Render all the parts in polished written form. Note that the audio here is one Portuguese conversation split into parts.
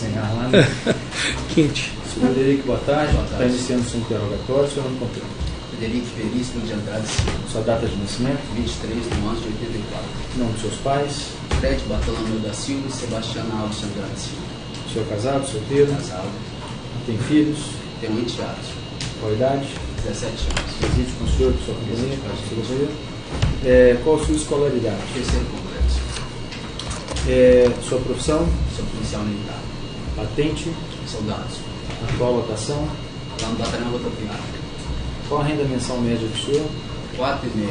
sem ar lá, né? Quente. Senhor Frederico, boa tarde. Boa tarde. Está iniciando seu interrogatório, o senhor não completo. Frederico Veríssimo de Andrade Silva, Sua data de nascimento, 23 de março de 84. nome dos seus pais, Fred Bartolomeu da Silva e Sebastiana Alves de Andrade Silva. o senhor é casado, solteiro, Casado, tem filhos, tem um enteado, qual a idade, 17 anos. reside com o senhor, com sua companhia, com a sua companhia. Qual a sua escolaridade? Terceiro complexo. Sua profissão, Sou policial militar. patente, Soldados. atual lotação, Lá no batalhão rodoviário. qual a renda mensal média do senhor? 4,5.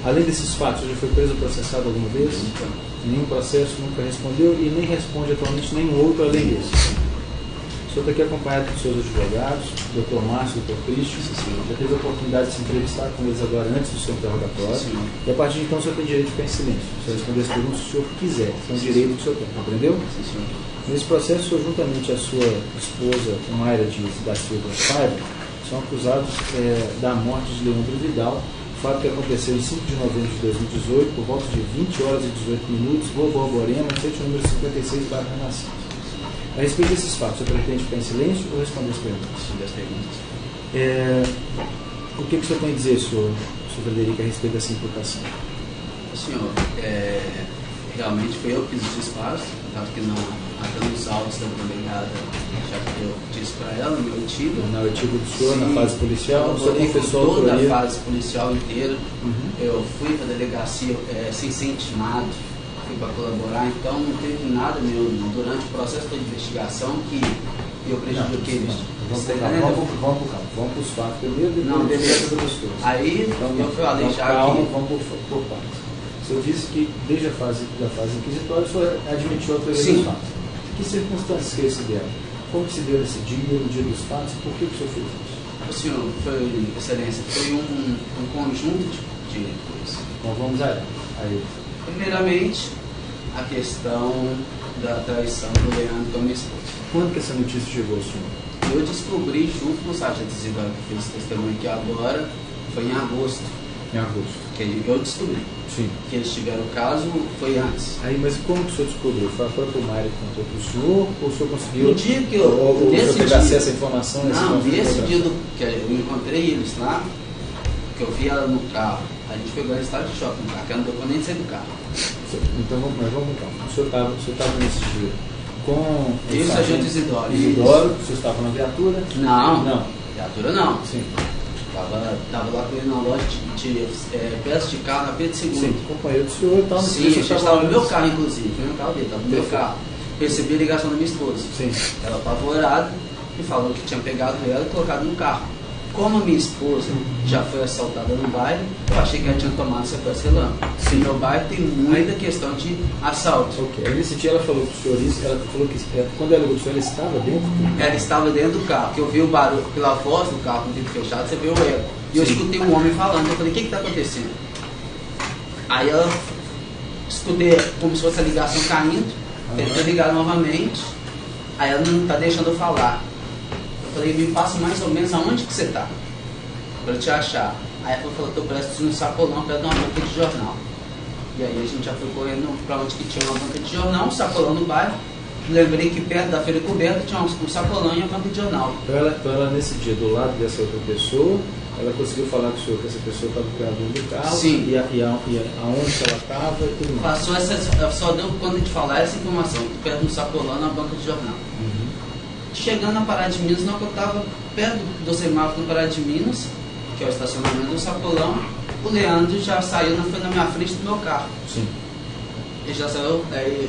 Além desses fatos, já foi preso ou processado alguma vez? Então, Nenhum processo, nunca respondeu e nem responde atualmente nenhum outro além desse. O senhor está aqui acompanhado dos seus advogados, Dr. Márcio e Dr. Cristian. Já teve a oportunidade de se entrevistar com eles agora antes do seu interrogatório. Sim, senhor. E a partir de então o senhor tem direito de ficar em silêncio. O senhor responder as perguntas se o senhor quiser. Esse é um direito que o senhor tem, compreendeu? sim, senhor. Nesse processo, o senhor, juntamente à sua esposa, Mayra da Silva Paiva, são acusados da morte de Leandro Vidal, fato que aconteceu em 5 de novembro de 2018, por volta de 20 horas e 18 minutos, Rua Borborema, sítio número 56, bairro Renascença. A respeito desses fatos, o senhor pretende ficar em silêncio ou responder as perguntas? Sobre as perguntas. O que o senhor tem a dizer, senhor Frederico, a respeito dessa imputação? Senhor, realmente foi eu que fiz os disparos, tanto que até nos autos da delegada, já que eu disse para ela, no meu artigo. Na artigo do senhor, na Sim, fase policial, o senhor eu confessou a toda a autoria? fase policial inteira. Uhum. Eu fui para a delegacia sem ser intimado, fui para colaborar, então não teve nada meu durante o processo de investigação que eu prejudiquei eles. Vamos para os fatos primeiro, depois Não, a gente beleza. vai para outras coisas. Aí eu falei já calma, que. vamos por partes. O senhor disse que desde a fase inquisitória o senhor admitiu a autoria Sim. dos fatos. Que circunstâncias que se deram? Como se deu esse dia, no dia dos fatos, e por que o senhor fez isso? O senhor, foi, excelência, foi um conjunto de coisas. Então vamos a ela. Aí. Primeiramente, a questão da traição do Leandro com a minha esposa. Quando que essa notícia chegou ao senhor? Eu descobri junto com o sargento Isidoro, que fez testemunho aqui agora, foi em agosto, Em agosto. que eu descobri. Sim. Que eles tiveram o caso, foi antes. Aí, mas como que o senhor descobriu? Foi a própria Mayra que contou para o senhor? Ou o senhor conseguiu? No dia que eu. Ou o senhor nesse teve dia, acesso à informação? não, nesse dia que eu encontrei eles lá, que eu vi ela no carro, a gente pegou ela em estado de choque no carro, que ela não deu pra nem sair do carro. Então vamos então. O senhor estava nesse dia com E o sargento Isidoro. Isidoro, o senhor estava na viatura? Não. Viatura não. Sim. Tava lá com ele na loja de peças de carro na Pedro II. Sim, companheiro do senhor e tal. Sim, a gente estava no meu carro, inclusive. Foi no carro dele, estava no meu Perfeito. carro. Recebi a ligação da minha esposa. Sim. Ela apavorada e falou que tinha pegado ela e colocado no carro. Como a minha esposa já foi assaltada no bairro, eu achei que ela tinha tomado sequestro relâmpago. Sim, meu bairro tem muita questão de assalto. Ok. Aí nesse dia ela falou para o senhor isso, ela falou que quando ela ligou para o senhor, ela estava dentro do Ela estava dentro do carro, que eu vi o barulho pela voz do carro com o vidro fechado, você vê o eco. E eu Sim. escutei um homem falando, eu falei, o que está acontecendo? Aí ela escutei como se fosse a ligação caindo, tentei ligar novamente, aí ela não está deixando eu falar. Eu falei, me passa mais ou menos aonde que você está, para eu te achar. Aí ela falou, estou presto no sacolão perto de uma banca de jornal. E aí a gente já foi correndo para onde que tinha uma banca de jornal, um sacolão no bairro. Lembrei que perto da feira coberta tinha um sacolão e uma banca de jornal. Então ela, nesse dia, do lado dessa outra pessoa, ela conseguiu falar com o senhor que essa pessoa estava com ela dentro do carro. Sim. E aonde que ela estava e tudo mais. Passou só deu conta de falar essa informação, perto do sacolão na banca de jornal. Uhum. Chegando na Parada de Minas, não, que eu estava perto do semáforo na Parada de Minas, que é o estacionamento do sacolão, o Leandro já saiu, foi na minha frente do meu carro. Sim. Ele já saiu,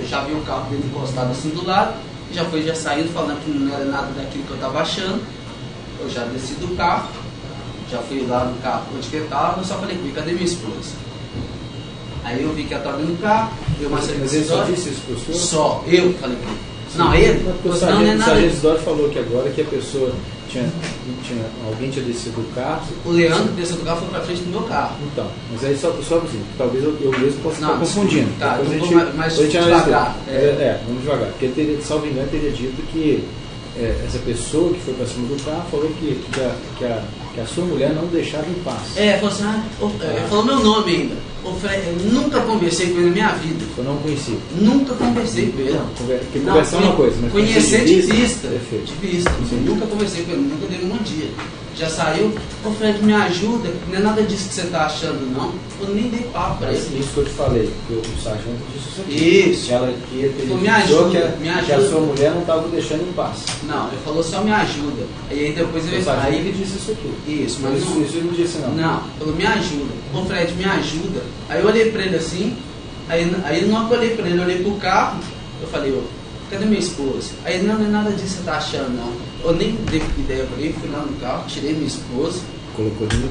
já vi o carro dele encostado assim do lado, já saiu falando que não era nada daquilo que eu estava achando. Eu já desci do carro, já fui lá no carro onde que ele estava, eu só falei comigo, cadê minha esposa? Aí eu vi que ela estava no carro, eu Mas ele só disse isso para o senhor? Só, eu que falei com ele. Não, ele? Porque o Não é sargento nada. Isidoro falou que agora que a pessoa alguém tinha descido do carro. O Leandro desceu do carro foi pra frente do meu carro. Então, mas aí só assim, talvez eu mesmo possa estar Não, confundindo. tá, Depois eu a vou gente- mais a gente devagar. analisa. Vamos devagar. Porque ele, salvo engano, teria dito que essa pessoa que foi para cima do carro falou que a sua mulher não deixava em paz. Falou assim, ele falou meu nome ainda. Eu nunca conversei com ele na minha vida. Eu não conheci. Nunca conversei com ele. Não, porque conversar é uma coisa, mas conhecer de vista. Perfeito. De vista. Nunca conversei com ele, nunca dei um dia. Já saiu, ô Fred, me ajuda, não é nada disso que você está achando, não. Eu nem dei papo para ele. Isso que eu te falei, que o sargento disse isso aqui. Isso. Ela que ele me ajuda, que a sua mulher não estava deixando em paz. Não, ele falou só me ajuda. E aí depois ele falou. Aí ele disse isso aqui. Isso, mas isso ele não disse não. Não, falou me ajuda. Ô Fred, me ajuda. Aí eu olhei para ele assim, aí não olhei para ele, eu olhei pro carro, eu falei, ô, cadê minha esposa? Aí não é nada disso que você está achando, não. Eu nem dei ideia para ele, fui lá no carro, tirei minha esposa,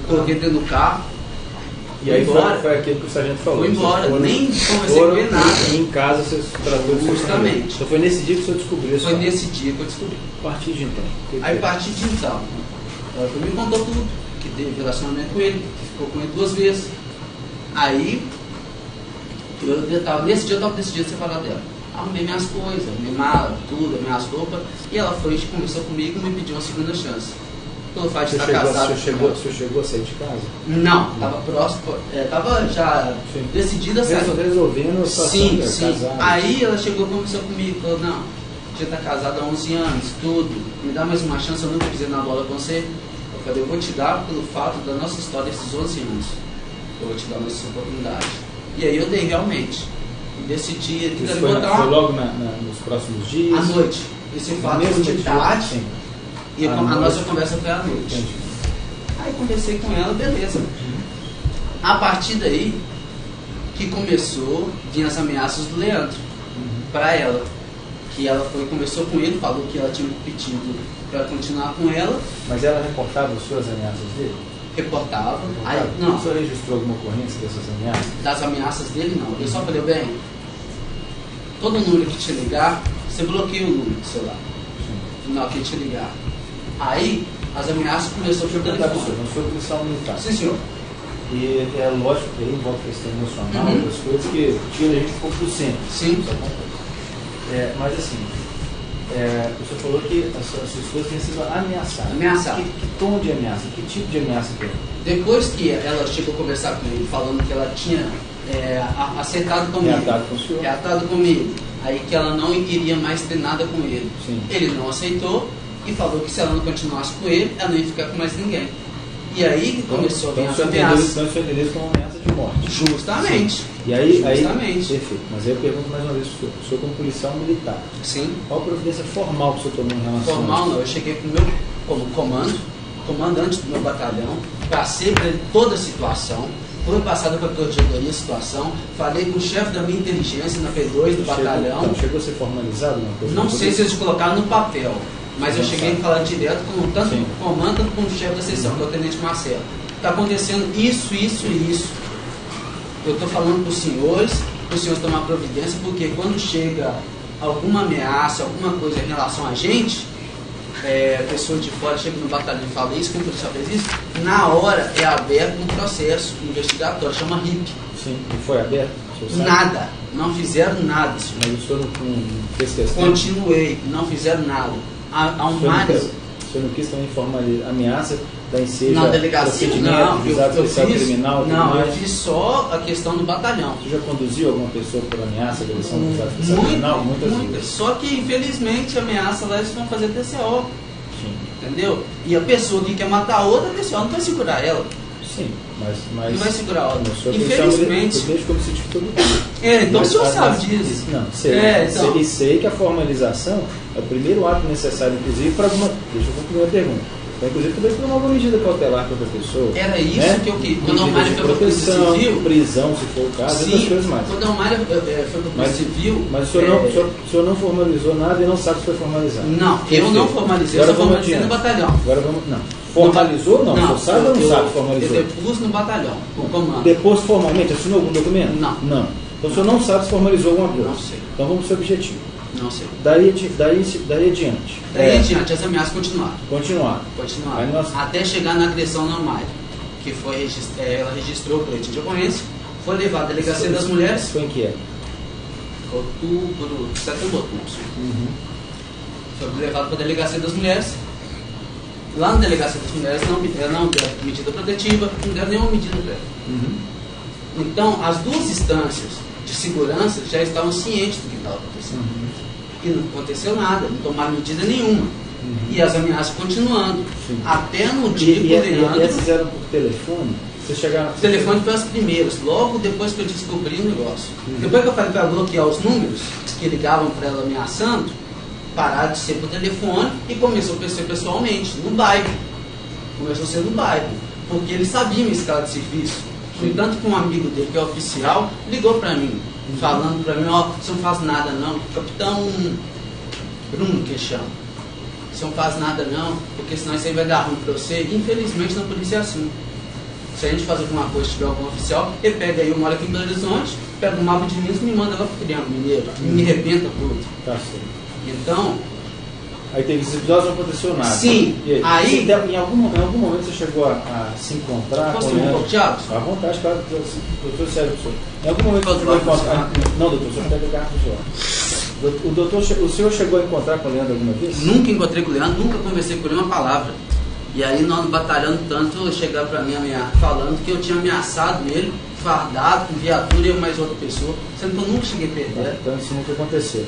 coloquei dentro do carro. E aí foi aquilo que o sargento falou. Foi embora, nem conversei com ele nada. E em casa você tratou de justamente. Então foi nesse dia que o senhor descobriu isso? Foi nesse dia que eu descobri. A partir de então? Aí a partir de então, ela me contou tudo, que teve relacionamento com ele, que ficou com ele 2 vezes. Aí, nesse dia eu estava decidido separar dela. Arrumei minhas coisas, minha mala, tudo, minhas roupas, e ela foi, conversou comigo e me pediu uma segunda chance. Pelo fato de estar casado. Você chegou a sair de casa? Não, estava próximo, estava já decidida a sair. Resolvendo a situação. Sim. Casado. Aí ela chegou e conversou comigo, falou, não, já está casado há 11 anos, tudo, me dá mais uma chance, eu nunca pisei na bola com você. Eu falei, eu vou te dar pelo fato da nossa história desses 11 anos. Eu vou te dar essa oportunidade. E aí eu dei realmente. E decidi foi logo nos próximos dias? À noite. Esse fato foi de tarde. Sim. E a nossa conversa foi à noite. Entendi. Aí conversei com ela, beleza. A partir daí que começou a vir as ameaças do Leandro para ela. Que ela foi, conversou com ele, falou que ela tinha pedido para continuar com ela. Mas ela reportava as suas ameaças dele? Reportava. Aí, não. O senhor registrou alguma ocorrência dessas ameaças? Das ameaças dele, não. Eu só falei, bem, todo número que te ligar, você bloqueia o número do celular. Não, que te ligar. Aí, as ameaças começaram por telefone. Não foi policial militar. Sim, senhor. E é lógico que aí envolve questão emocional, outras coisas que tira a gente um pouco do centro. Sim. Mas assim, você falou que as suas esposas têm sido ameaçadas. Ameaçadas. Que tom de ameaça? Que tipo de ameaça que é? Depois que ela chegou a conversar com ele, falando que ela tinha acertado comigo. Reatado com o senhor? Reatado comigo. Aí que ela não iria mais ter nada com ele. Sim. Ele não aceitou e falou que se ela não continuasse com ele, ela não ia ficar com mais ninguém. E aí que começou a vir as ameaças. Então você entendeu como ameaça de morte. Justamente. Sim. E aí, justamente. Perfeito. Mas aí eu pergunto mais uma vez para o senhor. O senhor como policial militar. Sim. Qual a providência formal que o senhor tomou em relação Formal não, eu cheguei com o meu como comandante do meu batalhão, passei para ele toda a situação, foi passada para a corregedoria a situação, falei com o chefe da minha inteligência na P2 do batalhão. Então, chegou a ser formalizado? Não sei se eles colocaram no papel, mas eu cheguei a falar direto com tanto o comando como o chefe da seção, que é o tenente Marcelo. Está acontecendo isso. Eu estou falando para os senhores tomar providência, porque quando chega alguma ameaça, alguma coisa em relação a gente, pessoa de fora chega no batalhão e fala isso, como o policial fez isso, na hora é aberto um processo investigatório, chama RIP. Sim, e foi aberto? Nada, não fizeram nada. Senhor. Mas o senhor não fez questão? Continuei, não fizeram nada. Há um mais... O senhor não quis também formalizar ameaça da enseja na delegacia? Não, eu fiz só a questão do batalhão. Você já conduziu alguma pessoa por ameaça, agressão do juizado criminal? Muitas. Só que, infelizmente, a ameaça lá eles vão fazer TCO. Sim. Entendeu? E a pessoa que quer matar a outra, a TCO não vai segurar ela. Sim, mas não vai segurar ela. Infelizmente. Desde como se diz todo dia. Então o senhor sabe disso. Não, sei que a formalização é o primeiro ato necessário, inclusive, para alguma. Deixa eu concluir a pergunta. Inclusive, também por uma medida cautelar contra a pessoa. Era isso, né? Que eu quis. Quando a Almária foi para a Polícia Civil. Prisão, se for o caso, e outras coisas mais. Quando a Almária foi para a Polícia Civil. Mas o senhor não formalizou nada e não sabe se foi formalizado. Não, eu não formalizei, eu só formalizei no batalhão. Agora vamos. Não. Formalizou? Não. O senhor sabe ou não sabe formalizou? Eu depus no batalhão, o comando. Depois, formalmente, assinou algum documento? Não. Então o senhor não sabe se formalizou alguma coisa? Não sei. Então vamos para o objetivo. Não sei. Daí adiante. Daí adiante, as ameaças continuaram. Continuaram. Até chegar na agressão na Almária, que foi ela registrou o boletim de ocorrência, foi levada à Delegacia das Mulheres. Foi em que época? Setembro, outubro. Foi levado para a Delegacia das Mulheres. Lá na Delegacia das Mulheres não deram medida protetiva, não deram nenhuma medida dela. Então, as duas instâncias de segurança já estavam cientes do que estava acontecendo. E não aconteceu nada, não tomaram medida nenhuma. E as ameaças continuando. Sim. Até no dia que o Leandro... E essas eram por telefone? Vocês chegaram... O telefone foi as primeiras, logo depois que eu descobri o negócio. Depois que eu falei para ela bloquear os números que ligavam para ela ameaçando, pararam de ser por telefone e começou a ser pessoalmente, no bairro. Começou a ser no bairro, porque ele sabia minha escala de serviço. No entanto que um amigo dele, que é oficial, ligou para mim, falando para mim, ó, você não faz nada não, capitão Bruno que chama. Você não faz nada não, porque senão isso aí vai dar ruim para você. Infelizmente na polícia é assim. Se a gente fazer alguma coisa, tiver algum oficial, ele pega aí, eu moro aqui em Belo Horizonte, pega um mapa de Minas e me manda lá pro Triângulo Mineiro, e me arrebenta tudo. Tá certo. Então... Aí teve esses episódios, não aconteceu nada. Sim. Aí em algum momento você chegou a se encontrar posso com um pouco, Thiago? À vontade, claro, doutor Sérgio. Em algum momento você chegou a encontrar... Não, doutor, o senhor pega a garrafa do senhor. O senhor chegou a encontrar com o Leandro alguma vez? Nunca encontrei com o Leandro, nunca conversei com ele uma palavra. E aí nós batalhando tanto, chegaram para mim falando que eu tinha ameaçado ele, fardado, com viatura e mais outra pessoa, sendo que eu nunca cheguei a perder. Então isso nunca aconteceu.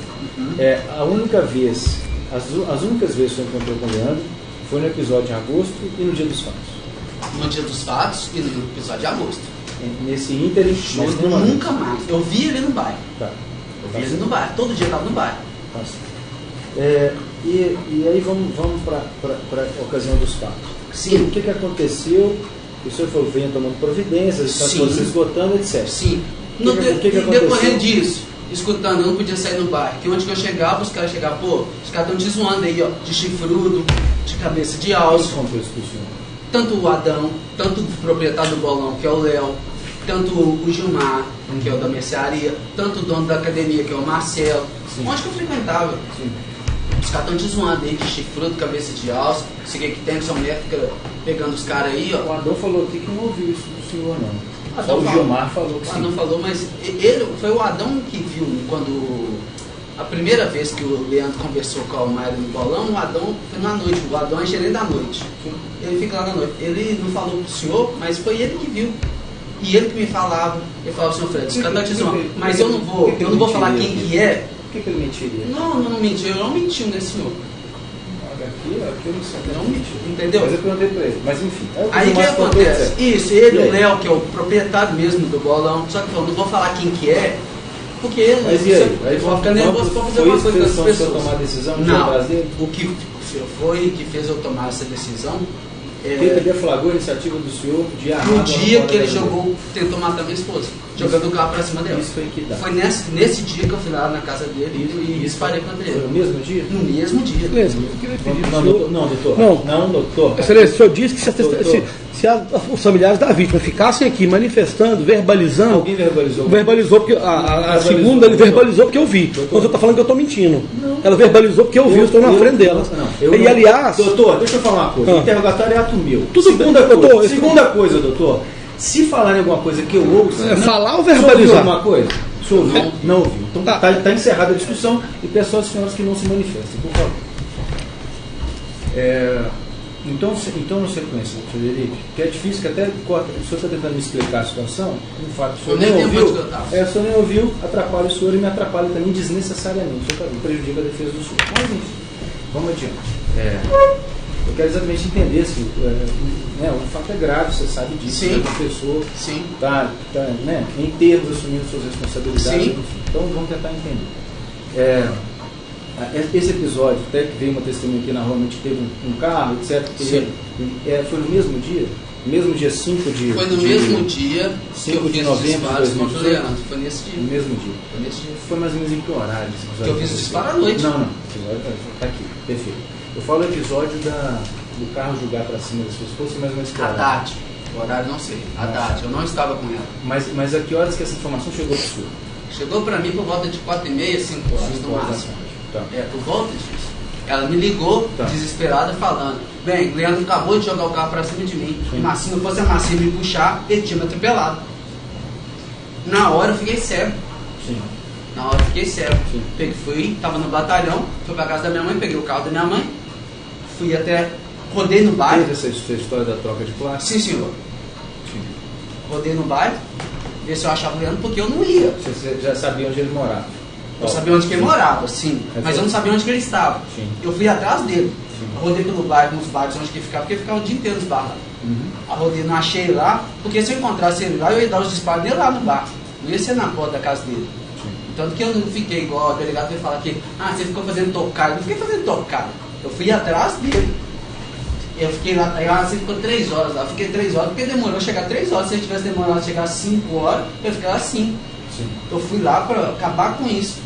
A única vez, as únicas vezes que eu encontrei com o Leandro foi no episódio de agosto e no dia dos fatos. No dia dos fatos e no episódio de agosto. Nesse ínterim, mas nunca mais. Eu vi ele no bairro. Tá. Eu vi ele no bairro, todo dia eu estava no bairro. Tá certo. E aí vamos para a ocasião dos fatos. Sim. O que aconteceu? O senhor falou, venha tomando providências, está se esgotando, etc. Sim. O que decorrer disso, escutando, eu não podia sair no bairro. Que onde que eu chegava, os caras chegavam, pô, os caras estão te zoando aí, ó, de chifrudo, de cabeça de alça. Tanto o Adão, tanto o proprietário do bolão, que é o Léo, tanto o Gilmar, que é o da mercearia, tanto o dono da academia, que é o Marcelo. Sim. Onde que eu frequentava? Sim. Os caras estão te zoando aí de chifrudo, cabeça de alça, sei que tem, sua mulher fica pegando os caras aí, ó. O Adão falou aqui que não ouviu isso do senhor, não. Só o Gilmar falou que sim. O Adão falou, mas ele, foi o Adão que viu quando... A primeira vez que o Leandro conversou com a Mayra no bolão, o Adão foi na noite, o Adão é gerente da noite. Ele fica lá na noite. Ele não falou pro senhor, mas foi ele que viu. E ele que me falava, ele falava, senhor Fred, os caras estão te zoando, mas eu não vou falar quem que é. Por que ele mentiria? Não mentiu, ele não mentiu, né, senhor? Aqui eu não sei. Não mentiu, entendeu? Mas eu perguntei pra ele, mas enfim. Aí o que acontece? Isso, ele, o Léo, que é o proprietário mesmo do bolão, só que falou, não vou falar quem que é, porque ele vai ficar nervoso para fazer uma coisa com as pessoas. Tomar decisão, não, o que foi que fez eu tomar essa decisão. Quem deflagrou a iniciativa do senhor de armar? No dia que ele tentou matar minha esposa, jogando o carro pra cima dela. Isso foi em que data? Foi nesse dia que eu fui lá na casa dele e disparei contra ele. Foi no mesmo dia? No mesmo dia. Não, doutor. Excelência, o senhor disse que se os familiares da vítima ficassem aqui manifestando, verbalizando. Alguém verbalizou? Verbalizou, porque a segunda ele verbalizou porque eu vi. Doutor. Mas eu estou falando que eu estou mentindo. Não. Ela verbalizou porque eu vi, eu estou na frente dela. Aliás. Doutor, deixa eu falar uma coisa. O interrogatório é ato meu. Segunda coisa, doutor. Se falarem alguma coisa que eu ouço. Falar ou verbalizar? Alguma coisa? O senhor ouviu? Não ouviu. Então está encerrada a discussão e peço às senhoras que não se manifestem, por favor. Então, na sequência, Frederico, que é difícil, que até o senhor está tentando me explicar a situação, no fato, o senhor nem ouviu, o senhor nem ouviu, atrapalha o senhor e me atrapalha também desnecessariamente, prejudica a defesa do senhor. Mas enfim, vamos adiante. Eu quero exatamente entender se o fato é grave, você sabe disso, sim, a pessoa está em termos assumindo suas responsabilidades, enfim. Então vamos tentar entender. Esse episódio, até que veio uma testemunha aqui na rua, que teve um carro, etc. Foi no mesmo dia? Mesmo dia 5 de... Foi no mesmo dia 5 de novembro de 2018? Foi nesse dia. No mesmo dia. Foi nesse dia. Foi mais ou menos em que horário? Que eu fiz o disparo à noite. Não. Está aqui. Perfeito. Eu falo o episódio do carro jogar para cima das pessoas, foi mais ou menos que horário? Haddad. O horário não sei. Haddad. Eu não estava com ela. Mas a que horas que essa informação chegou para o senhor? Chegou para mim por volta de 4h30, 5 horas no máximo. Tá. Por volta disso. Ela me ligou, desesperada, falando: bem, o Leandro acabou de jogar o carro pra cima de mim. Mas se não fosse a Marcinha me puxar, ele tinha me atropelado. Na hora eu fiquei cego. Sim. Na hora eu fiquei cego. Tava no batalhão, fui pra casa da minha mãe, peguei o carro da minha mãe, fui até. Rodei no bairro. Teve essa história da troca de placa? Sim, senhor. Sim. Rodei no bairro ver se eu achava o Leandro, porque eu não ia. Você já sabia onde ele morava? Eu sabia onde que ele morava, sim, mas eu não sabia onde que ele estava. Sim. Eu fui atrás dele. Sim. Eu rodei pelo bairro, nos bares onde que ele ficava, porque ele ficava o dia inteiro nos bares lá. Eu rodei, não achei ele lá, porque se eu encontrasse ele lá, eu ia dar os disparos dele lá no bar. Não ia ser na porta da casa dele. Sim. Tanto que eu não fiquei igual o delegado veio falar que, você ficou fazendo tocada. Eu não fiquei fazendo tocada. Eu fui atrás dele. Eu fiquei lá, aí você ficou 3 horas lá. Eu fiquei 3 horas, porque demorou a chegar 3 horas. Se ele tivesse demorado a chegar 5 horas, eu ia ficar assim. Sim. Eu fui lá para acabar com isso.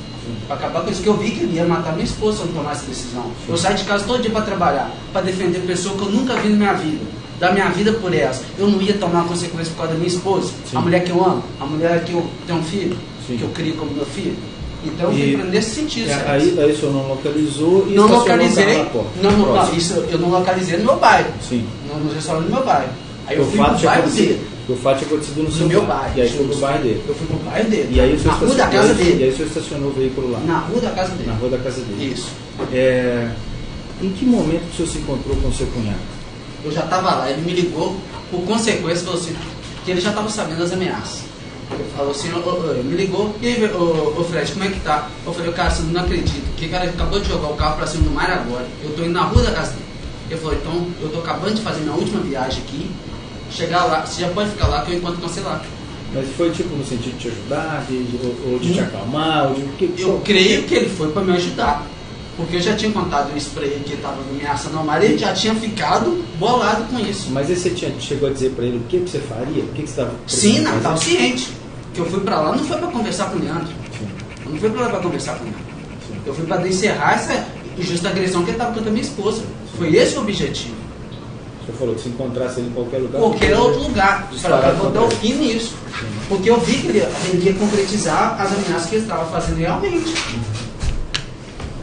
Para acabar com isso, que eu vi que ele ia matar minha esposa se eu não tomasse decisão. Sim. Eu saí de casa todo dia para trabalhar, para defender pessoa que eu nunca vi na minha vida. Da minha vida por elas. Eu não ia tomar consequência por causa da minha esposa. Sim. A mulher que eu amo, a mulher que eu tenho um filho, sim, que eu crio como meu filho. Então eu fui nesse sentido. Aí o senhor não localizou e não localizei. Não, isso eu não localizei no meu bairro. Sim. No restaurante do meu bairro. Aí eu fui pro bairro dele. O fato tinha acontecido no seu meu bairro. E aí foi pro bairro dele. Eu fui pro bairro dele. E aí na rua da casa dele. E aí o senhor estacionou o veículo lá. Na rua da casa dele. Na rua da casa dele. Isso. Em que momento o senhor se encontrou com o seu cunhado? Eu já estava lá, ele me ligou, por consequência, falou assim, que ele já estava sabendo das ameaças. Ele falou assim, me ligou, e aí, ô Fred, como é que tá? Eu falei, cara, você não acredita, que o cara acabou de jogar o carro pra cima do mar agora, eu tô indo na rua da casa dele. Ele falou, então, eu tô acabando de fazer minha última viagem aqui, chegar lá, você já pode ficar lá que eu encontro com você lá. Mas foi tipo no sentido de te ajudar, ou de te acalmar, ou de... Eu creio que ele foi para me ajudar. Porque eu já tinha contado isso para ele, que ele estava ameaçando ao mar, ele já tinha ficado bolado com isso. Mas aí você chegou a dizer para ele o que você faria? O que você estava... Sim, não, estava ciente. Que eu fui para lá, não foi para conversar com o Leandro. Sim. Eu não fui para lá para conversar com o Leandro. Sim. Eu fui para encerrar essa injusta agressão que ele estava contra a minha esposa. Sim. Foi esse o objetivo. Você falou que se encontrasse ele em qualquer lugar... Qualquer outro lugar. Eu vou dar o fim nisso. Sim. Porque eu vi que ele ia concretizar as ameaças que ele estava fazendo realmente.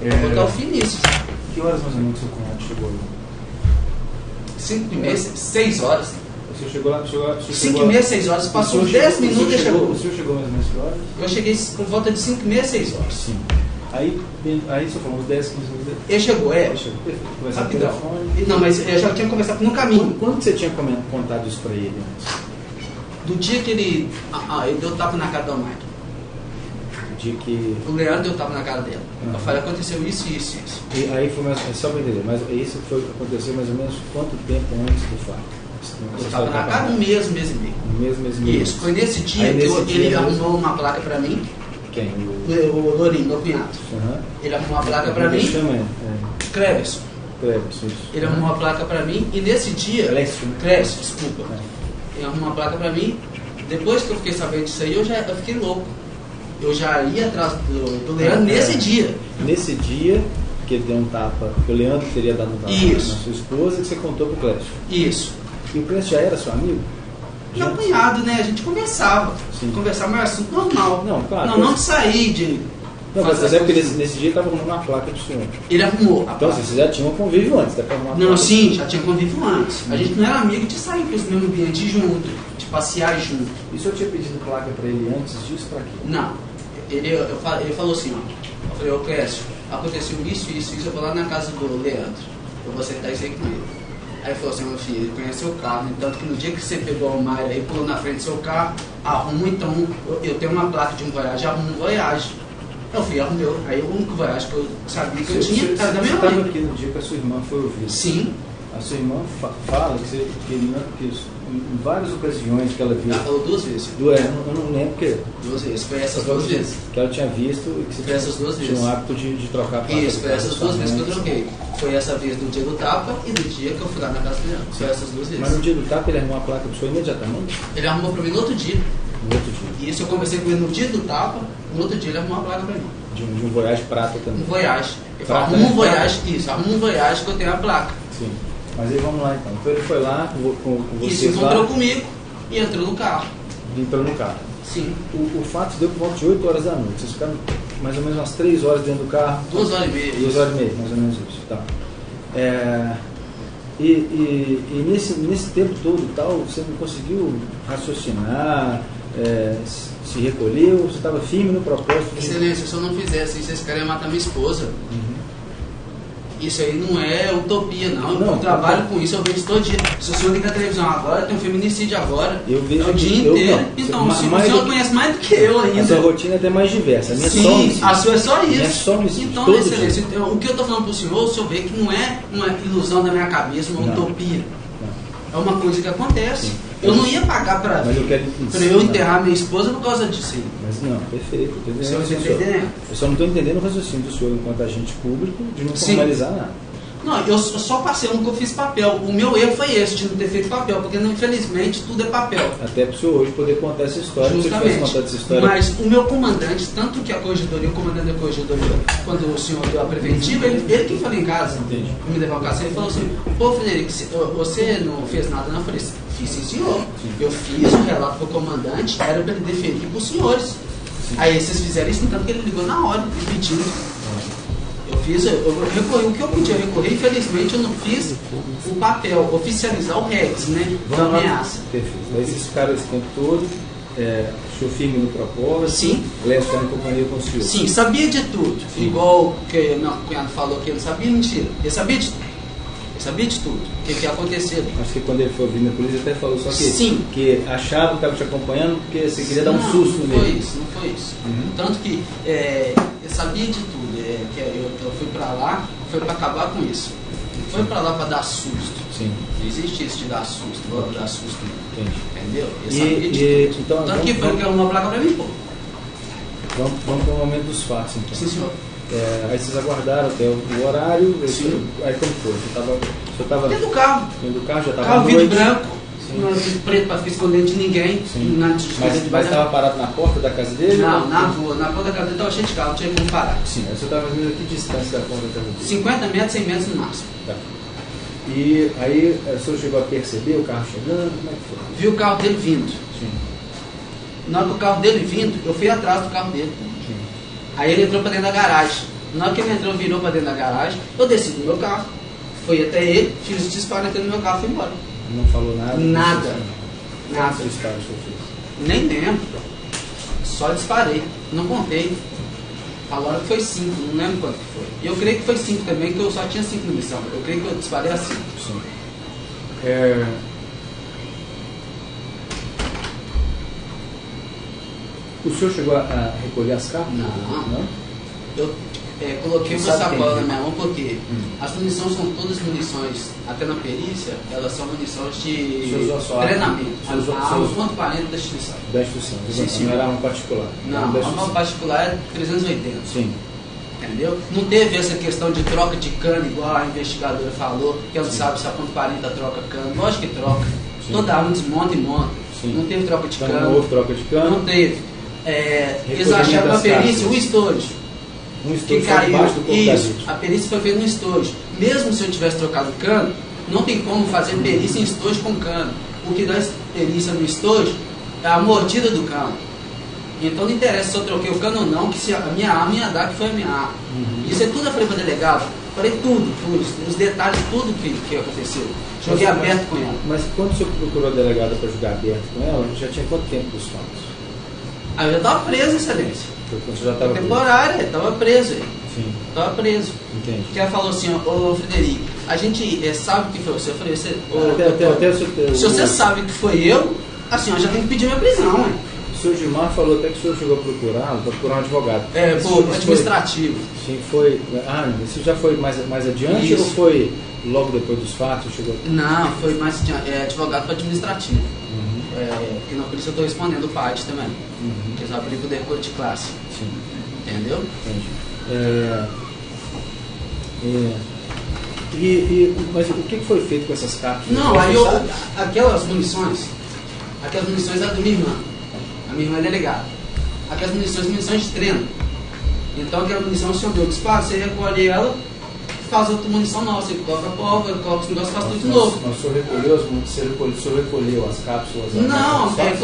Eu vou dar o fim nisso. Que horas mais ou menos seu cunhado chegou lá? 5h30, 6 horas. Você chegou lá? 5h30, 6 horas. Passou 10 minutos e chegou. O senhor chegou mais ou menos que horas? Eu cheguei por volta de 5h30, 6 horas. Sim. Aí você falou uns 10, 15 minutos. Ele chegou, Conversar no telefone. Não, mas eu já tinha conversado no caminho. Quando você tinha contado isso pra ele antes? Do dia que ele deu tapa na cara da Mike. Que... O Leandro deu tapa na cara dela. Eu falei, aconteceu isso. E aí foi mais, só para entender, mas isso aconteceu mais ou menos quanto tempo antes do fato? Eu tava na cara um mês e meio. mês e meio. Isso, foi nesse dia que ele arrumou uma placa pra mim. Quem? O Lourinho, meu cunhado. Uhum. Ele arrumou uma placa pra mim. Cleverson. Isso. Ele arrumou uma placa pra mim e nesse dia... Clécio, desculpa. Ele arrumou uma placa pra mim. Depois que eu fiquei sabendo disso aí, eu fiquei louco. Eu já ia atrás do Leandro nesse dia. Nesse dia que ele deu um tapa, que o Leandro teria dado um tapa na sua esposa, que você contou pro Clécio. Isso. E o Clécio já era seu amigo? Meu cunhado, né? A gente conversava. Sim. Conversava, mas assunto normal. Não, claro. Não de sair, de... Não, mas é porque nesse dia ele estava arrumando uma placa do senhor. Ele arrumou a então, placa. Vocês já tinham um convívio antes, para arrumar a placa. Não, sim, já tinha convívio antes. A gente não era amigo de sair para os mesmos ambientes junto, de passear junto. E o senhor tinha pedido placa para ele antes disso, para quê? Não. Ele falou assim, ó. Eu falei, ô Clécio, aconteceu isso, eu vou lá na casa do Leandro. Eu vou sentar isso aí com ele. Aí ele falou assim, meu filho, ele conhece o carro, tanto que no dia que você pegou o Maia aí, pulou na frente do seu carro, arruma então, eu tenho uma placa de um Voyage, arruma um Voyage. Eu fui, arrumei, aí o único Voyage que eu sabia que eu tinha era da minha mãe. Você estava aqui no dia que a sua irmã foi ouvida? Sim. A sua irmã fala que em várias ocasiões que ela viu... Ela falou 2 vezes. Eu não lembro que... 2 vezes, foi essas 2 vezes. Que ela tinha visto e que foi essas 2 vezes. Tinha um hábito de trocar placa. Isso, foi essas 2 vezes que eu troquei. Foi essa vez do dia do tapa e do dia que eu fui lá na casa do Leandro. Foi essas 2 vezes. Mas no dia do tapa ele arrumou a placa do senhor imediatamente? Ele arrumou pra mim no outro dia. No outro dia. E isso eu conversei com ele no dia do tapa, no outro dia ele arrumou a placa pra mim. De um Voyage prata também? Um Voyage. Ele falou, arruma um Voyage, isso, arruma um Voyage que eu tenho a placa. Sim. Mas aí vamos lá então. Então ele foi lá com vocês. Isso, encontrou comigo e entrou no carro. Entrou no carro. Sim. O fato deu por volta de 8 horas da noite. Vocês ficaram mais ou menos umas 3 horas dentro do carro. 2 horas e meia. 2 horas e meia, mais ou menos isso. Tá. E nesse tempo todo e tal, você não conseguiu raciocinar, se recolheu, você estava firme no propósito de... Excelência, se eu não fizesse isso, esse cara ia matar minha esposa. Isso aí não é utopia, não. Eu trabalho com isso, eu vejo todo dia. Se o senhor liga a televisão agora, tem um feminicídio agora. Eu vejo o dia inteiro. Então, o senhor conhece mais do que eu ainda. A sua rotina é até mais diversa. A minha sim, a sua é só isso. É só isso. Então, excelência, o que eu estou falando para o senhor vê que não é uma ilusão da minha cabeça, uma utopia. É uma coisa que acontece. Sim. Eu não ia pagar para eu enterrar minha esposa por causa disso. Mas não, perfeito. Eu só não estou entendendo o raciocínio do senhor enquanto agente público de não formalizar nada. Não, eu só passei um que eu fiz papel. O meu erro foi esse, de não ter feito papel, porque infelizmente tudo é papel. Até para o senhor hoje poder contar essa história. Justamente. Se essa história. Mas o meu comandante, tanto que a corregedoria, o comandante da corregedoria, quando o senhor deu a preventiva, ele que falou em casa, me levou a casa, ele falou assim: pô, Frederico, você não fez nada? Não, eu falei: fiz sim, senhor. Sim. Eu fiz o relato para o comandante, era para ele deferir para os senhores. Sim. Aí vocês fizeram isso, tanto que ele ligou na hora, pedindo. Eu recorri, o que eu podia recorrer, infelizmente eu não fiz o papel, oficializar o REX, né? Da ameaça. Perfeito. Mas esses caras esse tempo todo, o senhor firme no propósito, sim. Leve está em companhia com o senhor. Sim, sabia de tudo. Sim. Igual que meu cunhado falou que ele sabia, mentira. Ele sabia de tudo. Ele sabia de tudo. O que ia acontecer. Acho que quando ele foi ouvindo a polícia até falou só que, sim. Que achava que estava te acompanhando porque você queria dar um susto nele. Não foi isso. Tanto que eu sabia de tudo. Que eu fui para lá, foi para acabar com isso. Não foi para lá para dar susto. Sim. Não existe isso de dar susto. Vou dar susto. Entendi. Entendeu? Eu sabia de tudo. Então, tanto que foi uma placa para mim, pô. Vamos para o momento dos fatos, então. Sim, senhor. Aí vocês aguardaram até o horário. Aí como foi? Você estava dentro do carro. Dentro do carro, já estava carro vidro branco. Preto para ficar escondendo de ninguém. Mas estava parado na porta da casa dele? Não, na rua. Na porta da casa dele estava cheio de carro, não tinha como parar. Sim, aí você estava vendo a que distância da porta da casa dele? 50 metros, 100 metros no máximo. Tá. E aí o senhor chegou a perceber o carro chegando? Como é que foi? Vi o carro dele vindo. Sim. Na hora que o carro dele vindo, eu fui atrás do carro dele. Sim. Aí ele entrou para dentro da garagem. Na hora que ele entrou, virou para dentro da garagem, eu desci do meu carro. Fui até ele, fiz o disparo, entrei no meu carro e fui embora. Não falou nada? Nada. Nada. Quantos disparos você fez? Nem lembro. Só disparei. Não contei. Falaram que foi 5, não lembro quanto que foi. E eu creio que foi 5 também, que eu só tinha 5 munição. Eu creio que eu disparei assim. Sim. O senhor chegou a recolher as cartas? Não. Eu coloquei uma sacola na minha mão porque as munições são todas munições, até na perícia, elas são munições de treinamento. As armas .40 da instituição. Da instituição. Sim, não era arma particular. Não, a arma particular é 380. Sim. Entendeu? Não teve essa questão de troca de cano, igual a investigadora falou, que ela não sabe se a .40 troca cano. Lógico que troca. Sim. Toda arma desmonta e monta. Sim. Não teve troca de cano. Não houve troca de cano? Não teve. Eles acharam na perícia um estojo. Que caiu. Isso, a perícia foi feita no estojo. Mesmo se eu tivesse trocado cano, não tem como fazer perícia em estojo com cano. O que dá perícia no estojo é a mordida do cano. Então não interessa se eu troquei o cano ou não, que se a minha arma ia dar, que foi a minha arma. Isso é tudo eu falei para o delegado. Falei tudo, os detalhes, tudo que aconteceu. Joguei aberto com ela. Mas quando o senhor procurou a delegada para jogar aberto com ela, já tinha quanto tempo dos fatos? Eu já estava preso, excelência. Você já estava temporária, estava preso aí. Sim. Estava preso. Entendi. Que ela falou assim: ô Frederico, a gente sabe que foi você. Eu falei: se você sabe que foi eu, assim, eu já tenho que pedir minha prisão, hein? O senhor Gilmar falou até que o senhor chegou a procurá-lo para procurar um advogado. Administrativo. Sim, foi. Isso já foi mais adiante ou foi logo depois dos fatos? Não, foi mais adiante. Advogado para administrativo. Porque na polícia eu estou respondendo o PAD também. Que eles abriram o decoro de classe. Sim. Entendeu? Entendi. Mas o que foi feito com essas cápsulas? Não, aí aquelas munições eram da minha irmã. A minha irmã é delegada. Aquelas munições de treino. Então aquela munição, se eu deu disparo, você recolhe ela, faz outra munição nova, você coloca pólvora, coloca os negócios, faz tudo de novo. Mas o senhor recolheu as cápsulas? Não, eu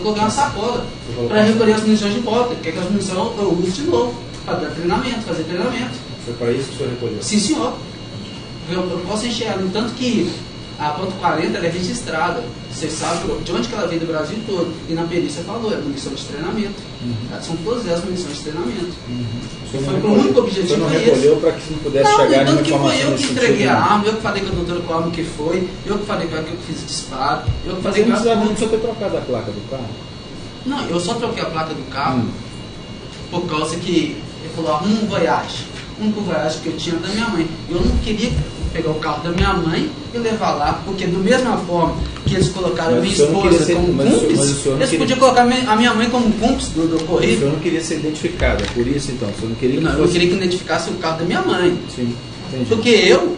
coloquei uma sacola para recolher as munições de volta, porque aquelas munições eu uso de novo, para dar treinamento, fazer treinamento. Foi para isso que o senhor recolheu? Sim, senhor. Eu posso encher ela, no tanto que A ponto 40 ela é registrada. Você sabe de onde que ela veio do Brasil todo. E na perícia falou, é munição de treinamento. São todas as munições de treinamento. Foi com o único objetivo. Você não recolheu para que não pudesse chegar nenhuma informação. Foi eu que entreguei a arma, eu que falei com a doutora qual arma que foi, eu que falei que eu fiz disparo, eu que falei que... Você não precisava ter trocado a placa do carro? Não, eu só troquei a placa do carro por causa que ele falou, um Voyage que eu tinha da minha mãe. Eu não queria pegar o carro da minha mãe e levar lá, porque da mesma forma que eles colocaram a minha esposa como cúmplice, eles podiam colocar a minha mãe como cúmplice do ocorrido. O senhor não queria ser identificado, é por isso então? Você não queria que eu queria que identificasse o carro da minha mãe. Sim, entendi. Porque eu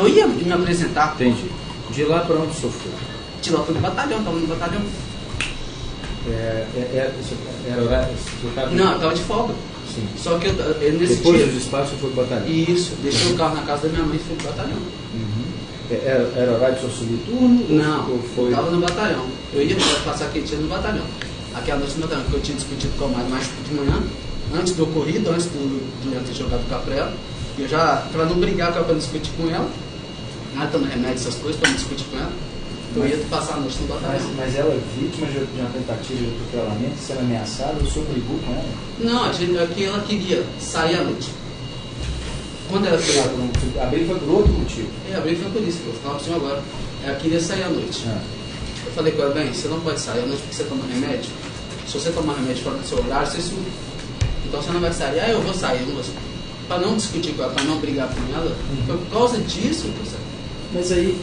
ia me apresentar. Entendi. De lá para onde o senhor foi? De lá foi no batalhão, estava no batalhão. Era horário? Não, eu estava de folga. Sim. Só que nesse depois dia... dos espaços você foi pro batalhão? Isso, deixei o carro na casa da minha mãe e fui pro batalhão. Era horário de seu subturno? Não, eu estava no batalhão. Eu ia passar aquele dia no batalhão. Aquela noite no batalhão, porque eu tinha discutido com o Mário mais de manhã, antes do ocorrido, antes do Leandro ter jogado com a Prela. E eu já, para não brigar com ela, para discutir com ela, matando remédio, essas coisas, para não discutir com ela, eu ia passar a noite no batalhão. Mas ela é vítima de uma tentativa de atropelamento, sendo ameaçada, o senhor brigou com ela? Não, aqui ela queria sair à noite. Quando ela foi lá, a briga foi por outro motivo. A briga foi por isso, eu vou falar para o senhor agora. Ela queria sair à noite. Eu falei com ela, bem, você não pode sair à noite porque você toma remédio. Se você tomar remédio fora do seu horário, você surta. Então você não vai sair. Eu vou sair, eu não vou sair. Para não discutir com ela, para não brigar com ela, foi por causa disso que eu saí.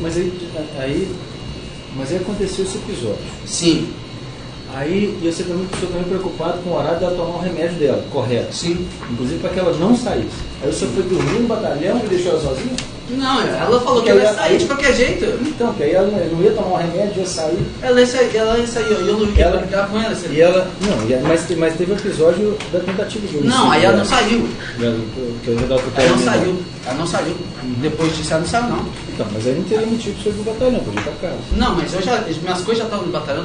Mas aí aconteceu esse episódio. Sim. Aí você também preocupado com o horário dela tomar o remédio dela, correto? Sim. Inclusive para que ela não saísse. Aí o senhor foi dormir no batalhão e deixou ela sozinha? Não, ela falou que ela ia sair de qualquer jeito. Então, que aí ela não ia tomar o remédio, ia sair. Ela ia sair, eu não ia brigar com ela. E ela mas teve o episódio da tentativa de homicídio. Não, aí ela não saiu. Ela não saiu. Depois disso ela não saiu, não. Então, mas aí não teria motivo para ir pro batalhão, podia ir para casa. Não, mas minhas coisas já estavam no batalhão,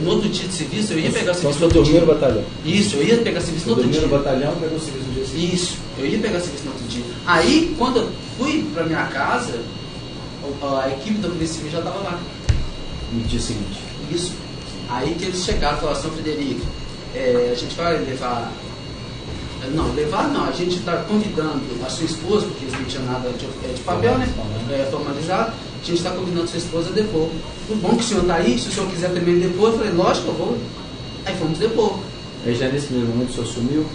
no outro dia de serviço, eu ia pegar serviço no outro dia. No batalhão? Isso, eu ia pegar serviço no outro dia. No batalhão, pegou o serviço no dia seguinte? Isso, eu ia pegar serviço no outro dia. Aí, quando eu fui para minha casa, a equipe da Polícia Civil já estava lá. No dia seguinte? Isso. Aí que eles chegaram e falaram, São Frederico, a gente vai levar... Não, a gente está convidando a sua esposa, porque eles não tinham nada de papel, né? Formalizado. A gente está convidando a sua esposa a depor. O bom que o senhor está aí, se o senhor quiser também depor, eu falei, lógico, eu vou. Aí fomos depor. Aí já nesse primeiro momento o senhor assumiu?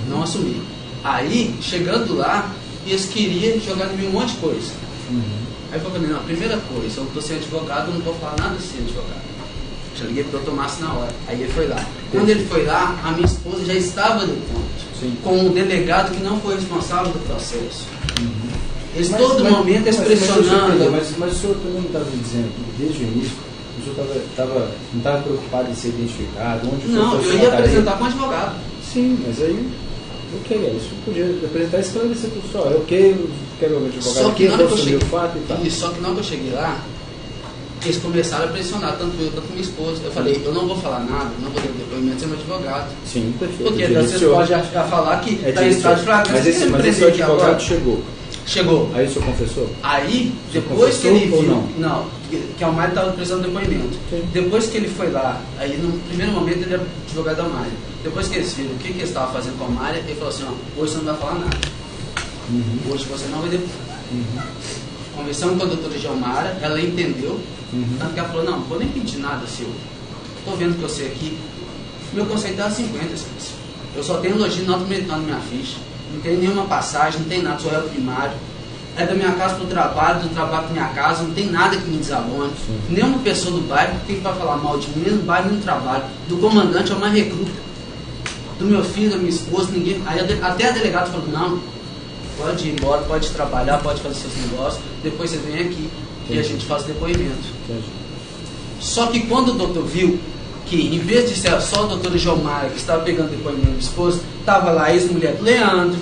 Não assumi. Aí, chegando lá, eles queriam jogar em mim um monte de coisa. Aí eu falei, não, primeira coisa, eu não estou sendo advogado, eu não vou falar nada de ser advogado. Já liguei para o Dr. Márcio na hora. Aí ele foi lá. Quando ele foi lá, a minha esposa já estava no ponto, com um delegado que não foi responsável do processo. Eles todo momento pressionando. Mas o senhor também não estava me dizendo que desde o início o senhor não estava preocupado em ser identificado? Não, eu ia apresentar com um advogado. Sim, mas aí, isso podia apresentar e esclarecer para o senhor. Eu quero um advogado aqui, eu vou assumir o fato e tal. Só que na hora que eu cheguei lá, eles começaram a pressionar, tanto eu quanto minha esposa. Eu falei, eu não vou falar nada, não vou dar depoimento sem meu advogado. Sim, perfeito. Porque você pode falar que está em estado de flagrância. Mas esse advogado chegou. Chegou. Aí o senhor confessou? Aí, depois que ele viu... Não, que o Mário estava precisando de depoimento. Sim. Depois que ele foi lá, aí no primeiro momento ele era advogado da Mário. Depois que eles viram o que ele estava fazendo com a Mário, ele falou assim, hoje você não vai falar nada. Hoje você não vai depor. Conversando com a doutora Gilmara, ela entendeu. Tanto que ela falou, não vou nem pedir nada, senhor. Estou vendo que eu sei aqui. Meu conceito é 50, eu só tenho elogio nota mental na minha ficha. Não tem nenhuma passagem, não tem nada, sou réu primário. É da minha casa para o trabalho, do trabalho para minha casa, não tem nada que me desabone. Nenhuma pessoa do bairro tem para falar mal de mim, nem no bairro, nem no trabalho. Do comandante é uma recruta. Do meu filho, da minha esposa, ninguém. Aí até a delegada falou, não, pode ir embora, pode trabalhar, pode fazer seus negócios, depois você vem aqui e a gente faz o depoimento. Só que quando o doutor viu que, em vez de ser só a doutora Gilmara que estava pegando depoimento da minha esposa, estava lá a ex-mulher do Leandro,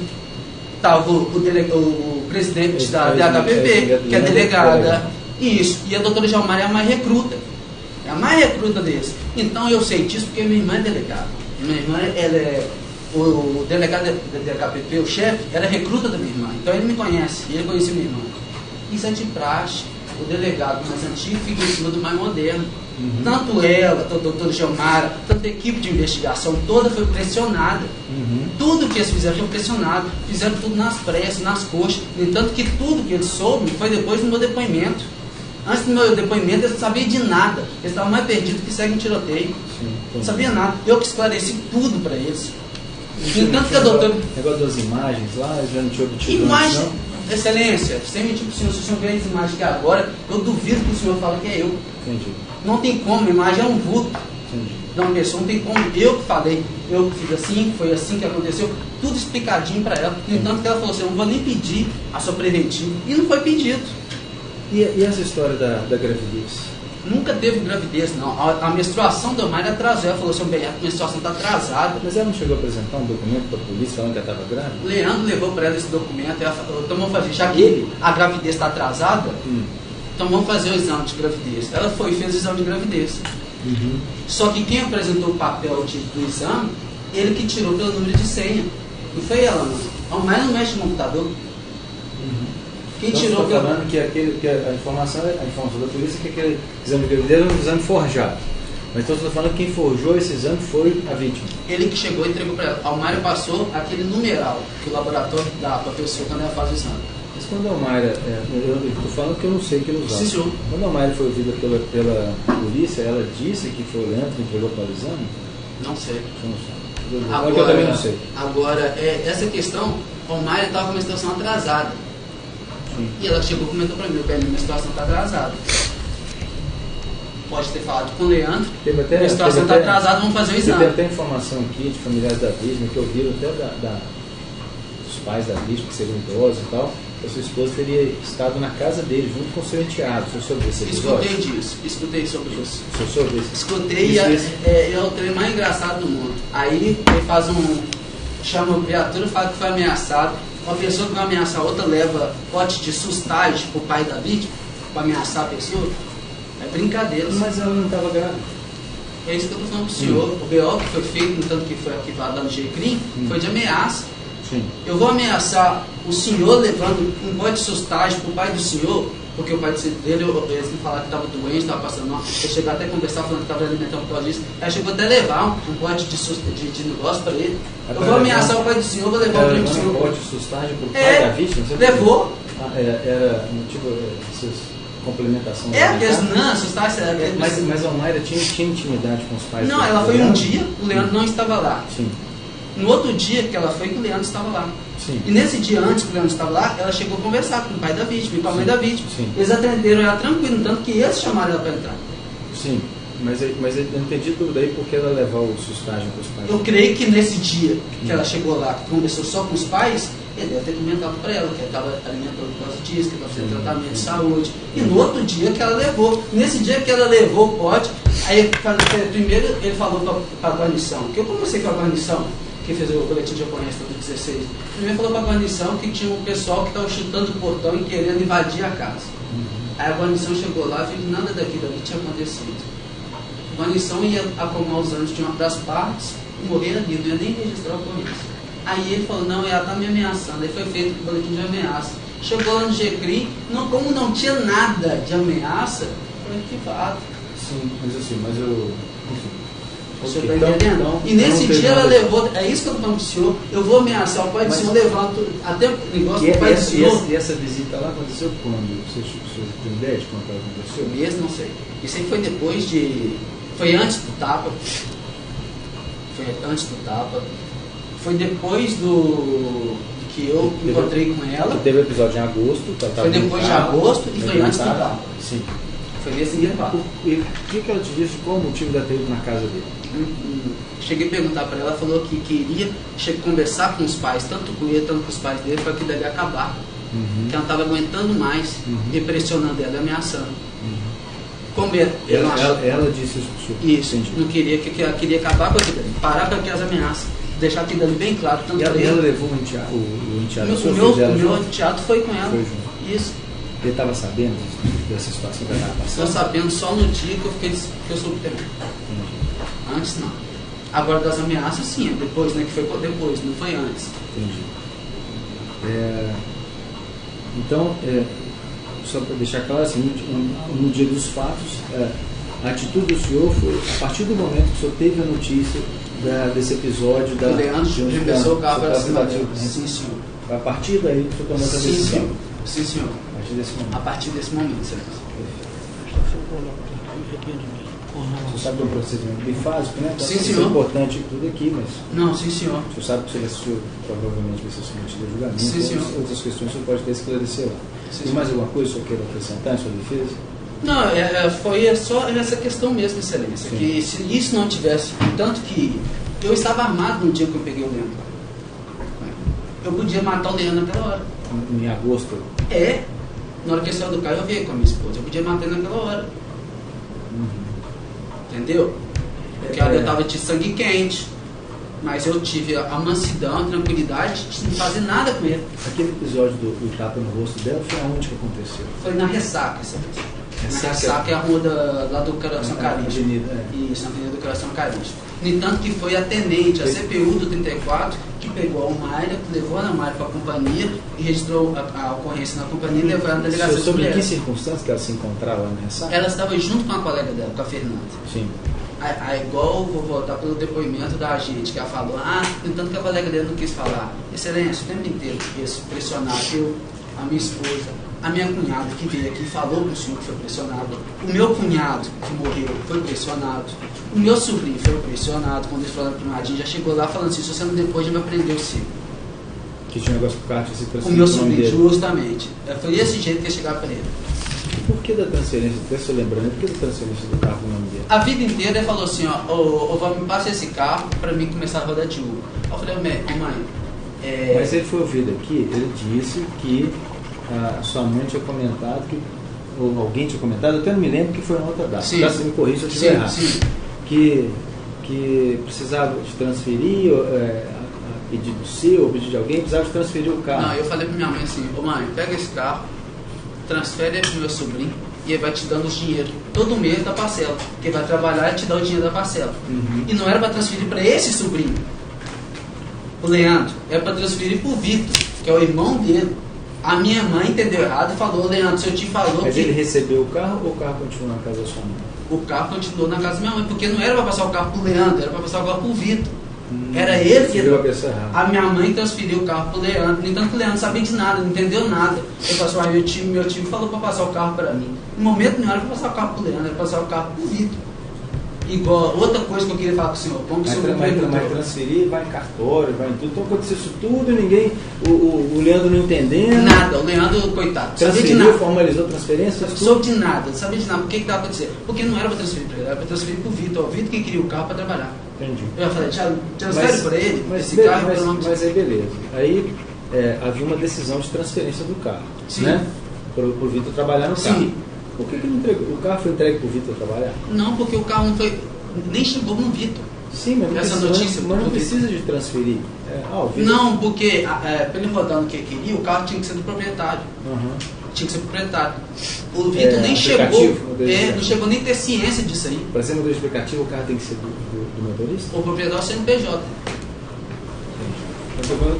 estava o presidente da DHPP, que é delegada, isso, e a doutora Gilmara é a mais recruta. É a mais recruta deles. Então eu sei disso porque minha irmã é delegada. Minha irmã, ela é... O delegado da DHPP, o chefe, era recruta da minha irmã. Então ele me conhece, e ele conhecia minha irmã. Isso é de praxe. O delegado mais antigo fica em cima do mais moderno. Tanto ela, tanto o doutor Gilmara, tanto a equipe de investigação toda foi pressionada. Tudo que eles fizeram foi pressionado. Fizeram tudo nas pressas, nas coxas. No entanto, que tudo que eles soube foi depois do meu depoimento. Antes do meu depoimento, eles não sabiam de nada. Eles estavam mais perdidos que segue um tiroteio. Não sabia nada. Eu que esclareci tudo para eles. No entanto, que a doutora... negócio das imagens lá, já não tinha obtido. Imagem, excelência, sem mentir para o senhor, se o senhor vê as imagens que agora, eu duvido que o senhor fale que é eu. Entendi. Não tem como, a imagem é um vulto. Entendi. De uma pessoa, não tem como. Eu que falei, eu que fiz assim, foi assim que aconteceu, tudo explicadinho para ela. No entanto, que ela falou assim: eu não vou nem pedir a sua preventiva. E não foi pedido. E essa história da gravidez? Nunca teve gravidez, não. A menstruação da Mayra atrasou. Ela falou assim: bem, a menstruação está atrasada. Mas ela não chegou a apresentar um documento para a polícia falando que ela estava grávida? Leandro levou para ela esse documento. Ela falou: então vamos fazer, já que a gravidez está atrasada, então vamos fazer o exame de gravidez. Ela foi e fez o exame de gravidez. Só que quem apresentou o papel do exame, ele que tirou pelo número de senha. Não foi ela, não. A Mayra não mexe no computador. Quem então, tirou pelo... falando que a informação da polícia é que aquele exame de gravidez era um exame forjado. Mas então você está falando que quem forjou esse exame foi a vítima. Ele que chegou e entregou para ela. A Mayra passou aquele numeral que o laboratório dá para a pessoa quando ela faz o exame. Mas quando a Mayra, eu estou falando que eu não sei que ele usava. Sim, senhor. Quando a Mayra foi ouvida pela polícia, ela disse que foi o Leandro que entregou para o exame? Não sei. Eu não sei. Agora, eu também não sei. Agora, essa questão, a Mayra estava com uma menstruação atrasada. Sim. E ela chegou e comentou para mim: minha menstruação está atrasada. Pode ter falado com o Leandro. A menstruação está atrasada, vamos fazer o exame. Tem até informação aqui de familiares da vítima que ouviram até dos pais da vítima, que seriam idosos e tal. A sua esposa teria estado na casa dele junto com o seu enteado. Você soube esse episódio? Escutei sobre isso. Você soube isso? Escutei, é o trem mais engraçado do mundo. Aí ele faz chama a criatura e fala que foi ameaçado. Uma pessoa que vai ameaçar a outra leva pote de sustagem pro pai da vítima para ameaçar a pessoa. É brincadeira. Mas ela não estava grávida. É isso que eu estou falando para o senhor. O BO que foi feito, no tanto que foi arquivado lá no GCRIM, foi de ameaça. Sim. Eu vou ameaçar o senhor levando um pote de sustagem para o pai do senhor, porque o pai dele, eles me falaram que estava doente, estava passando mal. Ele chegou até a conversar, falando que estava alimentando por causa disso. Aí chegou até a levar um pote de negócio para ele. Eu vou ameaçar o pai do senhor, vou levar o primo do senhor. Um pote de sustagem para o pai da vítima? Levou. Era motivo, complementação. Sustagem. Mas a Mayra tinha intimidade com os pais? Não, ela foi um dia, o Leandro não estava lá. Sim. No outro dia que ela foi, que o Leandro estava lá. Sim. E nesse dia antes que o Leandro estava lá, ela chegou a conversar com o pai da vítima e com a mãe da vítima. Sim. Eles atenderam ela tranquilo, tanto que eles chamaram ela para entrar. Sim, mas eu entendi tudo daí porque ela levou o sustagem para os pais. Eu creio que nesse dia que ela chegou lá, que conversou só com os pais, ele deve ter comentado para ela que ela estava alimentando por causa disso, que estava fazendo tratamento de saúde. E no outro dia que ela levou. Nesse dia que ela levou o pote, aí primeiro ele falou para a guarnição, que eu conversei com a guarnição, que fez o boletim de ocorrência do 16. Primeiro falou para a guarnição que tinha um pessoal que estava chutando o portão e querendo invadir a casa. Aí a guarnição chegou lá e viu que nada daquilo ali tinha acontecido. A guarnição ia acalmar os ânimos de uma das partes e morrer ali, não ia nem registrar a ocorrência. Aí ele falou: não, ela está me ameaçando. Aí foi feito o boletim de ameaça. Chegou lá no GCRIM, como não tinha nada de ameaça, foi arquivado. Sim, mas eu. Enfim. Você está entendendo? E nesse dia ela levou, é isso que eu estou falando para o senhor, eu vou ameaçar o pai do senhor, levando até o negócio do pai do senhor. E essa visita lá aconteceu quando? Você tem ideia de quando ela aconteceu? Mesmo, não sei. Isso aí foi depois de. Foi antes do tapa. Foi depois que eu encontrei com ela. Que teve o episódio em agosto. Foi depois de agosto e foi antes do tapa. Sim. Foi nesse dia. E o que ela te disse? Qual o motivo da ter ido na casa dele? Cheguei a perguntar para ela, falou que queria conversar com os pais, tanto com ele, tanto com os pais dele, para que dali acabar. Que ela não estava aguentando mais, repressionando ela e ameaçando. Como ela disse isso para o senhor? Isso, não queria, que ela queria acabar com aquilo, parar com aquelas ameaças, deixar aquilo ali bem claro. Tanto ela levou o enteado? O meu enteado foi com ela. Foi junto. Isso. Ele estava sabendo dessa situação que ela estava passando? Estou sabendo só no dia que eu soube também. Antes não. Agora das ameaças sim, depois, né? Que foi depois, não foi antes. Entendi. Então, só para deixar claro, assim, no dia dos fatos, a atitude do senhor foi, a partir do momento que o senhor teve a notícia desse episódio da... O Leandro reversou o carro para cima dele. Sim, senhor. A partir daí, o senhor tomou essa decisão? Sim, senhor. A partir desse momento? A partir desse momento, senhor. Você sabe que é um procedimento bifásico, né? Sim, senhor. É importante tudo aqui, mas... Não, sim, senhor. O senhor sabe que o senhor provavelmente vai ser submetido a julgamento. Sim, senhor. Outras questões o senhor pode ter esclarecer lá. Tem mais alguma coisa que o senhor queira acrescentar em sua defesa? Não, foi só essa questão mesmo, excelência. Sim. Que se isso não tivesse... Tanto que eu estava armado no dia que eu peguei o Leandro. Eu podia matar o Leandro naquela hora. Em agosto? Na hora que ele saiu do carro, eu vi com a minha esposa. Eu podia matar ele naquela hora. Entendeu? Porque eu estava de sangue quente. Mas eu tive a mansidão, a tranquilidade de não fazer nada com ele. Aquele episódio do tapa no rosto dela foi aonde que aconteceu? Foi na Ressaca, excelência. Ressaca? Na Ressaca é a rua lá do Coração Carístico. Avenida, Isso, na Avenida do Coração Carístico. No entanto que foi a tenente, a CPU do 34, que pegou a Almaira, levou a Almaira para a companhia e registrou a ocorrência na companhia e levou ela na delegacia. Sobre que circunstâncias que ela se encontrava lá na Ressaca? Ela estava junto com a colega dela, com a Fernanda. Sim. Aí, igual eu vou voltar pelo depoimento da agente, que ela falou, no entanto que a colega dela não quis falar. Excelência, o tempo inteiro, isso, pressionado, a minha esposa, a minha cunhada que veio aqui falou para o senhor que foi pressionado, o meu cunhado que morreu foi pressionado, o meu sobrinho foi pressionado, quando eles falaram para o Madinho, já chegou lá falando assim, se você não depois já vai prender o seu. Que tinha um negócio com o carro, se o meu sobrinho, justamente. Foi esse jeito que ia chegar para ele. E por que da transferência, até só lembrando, por que da transferência do carro no nome dele? A vida inteira ele falou assim, me passa esse carro para mim começar a rodar de Uber. Eu falei, mãe, Mas ele foi ouvido aqui, ele disse que a sua mãe tinha comentado, ou alguém tinha comentado, eu até não me lembro que foi na outra data. Sim. Você me corrija se eu estiver errado. Sim. Que precisava de transferir, a pedido seu, ou pedido de alguém, precisava de transferir o carro. Não, eu falei para minha mãe assim, mãe, pega esse carro, transfere para o meu sobrinho e ele vai te dando o dinheiro todo mês da parcela, porque vai trabalhar e te dá o dinheiro da parcela. E não era para transferir para esse sobrinho, o Leandro, era para transferir para o Vitor, que é o irmão dele. A minha mãe entendeu errado e falou, Leandro, se eu te falou Mas que... ele recebeu o carro ou o carro continuou na casa da sua mãe? O carro continuou na casa da minha mãe, porque não era para passar o carro para o Leandro, era para passar o carro para o Vitor. Era ele que... A minha mãe transferiu o carro para o Leandro, no entanto que o Leandro não sabia de nada, não entendeu nada. Ele falou assim, meu time falou para passar o carro para mim. No momento não era para passar o carro para o Leandro, era para passar o carro para o Vitor. Igual, outra coisa que eu queria falar com o senhor, como o senhor vai transferir, vai em cartório, vai em tudo, então aconteceu isso tudo e ninguém, o Leandro não entendendo. Nada, o Leandro, coitado, transferiu, formalizou a transferência? Não soube de nada, não sabia de nada, por que estava acontecendo? Porque não era para transferir para ele, era para transferir para o Vitor, o Vitor que queria o carro para trabalhar. Entendi. Eu falei, transfere para ele, esse carro. Mas aí beleza, aí havia uma decisão de transferência do carro, sim, né? Para o Vitor trabalhar no carro. Sim. Por que ele entregou? O carro foi entregue para o Vitor trabalhar? Não, porque o carro não foi, nem chegou no Vitor. Sim, mas não precisa de transferir. Não, porque para ele rodar no que queria, o carro tinha que ser do proprietário. Tinha que ser proprietário. O Vitor nem chegou, não chegou nem a ter ciência disso aí. Para ser modelo explicativo, o carro tem que ser do motorista? O proprietário é o CNPJ.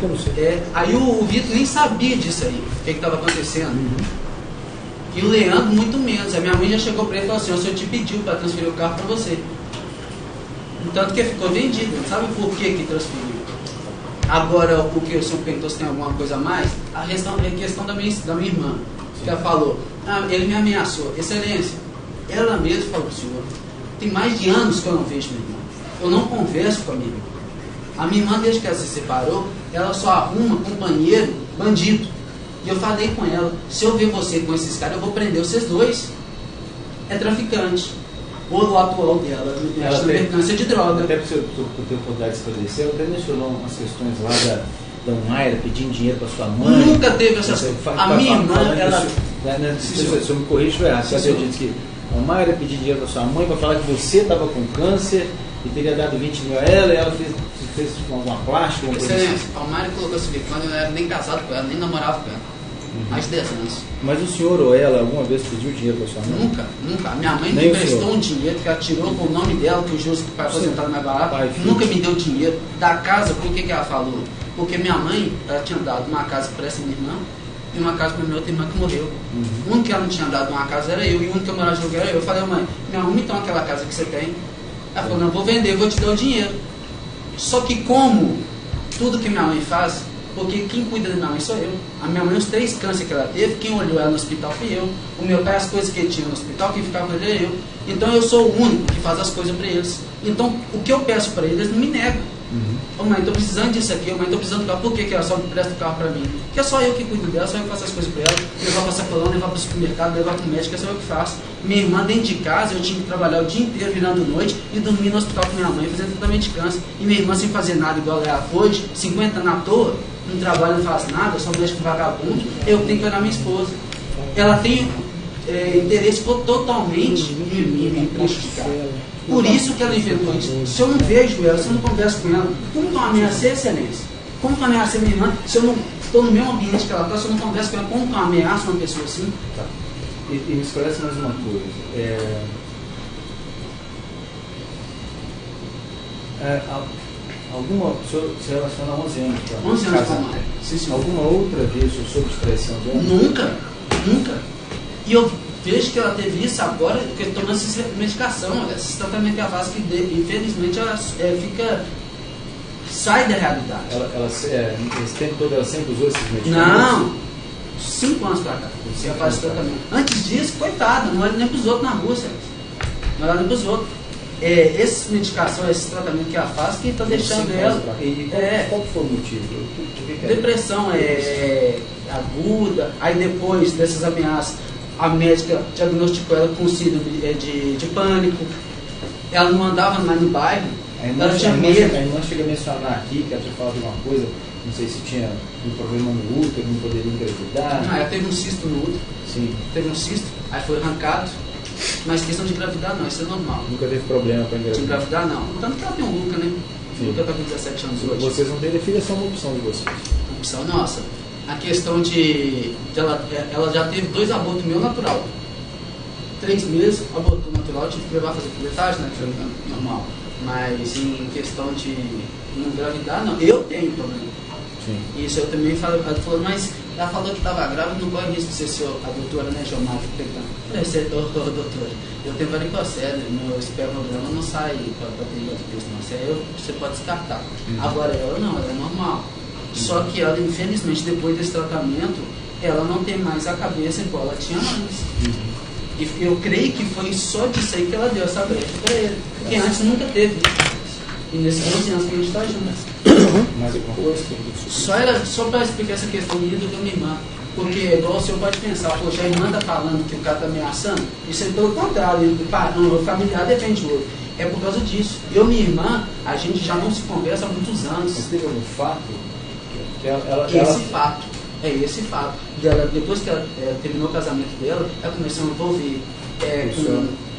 Eu não sei. Aí o Vitor nem sabia disso aí, o que estava acontecendo. E o Leandro muito menos. A minha mãe já chegou para ele e falou assim, o senhor te pediu para transferir o carro para você. Tanto que ficou vendido, não sabe por que transferiu. Agora, o que o senhor perguntou se tem alguma coisa a mais, a questão da minha irmã, que ela falou, ele me ameaçou, excelência, ela mesma falou para o senhor, tem mais de anos que eu não vejo minha irmã, eu não converso com a minha irmã. A minha irmã, desde que ela se separou, ela só arruma companheiro bandido. E eu falei com ela, se eu ver você com esses caras, eu vou prender vocês dois. É traficante. O atual dela, mexe na mercância de droga. Até para o teu poder esclarecer, ela até mencionou umas questões lá da Umaira pedindo dinheiro para sua mãe. Nunca teve essas coisas. A minha irmã, ela... Se eu me corrijo, foi errado. Você acredita que a Umaira pediu dinheiro para sua mãe para falar que você estava com câncer e teria dado 20 mil a ela, e ela fez uma plástica, uma coisa assim. A Umaira colocou silicone, eu não era nem casado com ela, nem namorava com ela. Mais de 10 anos. Mas o senhor ou ela alguma vez pediu dinheiro para sua mãe? Nunca. Minha mãe me emprestou um dinheiro que ela tirou com o nome dela, que o juiz que vai aposentar na barata, nunca me deu dinheiro. Da casa, por que ela falou? Porque minha mãe, ela tinha dado uma casa para essa minha irmã, tem uma casa para minha outra irmã que morreu. O único que ela não tinha dado uma casa era eu, e o único que eu morava de aluguel era eu. Eu falei, mãe, me arruma então aquela casa que você tem. Ela falou, não, vou vender, vou te dar o dinheiro. Só que como tudo que minha mãe faz, porque quem cuida da minha mãe sou eu. A minha mãe, os 3 cânceres que ela teve, quem olhou ela no hospital fui eu. O meu pai, as coisas que ele tinha no hospital, quem ficava com ele era eu. Então eu sou o único que faz as coisas para eles. Então o que eu peço para eles, eles não me negam. Ô mãe, estou precisando disso aqui, mãe, estou precisando do carro. Por que ela só me presta o carro para mim? Porque é só eu que cuido dela, só eu que faço as coisas para ela. Levar para sacolão, levar para o supermercado, levar para o médico, é só eu que faço. Minha irmã dentro de casa, eu tinha que trabalhar o dia inteiro virando noite e dormir no hospital com minha mãe, fazendo tratamento de câncer. E minha irmã sem fazer nada igual ela hoje, 50 anos à toa, não trabalha, não faz nada, só mexe com vagabundo. Eu tenho que olhar minha esposa. Ela tem interesse totalmente em mim, me prejudicar. Por isso que ela inventou isso. Se eu não vejo ela, se eu não converso com ela, como que eu ameacei a excelência? Como que eu ameacei minha irmã? Se eu não estou no mesmo ambiente que ela está, se eu não converso com ela, como que eu ameaço uma pessoa assim? Tá. E me esclarece mais uma coisa. O senhor se relaciona há 11 anos. 11 anos com a mãe. Alguma outra vez o senhor soube traição dela? Nunca. E eu vejo que ela teve isso agora, porque tomando essa medicação, esse tratamento que ela faz, que infelizmente ela sai da realidade. Esse tempo todo ela sempre usou esses medicamentos? Não, 5 anos pra cá, ela faz tratamento. Antes disso, coitada, não era nem pros outros na Rússia. Não era nem pros outros. Essa medicação, esse tratamento que ela faz, que está deixando ela. Qual foi o motivo? Depressão aguda, aí depois dessas ameaças, a médica diagnosticou ela com síndrome de pânico. Ela não andava mais no bairro, ela tinha medo. A irmã chega a mencionar aqui que ela tinha falado de uma coisa, não sei se tinha um problema no útero, não poderia engravidar. Não, ela teve um cisto no útero. Sim. Teve um cisto, aí foi arrancado. Mas questão de engravidar não, isso é normal. Nunca teve problema para engravidar? De engravidar não. Tanto que ela tem um Luca, né? O Luca está com 17 anos hoje. Vocês não terem filho, é só uma opção de vocês. Opção nossa. A questão de ela já teve 2 abortos meu natural. 3 meses, aborto natural, eu tive que levar a fazer piletagem, né? Que foi normal. Mas em questão de não engravidar, não. Eu tenho problema. Sim. Isso eu também falei, ela falou, mas ela falou que estava grávida, não corre risco de ser a doutora, né, Gilmar? Eu falei, doutora, eu tenho varicocele, meu espermograma não sai para ter outro peso, não. Você pode descartar. Agora ela não, ela é normal. Só que ela, infelizmente, depois desse tratamento, ela não tem mais a cabeça igual ela tinha antes. E eu creio que foi só disso aí que ela deu essa brecha para ele. Porque antes nunca teve. E nesses 11 anos que a gente está junto. Mais alguma coisa? Só para explicar essa questão minha do que a minha irmã. Porque, igual o senhor pode pensar, poxa, a irmã está falando que o cara está ameaçando. Isso é pelo contrário, o familiar defende o outro. É por causa disso. Eu e minha irmã, a gente já não se conversa há muitos anos. Mas teve algum fato? Esse fato. Depois que ela terminou o casamento dela, ela começou a envolver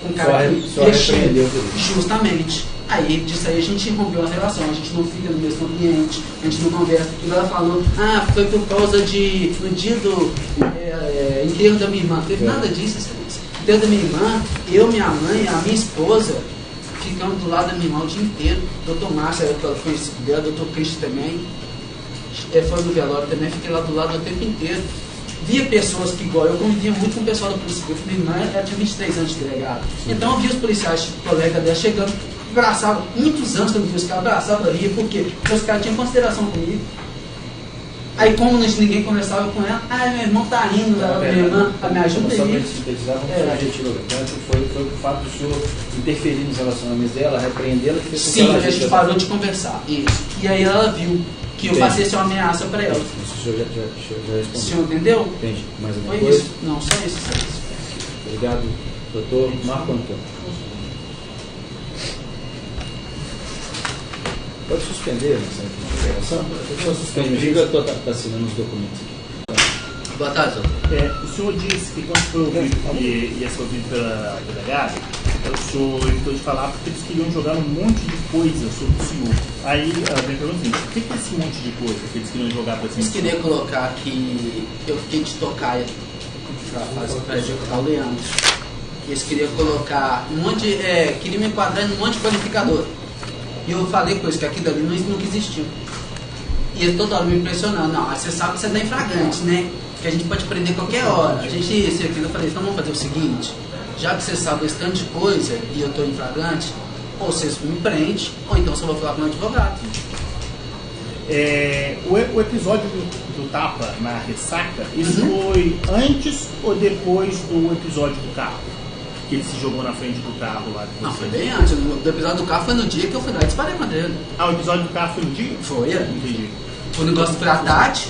com cara que repreendeu. Justamente. Aí disso aí a gente rompeu a relação, a gente não fica no mesmo ambiente, a gente não conversa. E ela falou, foi por causa no dia do enterro da minha irmã. Não teve nada disso, excelência. Enterro da minha irmã, eu, minha mãe, a minha esposa, ficamos do lado da minha irmã o dia inteiro. Doutor Márcio, eu conheci dela, doutor Cristo também. Foi no velório também, fiquei lá do lado o tempo inteiro. Via pessoas que, igual eu, convivia muito com o pessoal da polícia. Minha irmã ela tinha 23 anos de delegado. Então eu via os policiais, colega dela, chegando, abraçava. Muitos anos que eu vi os caras abraçavam, ria, porque os caras tinham consideração comigo. Aí, como ninguém conversava com ela, meu irmão tá indo, minha irmã, me ajuda aí. Foi o fato do senhor interferir nos relacionamentos dela, repreendê-la. Sim, a gente parou de conversar. Isso. E aí ela viu que eu passei a ser uma ameaça para ela. O senhor já respondeu. O senhor entendeu? Entendi. Mais alguma Foi coisa? Isso. Não, só isso. Obrigado, doutor Marco Antônio. Pode suspender essa gravação? Só suspende. O Giga está assinando os documentos aqui. Boa tarde, doutor. O senhor disse que quando foi ouvido que ia ser ouvido pela delegada, o senhor evitou de falar porque eles queriam jogar um monte de coisa sobre o senhor. Aí ela vem perguntando o seguinte, o que é esse monte de coisa que eles queriam jogar para cima? Eles queriam colocar que eu fiquei de tocaia para executar o Leandro. Eles queriam colocar um monte de... queriam me enquadrar em um monte de qualificador. E eu falei com eles que aquilo ali nunca existiu. E eles toda hora me impressionando. Não, você sabe que você está em flagrante, né? que a gente pode aprender qualquer hora. A gente, eu falei, então vamos fazer o seguinte, já que você sabe esse tanto de coisa e eu estou em flagrante, ou vocês me prendem, ou então você vai falar com o advogado. O episódio do tapa na ressaca, isso foi antes ou depois do episódio do carro? Que ele se jogou na frente do carro lá? Não, foi bem antes. O episódio do carro foi no dia que eu fui lá e disparei contra ele. O episódio do carro foi no dia? Foi, Entendi. O negócio foi à tarde,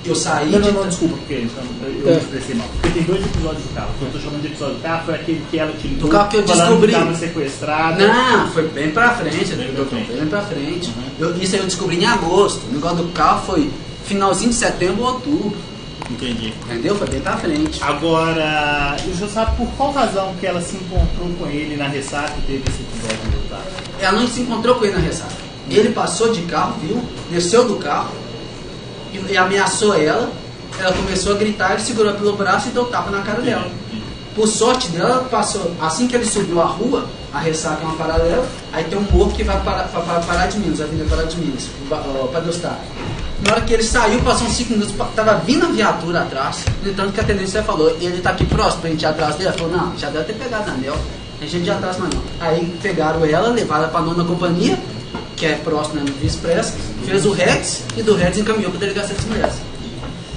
eu saí... Não, desculpa, porque eu me expressei mal. Porque tem 2 episódios do carro. O que eu estou chamando de episódio do carro foi aquele que ela te ligou, do carro que eu descobri. Que estava sequestrada. Não, foi bem pra frente, bem pra frente. Isso aí eu descobri em agosto. O negócio do carro foi finalzinho de setembro ou outubro. Entendi. Entendeu? Foi bem pra frente. Agora, você sabe por qual razão que ela se encontrou com ele na ressaca e teve esse episódio do carro? Ela não se encontrou com ele na ressaca. Ele passou de carro, viu? Desceu do carro e ameaçou ela. Ela começou a gritar, ele segurou pelo braço e deu tapa na cara dela. Por sorte dela, passou. Assim que ele subiu a rua, a ressaca é uma paralela, aí tem um morro que vai para Pará de Minas, a Avenida Pará de Minas, para Dostar. Na hora que ele saiu, passou uns 5 minutos, tava vindo a viatura atrás, no entanto que a tenência falou, e ele tá aqui próximo, pra gente ir atrás dele. Ela falou, não, já deve ter pegado a anel, tem gente de atrás, mas não. Aí pegaram ela, levaram ela pra 9ª companhia, que é próximo no Via Express, fez o RETS e do RETS encaminhou para a delegacia de segurança.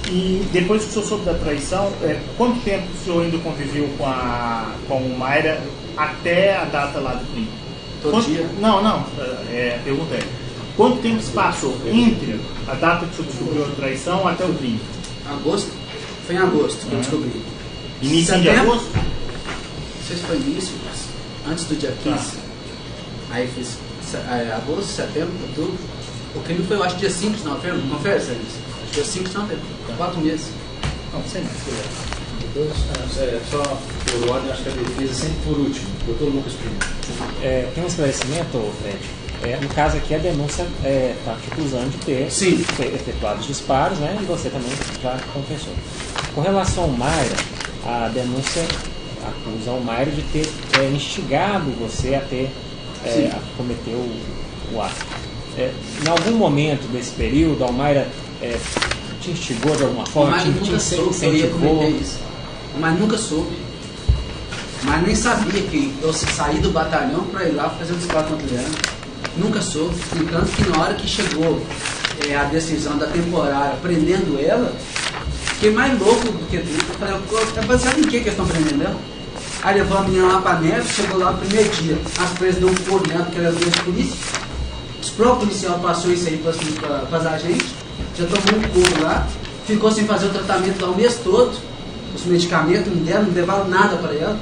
E depois que o senhor soube da traição, quanto tempo o senhor ainda conviveu com o Mayra até a data lá do crime? Todo dia? Não, a pergunta é, quanto tempo se passou entre a data que o senhor descobriu a traição até o crime? Agosto? Foi em agosto que eu descobri. Início de agosto? Não sei se foi início, antes do dia 15. Aí fiz agosto, setembro, outubro. O crime foi, eu acho, dia 5 de novembro. Confere, Sérgio? Acho que dia 5 de novembro. 4 meses. Não sei mais. Só por ordem, acho que a defesa sempre por último. Doutor Lucas primeiro. Tem um esclarecimento, Fred. No caso aqui, a denúncia está te acusando de ter efetuado os disparos, né? E você também já confessou. Com relação ao Mayra, a denúncia acusa o Mayra de ter instigado você a cometer o ato. Em algum momento desse período, a Mayra te instigou de alguma forma? Mas nunca soube que eu ia cometer isso. Mas nunca soube. Mas nem sabia que eu saí do batalhão para ir lá fazer o disparo contra o Leandro. Nunca soube. Entanto que na hora que chegou a decisão da temporária prendendo ela, fiquei mais louco do que tudo. Eu falei, é baseado em que eles estão prendendo ela? Aí levou a menina lá para a neve, chegou lá no primeiro dia. As presas deu um fogo nela, porque ela era de polícia. O próprio policial passou isso aí para as agentes, já tomou um couro lá, ficou sem fazer o tratamento lá o mês todo. Os medicamentos não deram, não levaram nada para ela.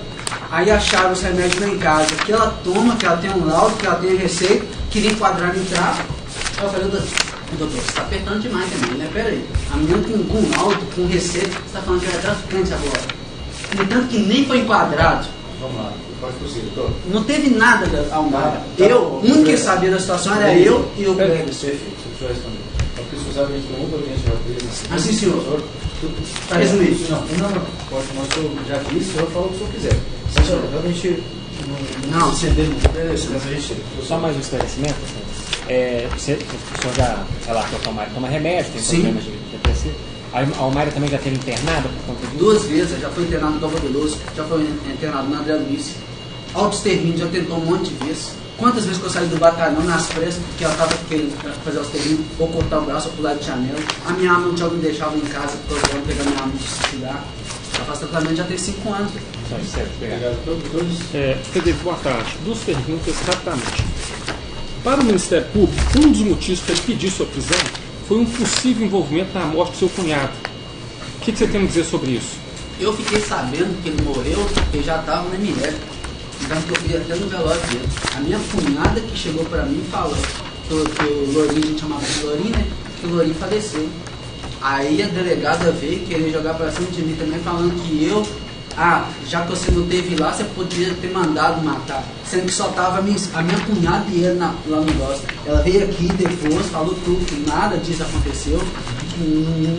Aí acharam os remédios lá em casa, que ela toma, que ela tem um laudo, que ela tem receita, queria enquadrar no entrave. Aí eu falei, doutor, você está apertando demais também, né? Pera aí, a menina com laudo, com receita, você está falando que ela é traficante agora. No entanto que nem foi enquadrado. Vamos lá, pode prosseguir, doutor. Não teve nada ao mar. O único que sabia da situação era eu e o Cleber. Perfeito, você vai responder. Porque se usar a gente tem muita audiência de rapaz. Ah, sim, senhor. Para resumir. Não, pode, mas eu já disse, o senhor fala o que o senhor quiser. Se o senhor realmente não ceder muito, só mais um esclarecimento. O senhor já relatou que a Mayra toma remédio, tem problemas de depressivo. A Mayra também já teve internada por conta disso? 2 vezes, já foi internado no Galvão Veloso, já foi internado na André Luiz. Auto-extermínio, já tentou um monte de vezes. Quantas vezes que eu saí do batalhão nas pressas, porque ela estava querendo fazer auto-extermínio, ou cortar o braço, ou pular de janela. A minha arma não tinha alguém deixava em casa, porque eu ia pegar minha arma de suicidar. Ela faz tratamento já tem 5 anos. Frederico, boa tarde. 2 perguntas rapidamente. Para o Ministério Público, um dos motivos para ele pedir sua prisão foi um possível envolvimento na morte do seu cunhado. O que você tem a dizer sobre isso? Eu fiquei sabendo que ele morreu porque já estava na ML. Então eu fui até no velório dele. A minha cunhada que chegou para mim falou que o Lourinho, a gente chamava de Lourinho, né? Que o Lourinho faleceu. Aí a delegada veio querer jogar para cima de mim também, falando que eu, já que você não teve lá, você podia ter mandado matar. Sendo que só estava a minha cunhada e ele lá no negócio. Ela veio aqui depois, falou tudo, que nada disso aconteceu.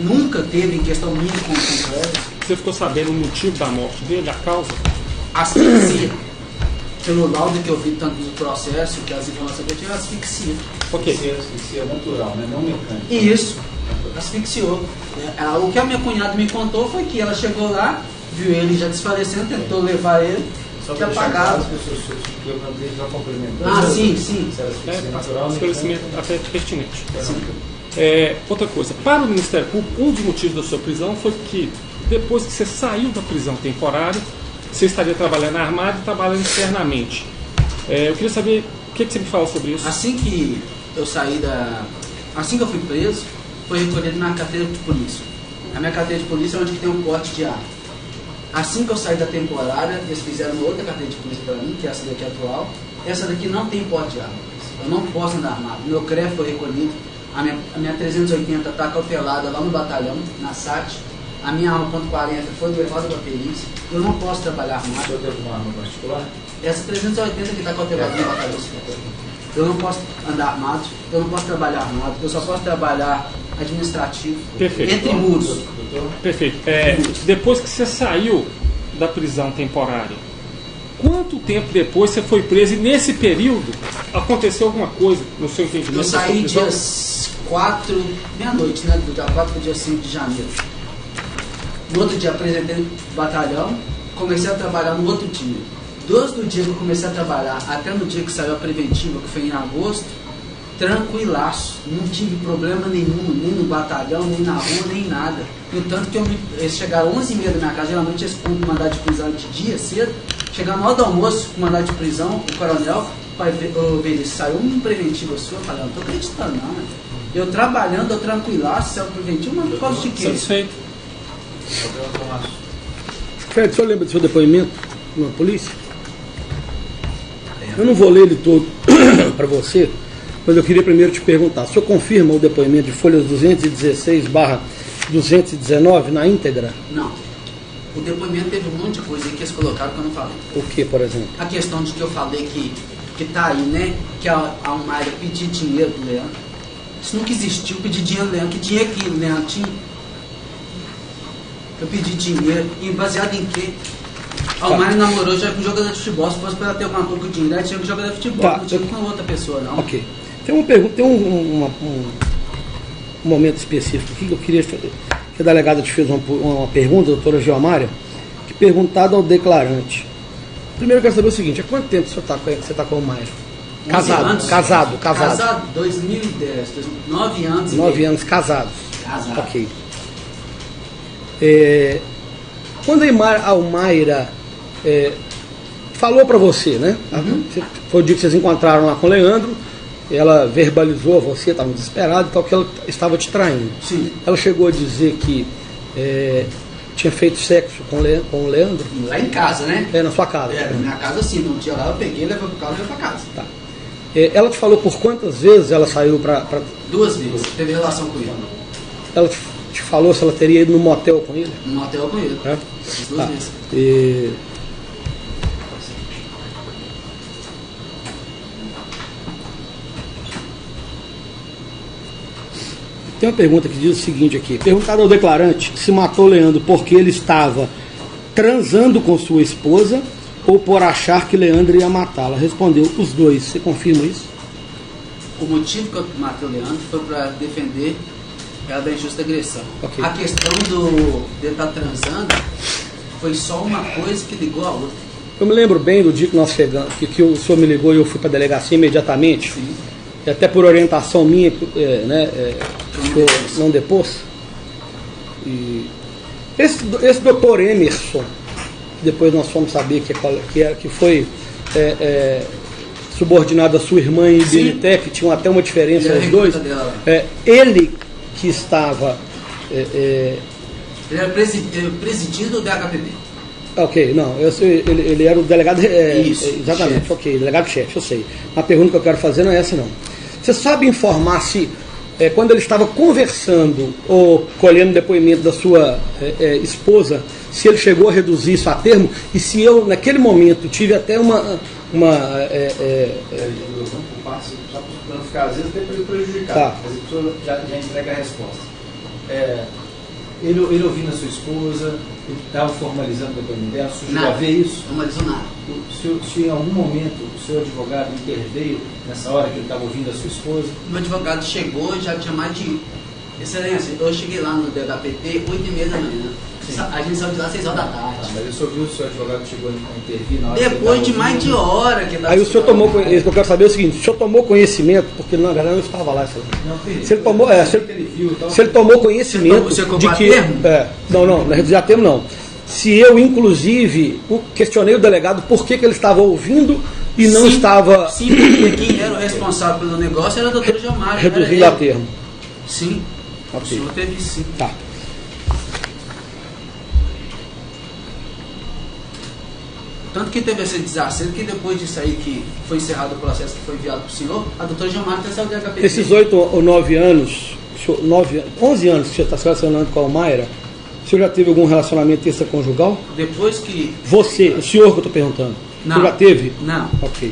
Nunca teve questão minha com ela. Você ficou sabendo o motivo da morte dele, a causa? Asfixia. Pelo laudo que eu vi tanto do processo, que as informações que eu tive, asfixia. Asfixia natural, né? Não mecânica. Isso. Asfixiou. O que a minha cunhada me contou foi que ela chegou lá, viu ele já desfalecendo, tentou levar ele, Só tinha para apagado. as pessoas que eu mandei já complementando. Sim. Se elas fossem naturalmente, Esclarecimento até pertinente. Sim. Outra coisa, para o Ministério Público, um dos motivos da sua prisão foi que depois que você saiu da prisão temporária, você estaria trabalhando armado e trabalhando externamente. Eu queria saber o que você me fala sobre isso. Assim que eu fui preso, foi recolhido na carteira de polícia. A minha carteira de polícia é onde tem um porte de arma. Assim que eu saí da temporária, eles fizeram uma outra carteira de polícia para mim, que é essa daqui atual. Essa daqui não tem porte de arma. Eu não posso andar armado. Meu CREF foi recolhido. A minha 380 está cautelada lá no batalhão, na SAT. A minha arma .40 foi levada para a perícia. Eu não posso trabalhar armado. O senhor tem alguma arma particular? Essa 380 que está cautelada no batalhão. Eu não posso andar armado, eu não posso trabalhar armado, eu só posso trabalhar administrativo. Perfeito. Entre muros. Perfeito. Depois que você saiu da prisão temporária, quanto tempo depois você foi preso e nesse período aconteceu alguma coisa no seu entendimento? Eu saí dias 4, meia-noite, né? Do dia 4 para o dia 5 de janeiro. No outro dia apresentei no batalhão, comecei a trabalhar no outro dia. Do dia que eu comecei a trabalhar até no dia que saiu a preventiva, que foi em agosto, tranquilaço, não tive problema nenhum, nem no batalhão, nem na rua, nem nada. No tanto que eles chegaram 11h30 da minha casa, geralmente eles cumprem mandado de prisão de dia cedo, chegaram na hora do almoço com mandado de prisão, o coronel, pai, saiu um preventivo sua, eu falei, não tô acreditando não, né? Eu trabalhando, eu tranquilaço, saiu preventivo, mas por causa de quê? Satisfeito. Fred, o senhor lembra do seu depoimento na polícia? Eu não vou ler ele todo para você, mas eu queria primeiro te perguntar, o senhor confirma o depoimento de folhas 216/219 na íntegra? Não. O depoimento teve um monte de coisa aí que eles colocaram que eu não falei. O que, por exemplo? A questão de que eu falei que tá aí, né? Que a Almaira pediu dinheiro pro Leandro. Isso nunca existiu, pedir dinheiro pro Leandro. Que dinheiro que o Leandro tinha? Eu pedi dinheiro, e baseado em quê? A Almaira namorou já com um jogador de futebol. Se fosse para ela ter alguma coisa com dinheiro, ela tinha que jogar de futebol, não tinha com outra pessoa, não. Ok. Tem uma pergunta, tem um momento específico aqui que eu queria fazer. Que a delegada te fez uma pergunta, a doutora Geomária, que perguntada ao declarante. Primeiro eu quero saber o seguinte, há quanto tempo você está com o Almaira? Casado. Casado, 2010, 9 anos. 9 anos casados. Casado. Ok. Quando a Almaira falou para você, né? Foi o dia que vocês encontraram lá com o Leandro, ela verbalizou a você, estava desesperada e tal, que ela estava te traindo. Sim. Ela chegou a dizer que tinha feito sexo com o Leandro? Lá em casa, né? Na sua casa. Na minha casa sim, no dia lá eu peguei, levei pro carro e levei pra casa. Tá. Ela te falou por quantas vezes ela saiu para... 2 vezes, teve relação com ele. Ela te falou se ela teria ido no motel com ele? No motel com ele. 2 vezes. Tem uma pergunta que diz o seguinte aqui. Perguntado ao declarante se matou Leandro porque ele estava transando com sua esposa ou por achar que Leandro ia matá-la. Respondeu, os dois. Você confirma isso? O motivo que eu matei o Leandro foi para defender ela da injusta agressão. Okay. A questão de estar transando foi só uma coisa que ligou a outra. Eu me lembro bem do dia que nós chegamos, que o senhor me ligou e eu fui para a delegacia imediatamente. Sim. E até por orientação minha, que eu não depôs. E esse doutor Emerson, depois nós fomos saber que foi subordinado à sua irmã em Ibirité, que tinham até uma diferença os dois. Ele que estava... ele era presidindo do DHPP. Ok, não, ele era o delegado... Isso, exatamente, chefe. Ok, delegado-chefe, eu sei. A pergunta que eu quero fazer não é essa, não. Você sabe informar se, quando ele estava conversando ou colhendo depoimento da sua esposa, se ele chegou a reduzir isso a termo e se eu, naquele momento, tive até uma só para não ficar, às vezes, até prejudicado. Tá. Mas a pessoa já entrega a resposta. Ele ouvindo a sua esposa, ele estava formalizando o depoimento dela, o senhor já vê isso? Não formalizou nada. Se em algum momento o seu advogado interveio nessa hora que ele estava ouvindo a sua esposa? O meu advogado chegou e já tinha mais de Excelência, eu cheguei lá no DHPP 8h30 da manhã. A gente saiu de lá 6 horas da tarde. Mas eu só vi o seu advogado chegou a intervir na hora. Depois de mais de hora que Aí o senhor tomou conhecimento, eu quero saber o seguinte, o senhor tomou conhecimento, porque na verdade eu não estava lá, se ele tomou, se ele tomou conhecimento de que... Não é reduzir a termo não. Se eu, inclusive, questionei o delegado por que ele estava ouvindo e não estava... Sim, porque quem era o responsável pelo negócio era o doutor Gilmar. Reduzindo a termo. Sim, o senhor teve sim. Tá. Tanto que teve esse desacerto que depois disso aí que foi encerrado o processo que foi enviado para o senhor, a doutora Gilmar até saiu do HPP. Esses 8 ou 9 anos, 11 anos que você está se relacionando com a Almaira, o senhor já teve algum relacionamento extraconjugal? Depois que... Você, o senhor que eu estou perguntando. Não. O senhor já teve? Não. Ok.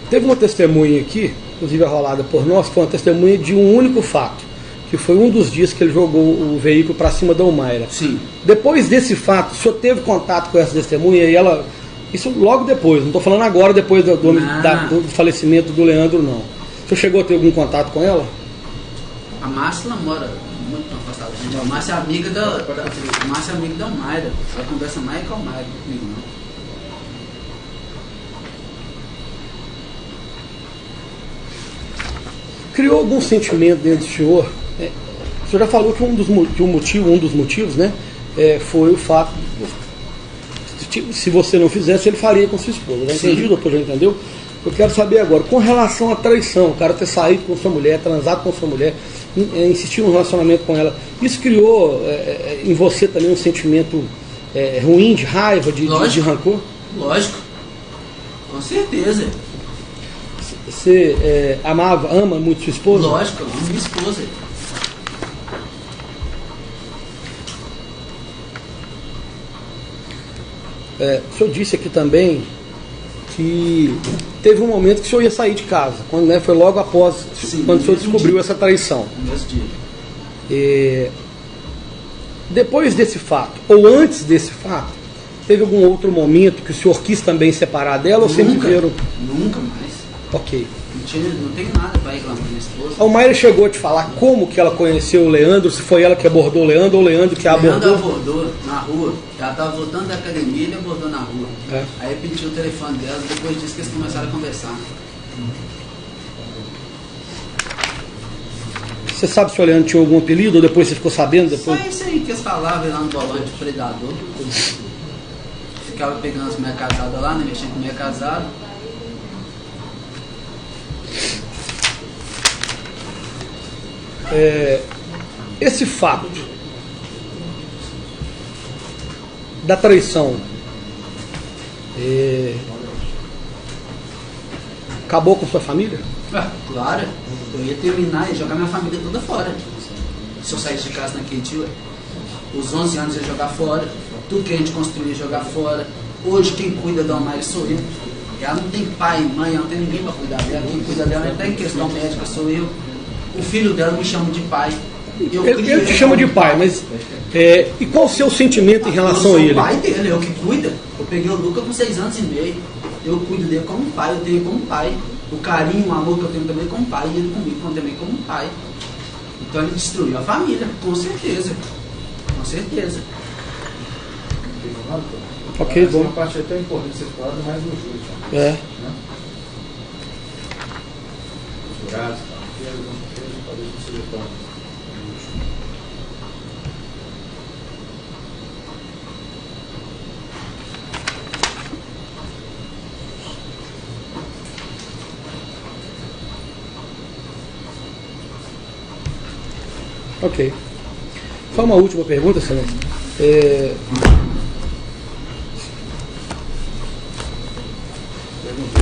Teve uma testemunha aqui, inclusive arrolada por nós, foi uma testemunha de um único fato, que foi um dos dias que ele jogou o veículo para cima da Almaira. Sim. Depois desse fato, o senhor teve contato com essa testemunha e ela... Isso logo depois, não estou falando agora, depois do falecimento do Leandro, não. O senhor chegou a ter algum contato com ela? A Márcia mora muito afastada da gente. A Márcia é amiga a Márcia é amiga da Almaira. Ela conversa mais com a Almaira comigo, não. Criou algum sentimento dentro do senhor? O senhor já falou que um dos motivos, né, foi o fato, se você não fizesse, ele faria com sua esposa. Já entendi, doutor? Já entendeu? Eu quero saber agora, com relação à traição, o cara ter saído com sua mulher, transado com sua mulher, insistir num relacionamento com ela, isso criou em você também um sentimento ruim, de raiva, de rancor? Lógico, com certeza. Você ama muito sua esposa? Lógico, eu amo minha esposa. O senhor disse aqui também que teve um momento que o senhor ia sair de casa, quando, né, foi logo após, quando o senhor descobriu essa traição. No mesmo dia. Depois desse fato, ou antes desse fato, teve algum outro momento que o senhor quis também separar dela, ou sempre viram? Nunca mais. Ok. Não tenho nada para reclamar da minha esposa. A Almaira chegou a te falar como que ela conheceu o Leandro, se foi ela que abordou o Leandro ou o Leandro que a abordou? Leandro abordou na rua. Ela estava voltando da academia e ele abordou na rua. Aí pediu o telefone dela, depois disso que eles começaram a conversar. Você sabe se o Leandro tinha algum apelido ou depois você ficou sabendo? Depois? Só isso aí que eles falavam lá no volante, predador. Ficava pegando as mulheres casadas lá, né? Mexendo com mulher casada. Esse fato da traição acabou com sua família? Claro, eu ia terminar e jogar minha família toda fora. Se eu saísse de casa naquele dia, os 11 anos eu ia jogar fora, tudo que a gente construiu ia jogar fora. Hoje quem cuida da Almaira sou eu. Ela não tem pai, mãe, ela não tem ninguém para cuidar dela. Quem cuida dela até em questão médica sou eu. O filho dela me chama de pai. Ele te chama de pai, mas e qual o seu sentimento em relação a ele? Eu sou o pai dele, eu que cuida. Eu peguei o Luca com 6 anos e meio. Eu cuido dele como pai, eu tenho como pai. O carinho, o amor que eu tenho também como pai, e ele comigo também como pai. Então ele destruiu a família, com certeza. Com certeza. Ok, bom. Essa parte é tão importante ser falada mais no juiz. Né? Os jurados, talvez não seja tão. Ok. Só uma última pergunta, senhor.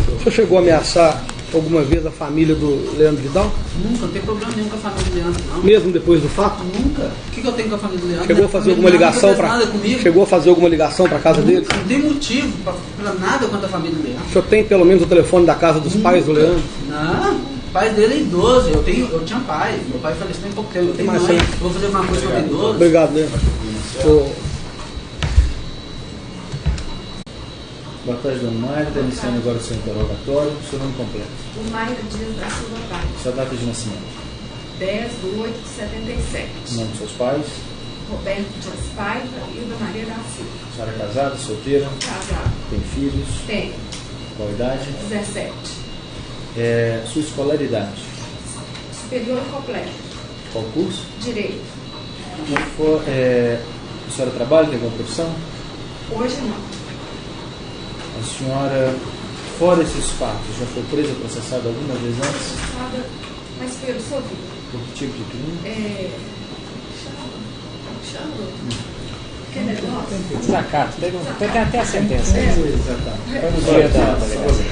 O senhor chegou a ameaçar alguma vez a família do Leandro Vidal? Nunca, não tem problema nenhum com a família do Leandro, não. Mesmo depois do fato? Nunca. O que eu tenho com a família do Leandro? Chegou a fazer alguma ligação para? Chegou a fazer alguma ligação para a casa dele? Não tem motivo para nada contra a família do Leandro. O senhor tem pelo menos o telefone da casa dos pais do Leandro? Não, o pai dele é idoso. Eu tinha pai. Meu pai faleceu tem pouco tempo. Eu tenho mãe. Eu vou fazer alguma coisa para o idoso. Obrigado, Leandro. Boa tarde, dona Mayra. Iniciando agora o seu interrogatório. Seu nome completo. O Mayra Dias da Silva Paz. Sua data de nascimento. 10/8/77. O nome dos seus pais. Roberto Dias Paiva e Hilda Maria da Silva. A senhora é casada, solteira? Casado. Tem filhos? Tem. Qual a idade? 17. Sua escolaridade? Superior completo. Qual curso? Direito. A senhora trabalha, tem alguma profissão? Hoje não. A senhora, fora esses fatos, já foi presa, processada alguma vez antes? Nada, mas foi absolvido. Por que tipo de crime? Chama. Que negócio? Desacato. Tem até a sentença. Exatamente. Foi no dia da delegacia.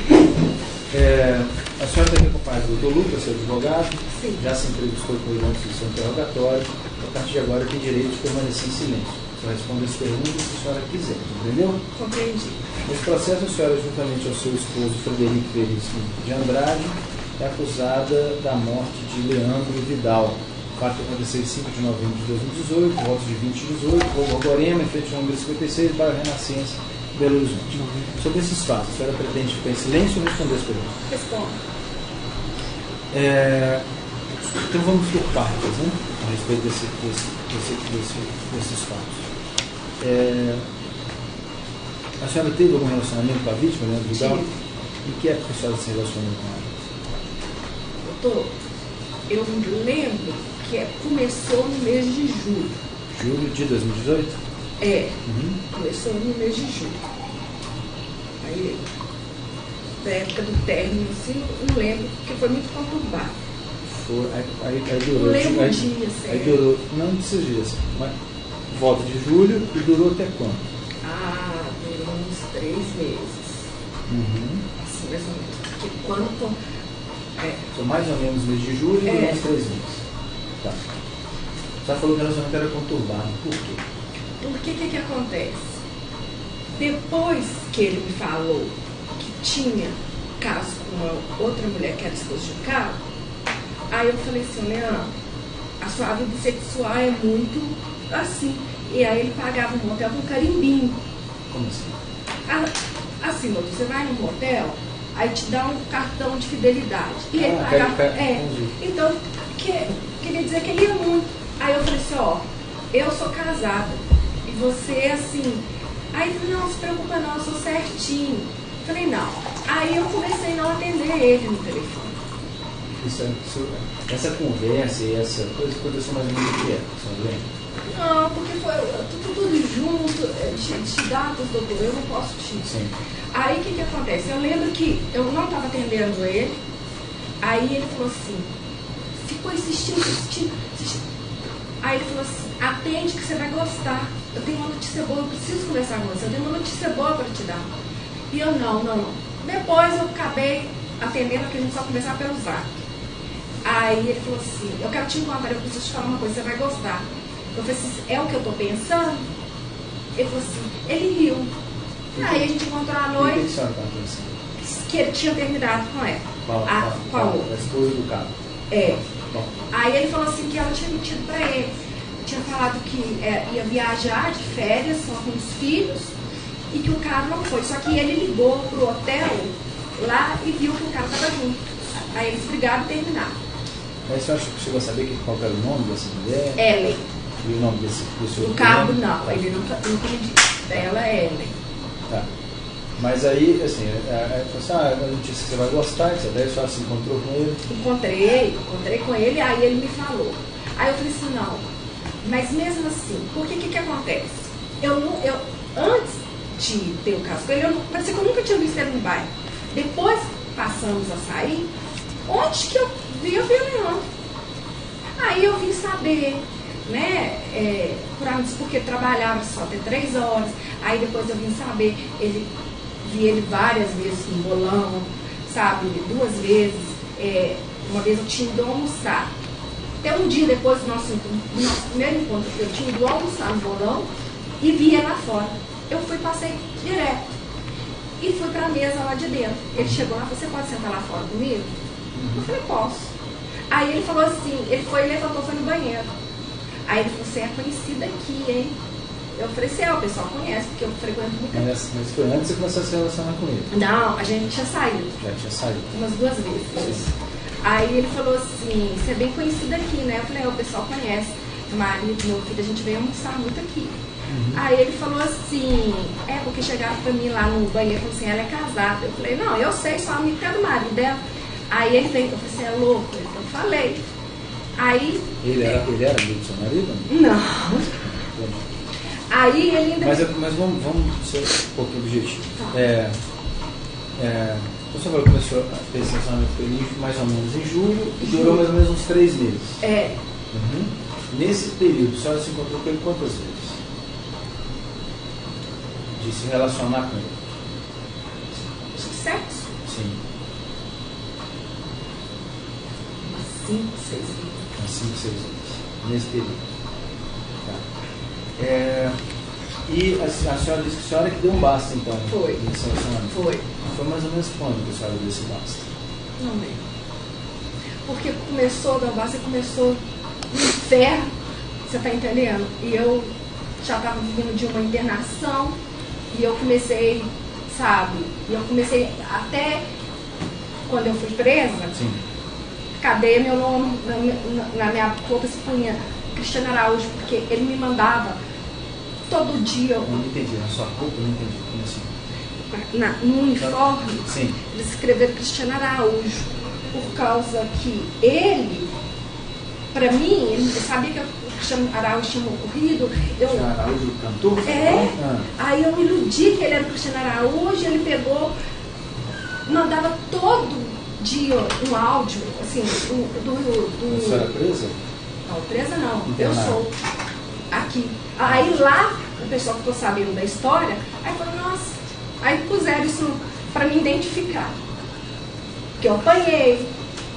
A senhora está aqui acompanhada do Dr. Lucas, seu advogado. Sim. Já se entrevistou com ele antes do seu interrogatório. A partir de agora tem direito de permanecer em silêncio. Você vai responder as perguntas que a senhora quiser, entendeu? Compreendi. Nesse processo, a senhora, juntamente ao seu esposo Frederico Veríssimo de Andrade, é acusada da morte de Leandro Vidal. O fato aconteceu em 5 de novembro de 2018, por volta de 2018, Rua Borborema, em frente ao número 56, bairro Renascença, Belo Horizonte. Sobre esses fatos, a senhora pretende ficar em silêncio ou responder as perguntas? Responda. Então vamos por partes, né? A respeito desses fatos. A senhora teve algum relacionamento com a vítima, Leandro Vidal? Tive. E que época a senhora se relacionou com ela? Doutor, eu lembro que começou no mês de julho. Julho de 2018? Começou no mês de julho. Aí, da época do término, assim, não lembro, porque foi muito conturbado. Aí durou. Não lembro o dia, Aí durou, não precisa disso, mas volta de julho e durou até quando? Durou uns 3 meses. Assim, mais ou menos. Porque quando. Foi mais ou menos mês de julho e durou uns 3 meses. Tá. Você falou que o relacionamento era conturbado. Por quê? Porque o que acontece? Depois que ele me falou que tinha caso com uma outra mulher que era esposa de carro, aí eu falei assim, Leandro, a sua vida sexual é muito assim. E aí ele pagava um motel com carimbinho. Como assim? Assim, doutor, você vai num motel, aí te dá um cartão de fidelidade. E ele pagava. Então, queria dizer que ele ia muito. Aí eu falei assim, eu sou casada. E você, assim. Aí ele falou, não se preocupa não, eu sou certinho. Falei, não. Aí eu comecei a não atender ele no telefone. Essa conversa e essa coisa aconteceu mais ou menos o que é, senhora lembra? Não, porque foi tudo junto, de datas, doutor, eu não posso te. Sim. Aí o que acontece? Eu lembro que eu não estava atendendo ele, aí ele falou assim, ficou insistindo. Aí ele falou assim, atende que você vai gostar. Eu tenho uma notícia boa, eu preciso conversar com você, eu tenho uma notícia boa para te dar. E eu não. Depois eu acabei atendendo, que a gente só conversar pelo zap. Aí ele falou assim, eu quero te encontrar, eu preciso te falar uma coisa, você vai gostar. Eu falei assim, é o que eu estou pensando? Ele falou assim, ele riu. Aí a gente encontrou à noite. O que a senhora estava pensando? Que ele tinha terminado com ela. Com a outra. A esposa do cara. Bom. Aí ele falou assim que ela tinha mentido para ele. Tinha falado que ia viajar de férias só com os filhos e que o cara não foi. Só que ele ligou pro hotel lá e viu que o cara estava junto. Aí eles brigaram e terminaram. Mas você acha que chegou a saber qual era o nome dessa mulher? Ellen. E o nome desse O cabo não, ele nunca disse. Ela é Ellen. Tá. Mas aí, assim, a notícia que você vai gostar, etc. Daí a senhora se encontrou com ele? Encontrei com ele, aí ele me falou. Aí eu falei assim, não, mas mesmo assim, porque que acontece? Eu antes de ter o caso com ele, parecia que eu nunca tinha visto ele no bairro. Depois passamos a sair, onde que eu vi o Leandro? Aí eu vim saber, né, porque trabalhava só até 3 horas, aí depois eu vim saber, vi ele várias vezes no bolão, sabe, 2 vezes, uma vez eu tinha ido almoçar, até um dia depois do nosso primeiro encontro, eu tinha ido almoçar no bolão e vi ele lá fora. Eu passei direto e fui para a mesa lá de dentro. Ele chegou lá e falou, você pode sentar lá fora comigo? Eu falei, posso. Aí ele falou assim, ele levantou, foi no banheiro. Aí ele falou, você é conhecida aqui, hein? Eu falei assim, o pessoal conhece, porque eu frequento muito. Mas foi antes de você começar a se relacionar com ele? Não, a gente tinha saído. Já tinha saído? Umas 2 vezes. Aí ele falou assim, você é bem conhecida aqui, né? Eu falei, o pessoal conhece. Meu marido, meu filho, a gente veio almoçar muito aqui. Aí ele falou assim, porque chegaram pra mim lá no banheiro e falaram assim, ela é casada. Eu falei, não, eu sei, sou amiga do marido dela. Aí ele veio, eu falei, você é louco? Eu falei. Aí. Ele era amigo do seu marido? Não. Aí ele ainda. Mas vamos ser um pouquinho objetivo. Você falou que começou a ter esse relacionamento com ele mais ou menos em julho e durou mais ou menos uns 3 meses. Nesse período, a senhora se encontrou com ele quantas vezes? De se relacionar com ele? Sexo? Sim. Umas 5, 6 vezes. Umas 5, 6 vezes. Nesse período. Tá. E a senhora disse que a senhora que deu um basta, então. Foi. Nesse relacionamento. Foi mais ou menos quando que a senhora deu esse basta? Não lembro. Porque começou a dar basta, começou no inferno, você está entendendo? E eu já estava vindo de uma internação e eu comecei, sabe? E eu comecei até quando eu fui presa. Sim. Cadê meu nome na minha conta se punha Cristiana Araújo, porque ele me mandava todo dia. Eu não entendi, na sua roupa eu não entendi. Como assim? No uniforme, sim, eles escreveram Cristiana Araújo, por causa que ele, para mim, ele sabia que o Cristiano Araújo tinha morrido. Cristiano Araújo, o cantor? Aí eu me iludi que ele era o Cristiano Araújo, ele pegou, mandava todo dia um áudio, assim, do... A senhora presa? Não, presa não, Internado. Eu sou aqui. Aí lá, o pessoal ficou sabendo da história, aí falou, nossa, aí puseram isso para me identificar. Que eu apanhei.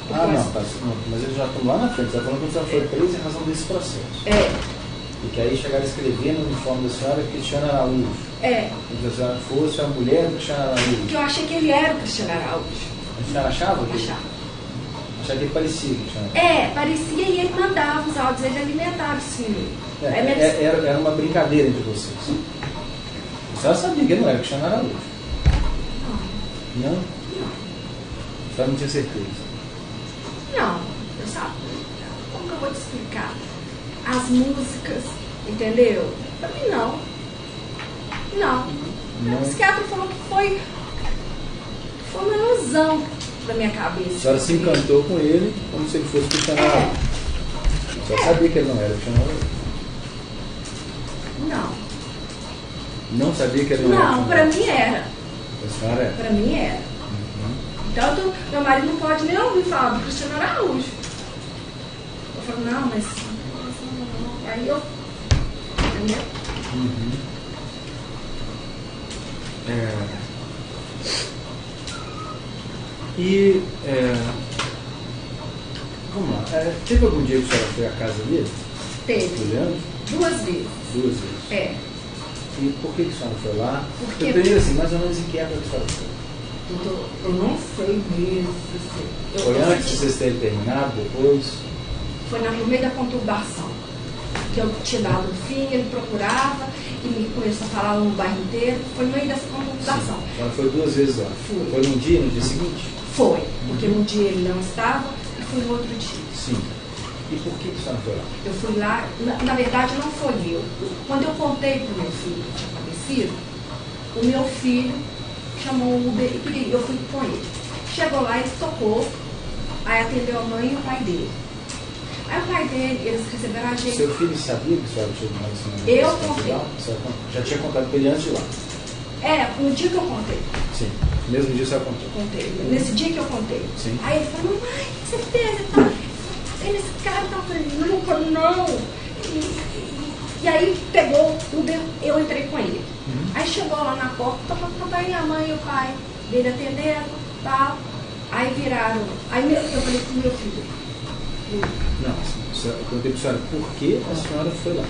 Mas eles já estão lá na frente, já falando que a senhora foi presa em razão desse processo. E que aí chegaram a escrever no uniforme da senhora Cristiano Araújo. E que a senhora fosse a mulher do Cristiano Araújo. Porque eu achei que ele era o Cristiano Araújo. A senhora achava? Achava. Achava que ele parecia o Cristiano Araújo. Parecia e ele mandava os áudios, ele alimentava esse menino. Era uma brincadeira entre vocês. A senhora sabia que ele não era o Cristiano Araújo. Não? A senhora não tinha certeza. Não, eu sabia. Como que eu vou te explicar? As músicas, entendeu? Pra mim não. O psiquiatra falou que foi uma ilusão da minha cabeça. A senhora se encantou com ele como se ele fosse o Cristiano Araújo. A senhora sabia que ele não era o Cristiano Araújo? Não. Não sabia que ele não era? Não, pra mim era. A senhora era? Pra mim era. Então, meu marido não pode nem ouvir falar do Cristiano Araújo. Eu falo, não, mas... Aí eu... Entendeu? Vamos lá. Teve algum dia que a senhora foi à casa dele? Teve. Do Leandro? 2 vezes. 2 vezes? E por que a senhora foi lá? Porque... Primeiro assim, mais ou menos em que época a senhora foi? Eu não sei mesmo. Foi antes de vocês terem terminado, depois? Foi no meio da conturbação. Que eu tinha dado o fim, ele procurava e me começou a falar no bairro inteiro. Foi no meio dessa conturbação. Ela foi 2 vezes lá? Foi num dia, no dia seguinte? Foi, porque num dia ele não estava e fui no outro dia. Sim. E por que a senhora foi lá? Eu fui lá, na verdade não foi eu. Quando eu contei para o meu filho que tinha falecido, o meu filho chamou o Uber e eu fui com ele. Chegou lá, ele tocou, aí atendeu a mãe e o pai dele. Aí o pai dele, eles receberam a gente. Seu filho sabia que a senhora tinha uma relacionamento? Eu contei. Já tinha contado para ele antes de lá? No dia que eu contei. Sim. No mesmo dia a senhora contou? Contei. Nesse dia que eu contei. Sim. Aí ele falou, mamãe, o que você fez? E tal. Esse cara tá falando, nunca não. E aí pegou o Uber, eu entrei com ele. Aí chegou lá na porta, papai, a mãe e o pai dele atenderam, tal. Aí viraram. Aí eu falei pro meu filho. Não, eu perguntei para a senhora por que a senhora foi lá.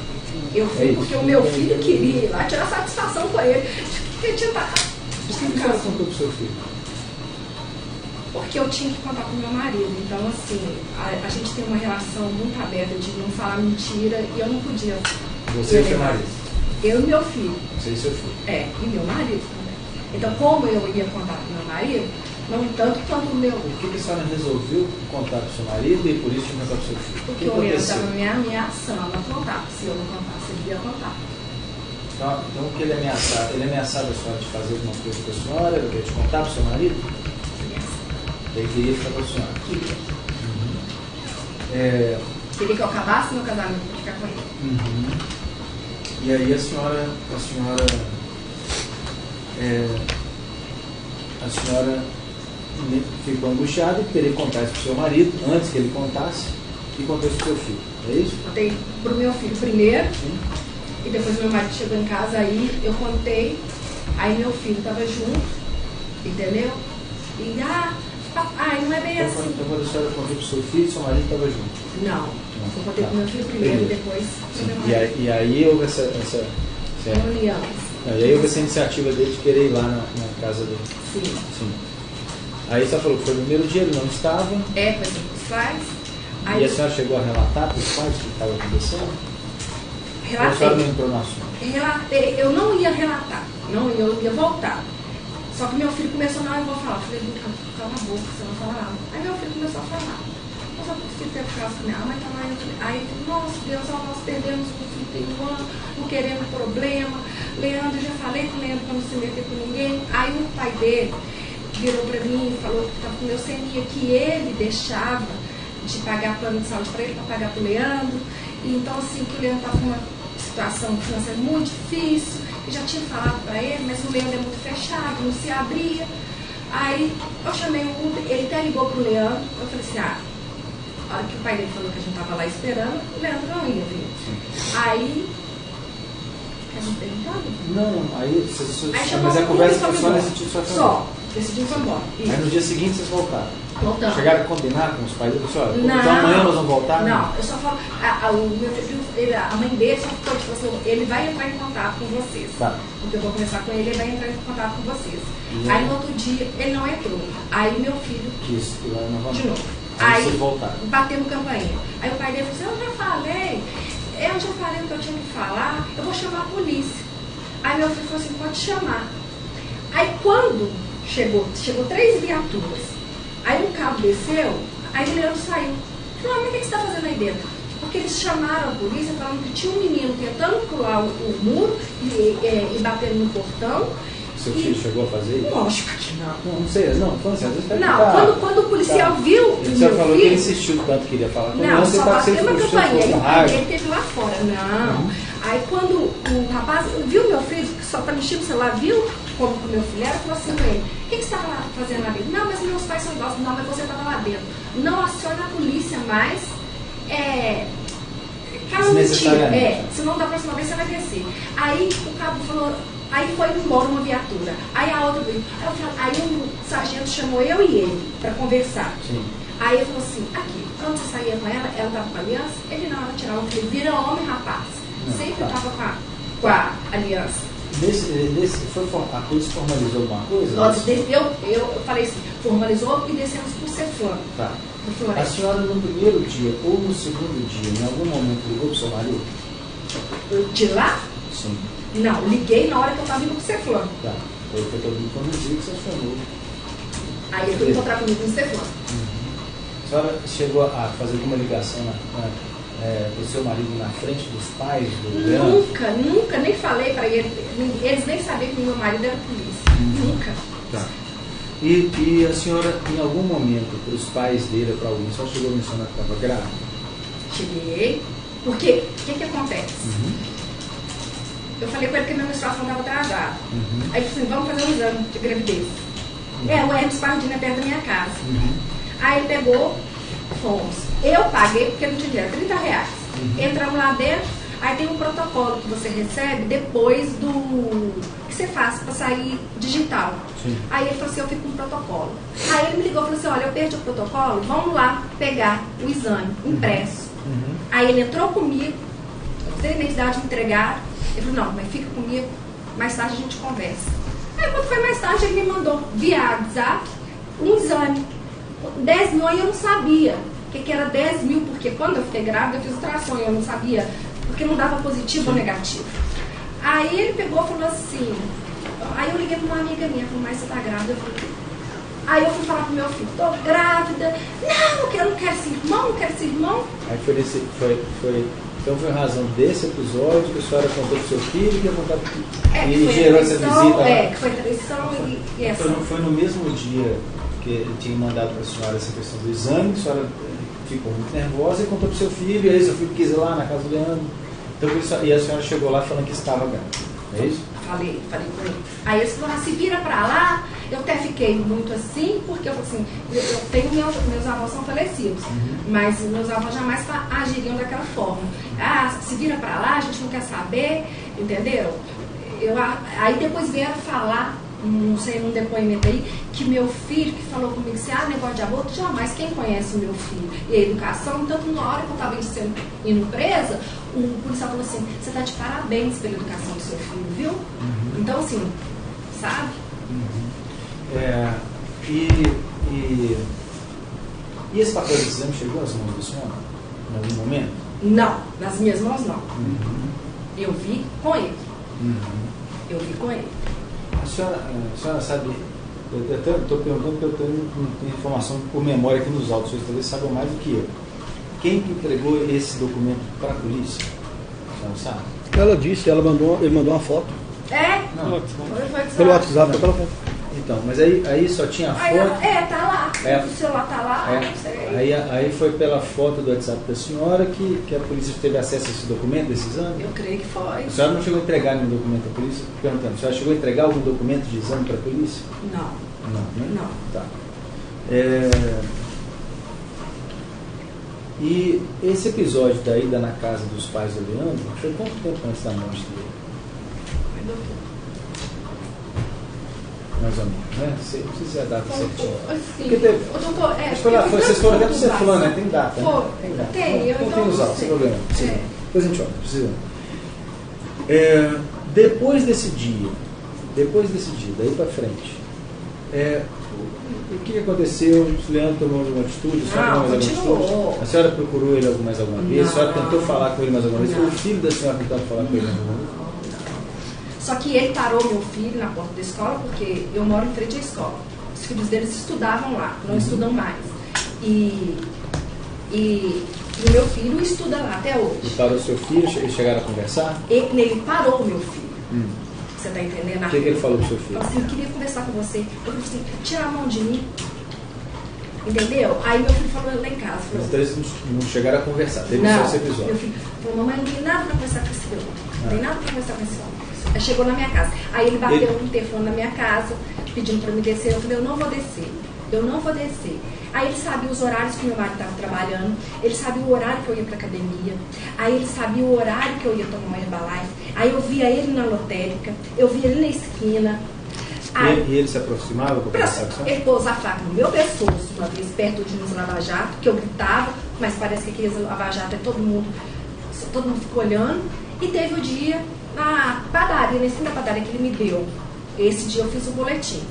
Eu fui porque o meu filho queria ir lá tirar satisfação com ele. Porque tinha Por que a senhora contou para o seu filho? Porque eu tinha que contar com o meu marido. Então, assim, a gente tem uma relação muito aberta de não falar mentira e eu não podia. Você e o seu marido? Eu e meu filho. Você e seu filho. E meu marido também. Então, como eu ia contar com meu marido, não tanto quanto o meu. Por que a senhora resolveu contar com o seu marido e por isso contar com o seu filho? Porque o Leandro estava me ameaçando a contar. Se eu não contasse, ele ia contar. Então o que ele ameaçava? Ele ameaçava a senhora de fazer alguma coisa com a senhora? Ele queria te contar para o seu marido? Ele queria ficar com a senhora? Queria. Queria que eu acabasse meu casamento para ficar com ele. E aí a senhora ficou angustiada e queria contar isso para o seu marido antes que ele contasse e contou isso para o seu filho. É isso? Contei para o meu filho primeiro. Sim. E depois meu marido chegou em casa, aí eu contei, aí meu filho estava junto, entendeu? E não é bem assim. Então quando a senhora contou para o seu filho, seu marido estava junto? Não. Eu contei para o meu filho primeiro e depois para o meu marido. E aí houve essa união. E aí houve essa iniciativa dele de querer ir lá na casa dele. Sim. Aí você falou que foi o primeiro dia, ele não estava. Foi com os pais. Aí E a senhora chegou a relatar para os pais o que estava acontecendo? Relatei. A senhora não entrou no assunto? Relatei. Eu não ia relatar, eu ia voltar. Só que meu filho começou, não, eu vou falar. Eu falei, cala a boca, você não fala nada. Aí meu filho começou a falar. Nossa, o filho teve caso com minha mãe, tá lá. Aí eu falei, nossa Deus, nós perdemos um filho tem um ano, não queremos problema. Leandro, já falei com o Leandro para não se meter com ninguém. Aí o pai dele virou para mim e falou que estava com leucemia, que ele deixava de pagar plano de saúde para ele, para pagar para o Leandro. E então, assim, que o Leandro estava com uma situação financeira muito difícil, eu já tinha falado para ele, mas o Leandro é muito fechado, não se abria. Aí eu chamei o Uber, ele até ligou para o Leandro, eu falei assim, a hora que o pai dele falou que a gente estava lá esperando, o Leandro não ia vir. Aí, a gente perguntando? Não, aí chamou mas a conversa foi só nesse tipo só. Decidiu foi embora. Aí no dia seguinte vocês voltaram. Voltamos. Chegaram a combinar com os pais dele? Pessoal, Não. então amanhã nós vamos voltar? Não, eu só falo. A mãe dele só ficou tipo assim, ele vai entrar em contato com vocês. Tá. Porque eu vou conversar com ele, ele vai entrar em contato com vocês. Aí no outro dia ele não entrou. Aí meu filho. Quis ir lá novamente. De novo. Aí vocês voltaram. Batendo campainha. Aí o pai dele falou assim, eu já falei o que eu tinha que falar, eu vou chamar a polícia. Aí meu filho falou assim, pode chamar. Aí quando chegou 3 viaturas, aí um carro desceu, aí o Leandro saiu. Falou, mas o que você está fazendo aí dentro? Porque eles chamaram a polícia falando que tinha um menino tentando pular o muro e batendo no portão. Seu filho chegou a fazer isso? Lógico que não. Não sei, não. Quando o policial viu você falou que ele insistiu tanto que queria falar com não, você, só bateu uma campainha, ele teve lá fora. Não. Uhum. Aí quando o rapaz viu meu filho, que só está mexendo no celular, viu como que o meu filho era, falou assim pra ele, o que você estava fazendo lá dentro? Não, mas meus pais são idosos. Não, mas você estava lá dentro. Não aciona a polícia mais. Caso mentira. Senão da próxima vez você vai descer. Aí o cabo falou, aí foi embora uma viatura. Aí a outra veio. Aí o sargento chamou eu e ele para conversar. Sim. Aí ele falou assim, aqui, quando você saía com ela estava com a aliança? Ele não, ela tirava o filho, vira homem, rapaz. Sempre estava com a aliança. A polícia formalizou alguma coisa? Eu falei assim, formalizou e descemos por Ceflano. Tá. A senhora no primeiro dia ou no segundo dia, em algum momento ligou para o seu marido? De lá? Sim. Não, liguei na hora que eu estava indo para o Ceflano. Tá. Foi o que eu estou vindo conduzir que você acionou. Aí ele foi encontrar comigo no Ceflano. A senhora chegou a fazer alguma ligação do seu marido na frente dos pais do Leandro? Nunca, nem falei para ele. Eles nem sabiam que meu marido era polícia. Nunca. Tá. E a senhora, em algum momento, para os pais dele ou para alguém, só chegou a mencionar que estava grávida? Cheguei. Porque, o que acontece? Eu falei com ele que a minha menstruação estava atrasada. Aí ele falou assim, vamos fazer um exame de gravidez. O Hermes Pardini é perto da minha casa. Aí ele pegou, fomos. Eu paguei, porque não tinha dinheiro, R$30. Entramos lá dentro, aí tem um protocolo que você recebe depois do que você faz para sair digital. Sim. Aí ele falou assim, eu fico com o protocolo. Aí ele me ligou e falou assim, olha, eu perdi o protocolo, vamos lá pegar o exame impresso. Aí ele entrou comigo, eu dei a identidade, me entregaram. Ele falou, não, mas fica comigo, mais tarde a gente conversa. Aí quando foi mais tarde, ele me mandou via WhatsApp um exame. 10 mil, eu não sabia o que era 10 mil, porque quando eu fiquei grávida eu fiz ultrassom, eu não sabia, porque não dava positivo ou negativo. Aí ele pegou e falou assim, aí eu liguei para uma amiga minha, falou, mas você tá grávida? Eu falei, aí eu fui falar pro meu filho, tô grávida, não, eu não quero esse irmão, não quero esse irmão. Aí então foi a razão desse episódio que a senhora contou pro seu filho que ia contar pro filho. E gerou essa visita. Que foi traição e essa. Foi no mesmo dia que ele tinha mandado para a senhora essa questão do exame, a senhora ficou muito nervosa e contou pro seu filho, e aí seu filho quis ir lá na casa do Leandro. Então, e a senhora chegou lá falando que estava grávida. É isso? Falei com ele. Aí eles falaram, se vira pra lá. Eu até fiquei muito assim, porque eu falei assim, eu tenho meus avós são falecidos, mas meus avós jamais agiriam daquela forma. Ah, se vira pra lá, a gente não quer saber, entendeu? Aí depois vieram falar, não sei, num depoimento aí, que meu filho, que falou comigo assim, negócio de aborto, jamais, quem conhece o meu filho? E a educação, tanto na hora que eu estava indo presa, o policial falou assim, você está de parabéns pela educação do seu filho, viu? Então, assim, sabe? E esse papel de exame chegou às mãos do senhor em algum momento? Não, nas minhas mãos não. Eu vi com ele. Eu vi com ele. A senhora sabe, eu até estou perguntando porque eu tenho informação por memória aqui nos autos, vocês talvez saibam mais do que eu. Quem que entregou esse documento para a polícia? A senhora sabe? Ela disse, ele mandou uma foto. Não. Pelo WhatsApp, pela foto. Então, mas aí só tinha a foto. Tá lá. O celular tá lá. Não sei. Aí foi pela foto do WhatsApp da senhora que a polícia teve acesso a esse documento, desse exame? Eu creio que foi. A senhora não chegou a entregar nenhum documento à polícia? Perguntando, a senhora chegou a entregar algum documento de exame para a polícia? Não. Não, né? Não. Tá. E esse episódio da ida na casa dos pais do Leandro foi quanto tempo antes da morte dele? Mais ou menos, né? Não precisa a data certinha. Porque vocês foram até para você falando, né? Tem data. Tem data. Tem os autos, sem problema. Depois a gente olha, precisa. Depois desse dia, daí para frente, o que aconteceu? O Leandro tomou alguma atitude? A senhora procurou ele mais alguma vez? A senhora tentou falar com ele mais alguma vez? Foi o filho da senhora tentando falar com ele mais alguma vez? Só que ele parou meu filho na porta da escola, porque eu moro em frente à escola. Os filhos deles estudavam lá, não estudam mais. E o meu filho estuda lá até hoje. E parou seu filho? Eles chegaram a conversar? Ele parou o meu filho. Você está entendendo? O que ele falou pro seu filho? Ele falou assim, eu queria conversar com você. Eu falei assim, tira a mão de mim. Entendeu? Aí meu filho falou lá em casa. Falou, então eles não chegaram a conversar, teve só esse episódio. Meu filho falou, mamãe, não tem nada para conversar com esse homem. Não tem nada para conversar com esse homem. Aí chegou na minha casa. Aí ele bateu no telefone na minha casa, pedindo para me descer. Eu falei, eu não vou descer. Aí ele sabia os horários que meu marido estava trabalhando, ele sabia o horário que eu ia para academia, aí ele sabia o horário que eu ia tomar uma Herbalife, aí eu via ele na lotérica, eu via ele na esquina. Aí, e ele se aproximava para conversar com você? Ele pôs a faca no meu pescoço, uma vez perto de uns lava-jato, que eu gritava, mas parece que aqueles lava-jato todo mundo ficou olhando. E teve o dia na padaria, na esquina da padaria que ele me deu. Esse dia eu fiz um boletim,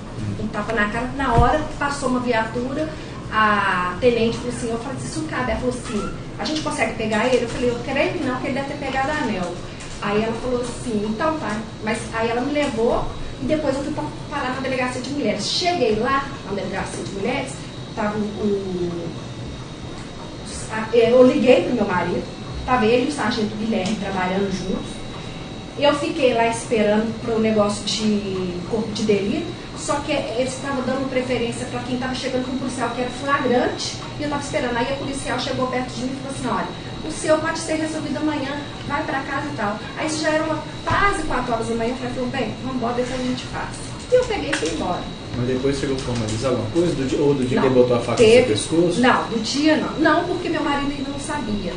um tapa na cara. Na hora passou uma viatura, a tenente falou assim, eu falei, isso cabe. Ela falou assim, a gente consegue pegar ele? Eu falei, eu creio que não, que ele deve ter pegado a anel. Aí ela falou assim, então tá. Mas aí ela me levou e depois eu fui parar na delegacia de mulheres. Cheguei lá na delegacia de mulheres, tava eu liguei pro meu marido, tava ele e o sargento Guilherme trabalhando juntos. Eu fiquei lá esperando para o negócio de corpo de delito, só que eles estavam dando preferência para quem estava chegando com um policial que era flagrante, e eu estava esperando. Aí a policial chegou perto de mim e falou assim, olha, o seu pode ser resolvido amanhã, vai para casa e tal. Aí isso já era quase 4 horas da manhã, eu falei, bem, vamos embora, depois a gente faz. E eu peguei e fui embora. Mas depois chegou a formalizar alguma coisa? Ou do dia que ele botou a faca no seu pescoço? Não, do dia não. Não, porque meu marido ainda não sabia.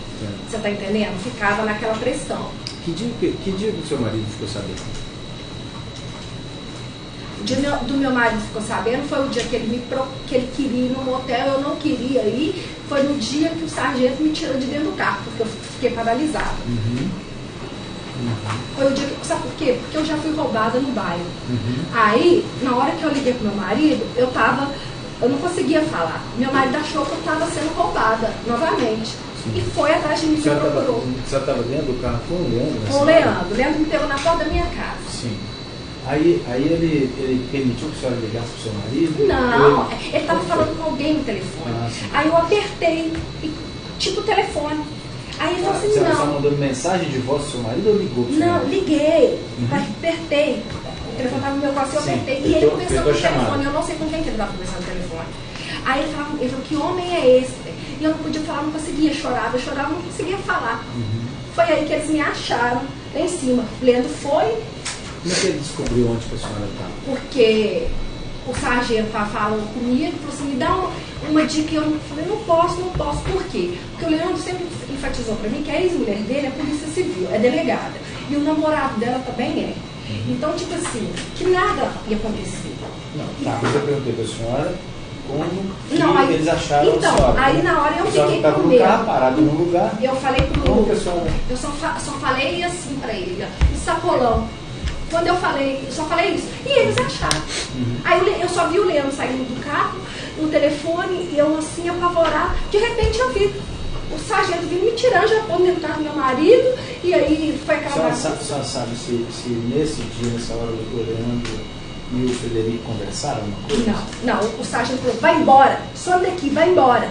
Você está entendendo? Ficava naquela pressão. Que dia que o seu marido ficou sabendo? O dia do meu marido ficou sabendo foi o dia que ele queria ir no motel, eu não queria ir. Foi no dia que o sargento me tirou de dentro do carro, porque eu fiquei paralisada. Foi o dia que... Sabe por quê? Porque eu já fui roubada no bairro. Aí, na hora que eu liguei pro meu marido, eu não conseguia falar. Meu marido achou que eu estava sendo roubada novamente. e foi atrás de mim e me procurou. Você estava dentro do carro com o Leandro? Com o Leandro. O Leandro me pegou na porta da minha casa. Sim. Aí ele permitiu que a senhora ligasse para o seu marido? Não, ele estava falando com alguém no telefone. Sim. Aí eu apertei, tipo o telefone. Aí ele falou assim, você não. Você mandou mensagem de voz do seu marido ou ligou? Não, liguei. Apertei. O telefone estava no meu coração, eu apertei. E ele conversando no telefone. Eu não sei com quem que ele estava conversando no telefone. Aí ele falou, que homem é esse? E eu não podia falar, não conseguia, chorava, não conseguia falar. Foi aí que eles me acharam lá em cima. O Leandro foi. Como é que ele descobriu onde a senhora estava? Porque o sargento falou comigo, falou assim, me dá uma dica. Eu falei, não posso. Por quê? Porque o Leandro sempre enfatizou para mim que a ex-mulher dele é polícia civil, é delegada. E o namorado dela também é. Então, tipo assim, que nada ia acontecer. Não, tá, mas eu perguntei para a senhora como não, aí, eles acharam então, a senhora. Aí na hora eu fiquei com medo. Estava parado num lugar. Eu falei pro eu só falei assim para ele, o sacolão. Quando eu falei, eu só falei isso. E eles acharam. Aí eu só vi o Leandro saindo do carro, no telefone, e eu assim, apavorada. De repente eu vi o sargento vindo me tirando, já pondo dentro do carro do meu marido, e aí foi aquela... A senhora sabe se nesse dia, nessa hora, o Leandro e o Frederico conversaram alguma coisa? Não, o sargento falou, vai embora, some daqui, vai embora.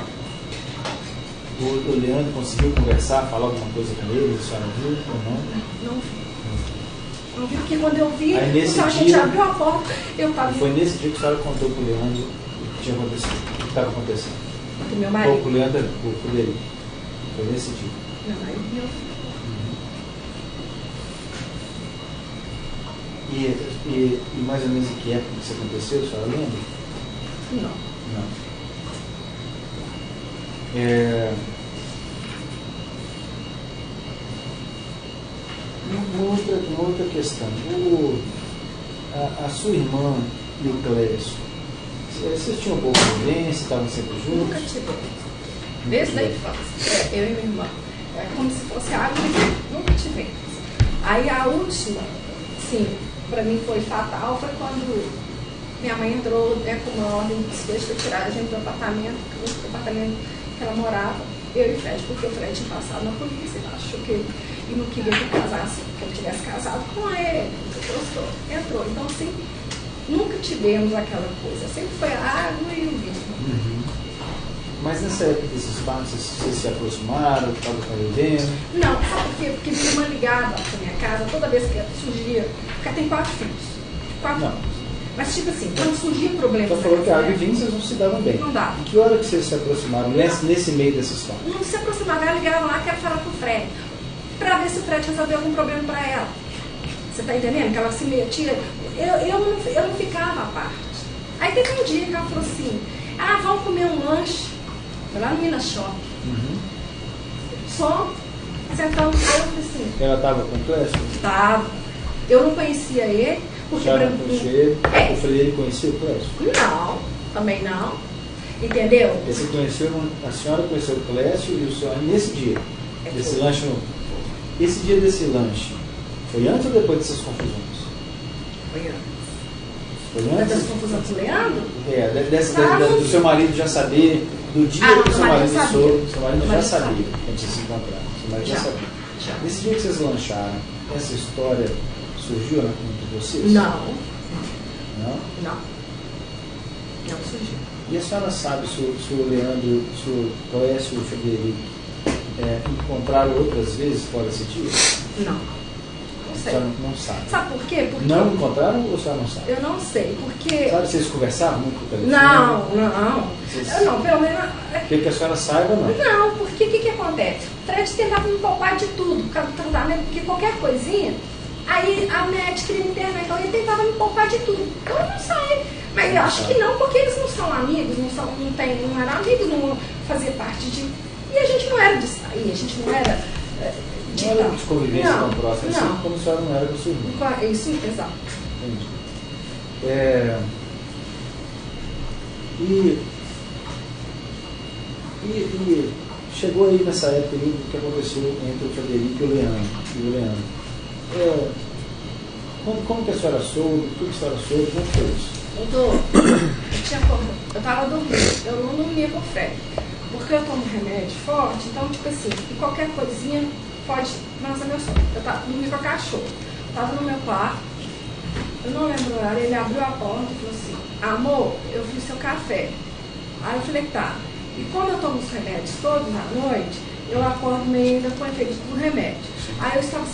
O Leandro conseguiu conversar, falar alguma coisa com ele, a senhora viu ou não? Não vi. Não vi, porque quando eu vi, o sargento abriu a porta, eu estava... Foi nesse dia que a senhora contou para o Leandro o que tinha acontecido, o que estava acontecendo? Do meu marido? Ou para o Leandro, o Frederico. Foi nesse dia. Meu marido, meu filho. E mais ou menos em que época que isso aconteceu, a senhora lembra? Não. Uma outra questão. A sua irmã e o Clécio, vocês tinham boa convivência, estavam sempre juntos? Nunca tivemos. Desde a infância. Eu e minha irmã. É como se fosse água, nunca tivemos. Aí a última, sim, para mim foi fatal, foi quando minha mãe entrou com uma ordem de despejo para tirar a gente do apartamento que ela morava, eu e o Fred, porque o Fred tinha passado na polícia, achou que ele não queria que eu casasse, que eu tivesse casado com ele, entrou. Então, assim, nunca tivemos aquela coisa, sempre foi a água e o vinho. Mas nessa época desses fatos, vocês se aproximaram, estavam convivendo? Não, sabe por quê? Porque minha irmã ligava para minha casa toda vez que surgia, porque tem 4 filhos. Não. Mas tipo assim, quando surgia problema. Então falou que a água e vinho vocês não se davam bem. Não dava. Em que hora que vocês se aproximaram nesse meio desses fatos? Não se aproximavam, ela ligava lá, quero falar com o Fred, para ver se o Fred resolveu algum problema para ela. Você está entendendo? Que ela se metia. Eu não ficava à parte. Aí teve um dia que ela falou assim, vamos comer um lanche. Foi lá no Minas Shopping. Só sentamos, aí eu falei assim. Ela estava com o Clécio? Estava. Eu não conhecia ele. Porque já não conhecia ele? O Frederico conhecia o Clécio? Não, também não. Entendeu? A senhora conheceu o Clécio e o senhor nesse dia? Desse lanche Esse dia desse lanche, foi antes ou depois dessas confusões? Foi antes. Foi antes? Das confusões com o Leandro? Do seu marido já saber, do dia que o seu marido soube, seu marido já sabia que antes de se encontrar. Seu marido já sabia. Nesse dia que vocês lancharam, essa história surgiu entre vocês? Não. Não? Não. Não surgiu. E a senhora sabe se o Leandro, se o Clécio e o Frederico encontraram outras vezes fora desse dia? Não. Não sei. A senhora não sabe. Sabe por quê? Porque não encontraram ou a senhora não sabe? Eu não sei, porque... Sabe, vocês conversavam muito com o telefone? Não. Vocês... Eu não, pelo menos... Que a senhora saiba, não? Não, porque o que acontece? O Fred tentava me poupar de tudo, por causa do tratamento, porque qualquer coisinha, aí a médica queria me internar, então ele tentava me poupar de tudo. Então eu não sei. Mas eu acho que não, porque eles não são amigos, não eram amigos, não faziam parte de... E a gente não era de sair, a gente não era... Não era de convivência tão próxima, assim como a senhora não era com o seu irmão. Isso, exato. Entendi. E chegou aí nessa época aí o que aconteceu entre o Frederico e o Leandro. Como que a senhora soube? O que a senhora soube? Como foi isso? Eu estava dormindo, eu não dormia com o Fred. porque eu tomo remédio forte, então, tipo assim, e qualquer coisinha pode lançar meu sono. Eu dormi com a cachorra, tava no meu quarto, eu não lembro o horário, ele abriu a porta e falou assim, amor, eu vi seu café. Aí eu falei, tá. E como eu tomo os remédios todos à noite, eu acordo meio ainda com efeito do remédio. Aí eu estava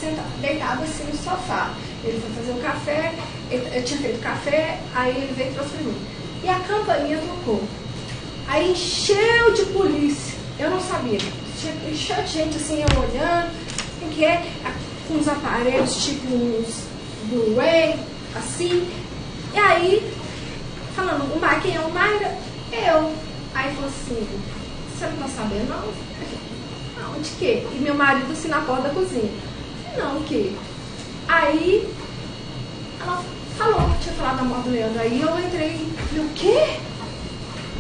deitada assim no sofá. Ele foi fazer o café, eu tinha feito café, aí ele veio e trouxe pra mim. E a campainha tocou. Aí encheu de polícia. Eu não sabia. Encheu de gente assim, eu olhando. O que é? Com uns aparelhos, tipo uns Blu-ray, assim. E aí, falando, quem é o Mayra? Eu. Aí falou assim, você não tá sabendo não? Não, de quê? E meu marido assim na porta da cozinha. Não, o quê? Aí ela falou, tinha falado da morte do Leandro. Aí eu entrei, falei, o quê?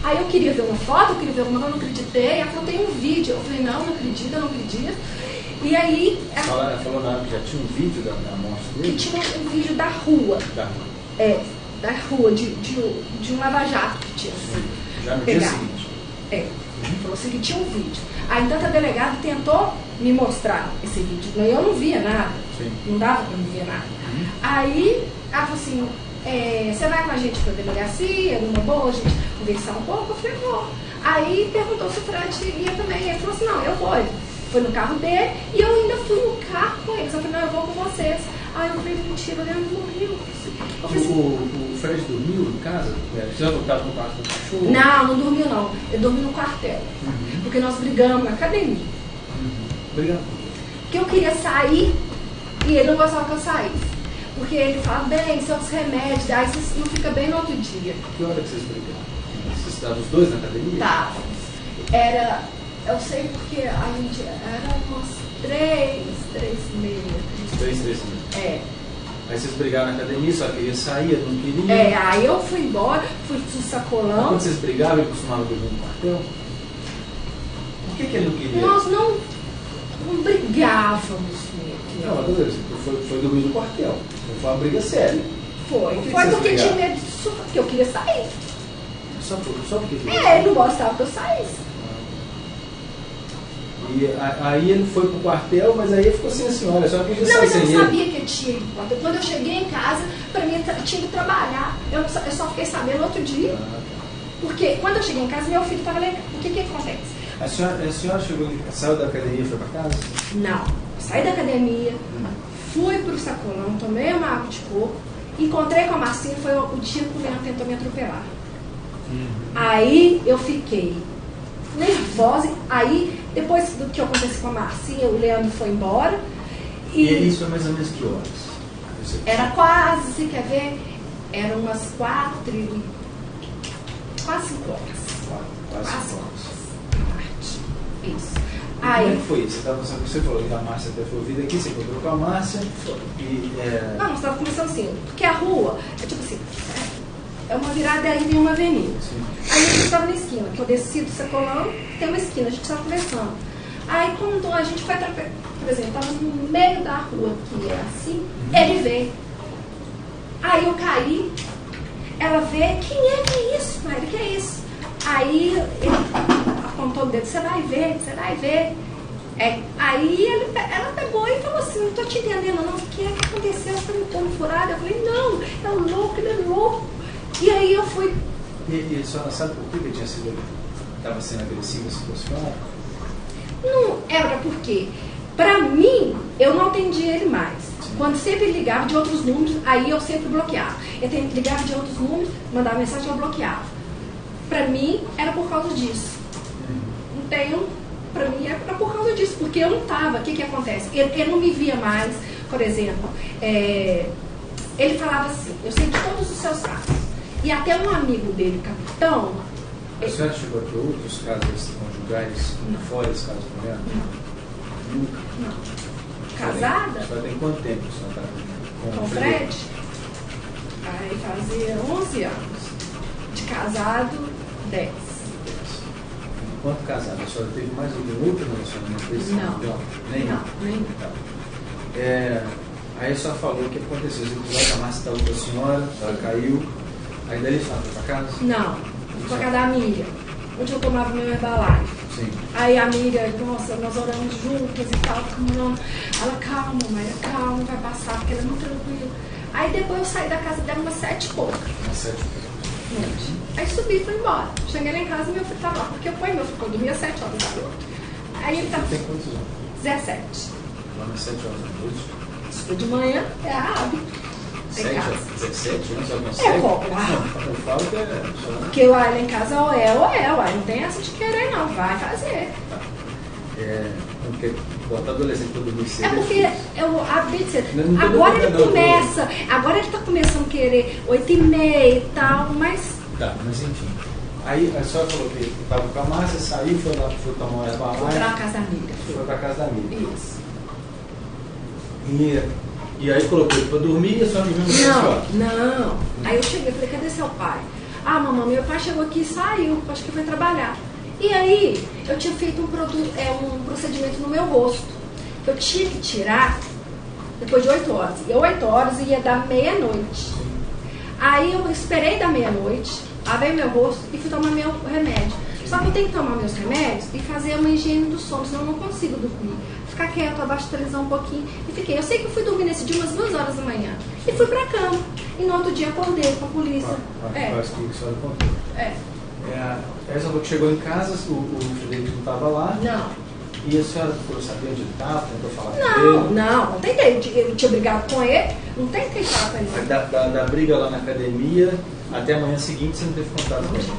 Aí eu queria ver uma foto, eu queria ver alguma coisa, eu não acreditei. Ela falou, tem um vídeo. Eu falei, não acredito, eu não acredito. E aí... Ela falou na hora que já tinha um vídeo da morte dele? Que tinha um vídeo da rua. Da rua. Da rua, de um lava-jato que tinha. Assim, já no dia seguinte. Falou assim que tinha um vídeo. Aí então a delegada tentou me mostrar esse vídeo. Eu não via nada. Sim. Não dava pra não ver nada. Aí ela falou assim, você vai com a gente pra delegacia, numa boa, a gente conversar um pouco? Eu falei, vou. Aí perguntou se o Fred ia também. Ele falou assim, não, eu vou. Foi no carro dele e eu ainda fui no carro com eles. Eu falei, não, eu vou com vocês. Aí eu falei, mentira, o Leandro morreu. O Fred dormiu em casa? Você já voltava no quarto do cachorro? Não dormiu não. Ele dormiu no quartel. Porque nós brigamos na academia. Brigamos? Porque eu queria sair e ele não gostava que eu saísse. Porque ele falava, bem, seus remédios, aí você não fica bem no outro dia. Que hora que vocês brigaram? Vocês estavam os dois na academia? Tá. Eu sei porque a gente era umas 3h30. 3h30. Aí vocês brigaram na academia, só queria sair, eu não queria. Aí eu fui embora, fui pro sacolão. Quando vocês brigavam, ele costumava dormir no quartel? Por que ele não queria? Nós não brigávamos mesmo. Não, foi dormir no quartel. Não foi uma briga séria. Foi porque tinha medo disso, porque eu queria sair. Só porque? Ele não gostava que eu saísse. E aí ele foi pro quartel, mas aí ele ficou assim, olha, só que eu não, mas eu não sabia que ele tinha ido pro quartel. Quando eu cheguei em casa, pra mim eu tinha que trabalhar. Eu só fiquei sabendo no outro dia. Porque quando eu cheguei em casa, meu filho estava legal. O que acontece? A senhora saiu da academia e foi para casa? Não. Saí da academia, fui pro sacolão, tomei uma água de coco, encontrei com a Marcinha, foi o dia que o Leandro tentou me atropelar. Aí eu fiquei nervosa. Aí, depois do que aconteceu com a Marcinha, o Leandro foi embora. E isso foi mais ou menos que horas? Era quase, quer ver? Eram umas 4 quase 5 horas. Quase 5 horas. Isso. Aí, como é que foi isso? Você falou que a Márcia até foi ouvida aqui, você encontrou com a Márcia. Não, nós estávamos começando assim, porque a rua é tipo assim, é uma virada aí em uma avenida. Sim. Aí a gente estava na esquina, que eu desci do sacolão, tem uma esquina, a gente estava conversando. Aí quando a gente foi, por exemplo, estava no meio da rua, que é assim, ele veio. Aí eu caí, ela vê, que é isso, Maíra, que é isso? Aí ele apontou o dedo, você vai ver. Aí ela pegou e falou assim, não estou te entendendo não, o que é que aconteceu? Você me pondo furado? Eu falei, não, ele é louco. E aí eu fui. E a senhora sabe por que ele estava sendo agressivo assim com a senhora? Não, era porque, pra mim, eu não atendia ele mais. Sim. Quando sempre ele ligava de outros números, aí eu sempre bloqueava. Ele ligava de outros números, mandava mensagem, eu bloqueava. Pra mim, era por causa disso. Pra mim, era por causa disso, porque eu não estava. O que acontece? Ele não me via mais, por exemplo. Ele falava assim, eu sei de todos os seus casos. E até um amigo dele, capitão... A senhora chegou a ter outros casos conjugais fora esse caso do Leandro? Nunca? Não. Casada? A senhora tem quanto tempo a senhora está com o Fred? Aí fazia 11 anos. De casado, 10. Enquanto casada, a senhora teve mais algum outro relacionamento desse? Não. Nenhum? Nenhum. Aí a senhora falou o que aconteceu. Você a Márcia estava com a senhora, ela caiu. Aí daí a senhora foi para casa? Não, foi para casa da amiga. onde eu tomava meu Herbalife. Sim. Aí a amiga, nossa, nós oramos juntas e tal, ficamos, ela, calma, Mayra, calma, vai passar, porque ela é muito tranquila. Aí depois eu saí da casa dela umas 7 e pouca. Umas 7 e pouca. Aí subi e fui embora. Cheguei lá em casa e meu filho estava lá, porque eu fui, meu filho, eu dormia às 7 horas da noite. Aí ele estava. Tem quantos anos? 17. Lá nas 7 horas da noite. Estudo de manhã, é a hábito. 17 anos, já não É, sei. pô, Eu falo que é. porque lá em casa ou é, uai. Não tem essa de querer, não. Vai fazer. Porque botar adolescente para dormir cedo. É porque eu abri cedo. Não tô Agora ele duvidando, começa. Agora ele tá começando a querer 8h30 e tal, mas. Tá, mas enfim. Aí a senhora falou que estava com a Márcia, saiu, foi lá, foi tomar uma erva Foi pra casa da amiga. Foi pra casa da amiga. Isso. E aí colocou ele pra dormir e a senhora dormiu no senhora? Não. Aí eu cheguei e falei, cadê seu pai? Ah, mamãe, meu pai chegou aqui e saiu, acho que foi trabalhar. E aí, eu tinha feito um procedimento no meu rosto. Eu tinha que tirar depois de 8 horas. E 8 horas ia dar meia-noite. Aí eu esperei da meia-noite, lavei meu rosto e fui tomar meu remédio. Só que eu tenho que tomar meus remédios e fazer uma higiene do sono, senão eu não consigo dormir. Ficar quieto, abaixo da televisão um pouquinho. E fiquei. Eu sei que eu fui dormir nesse dia umas 2 horas da manhã. E fui pra cama. E no outro dia acordei com a polícia. Parece que a senhora contou. Aí a senhora chegou em casa, o Frederico não estava lá. Não. E a senhora ficou sabendo onde ele estava, tentou falar com ele? Não tentei. Eu tinha brigado com ele, não tentei falar com ele. Da briga lá na academia, até a manhã seguinte você não teve contato com ele?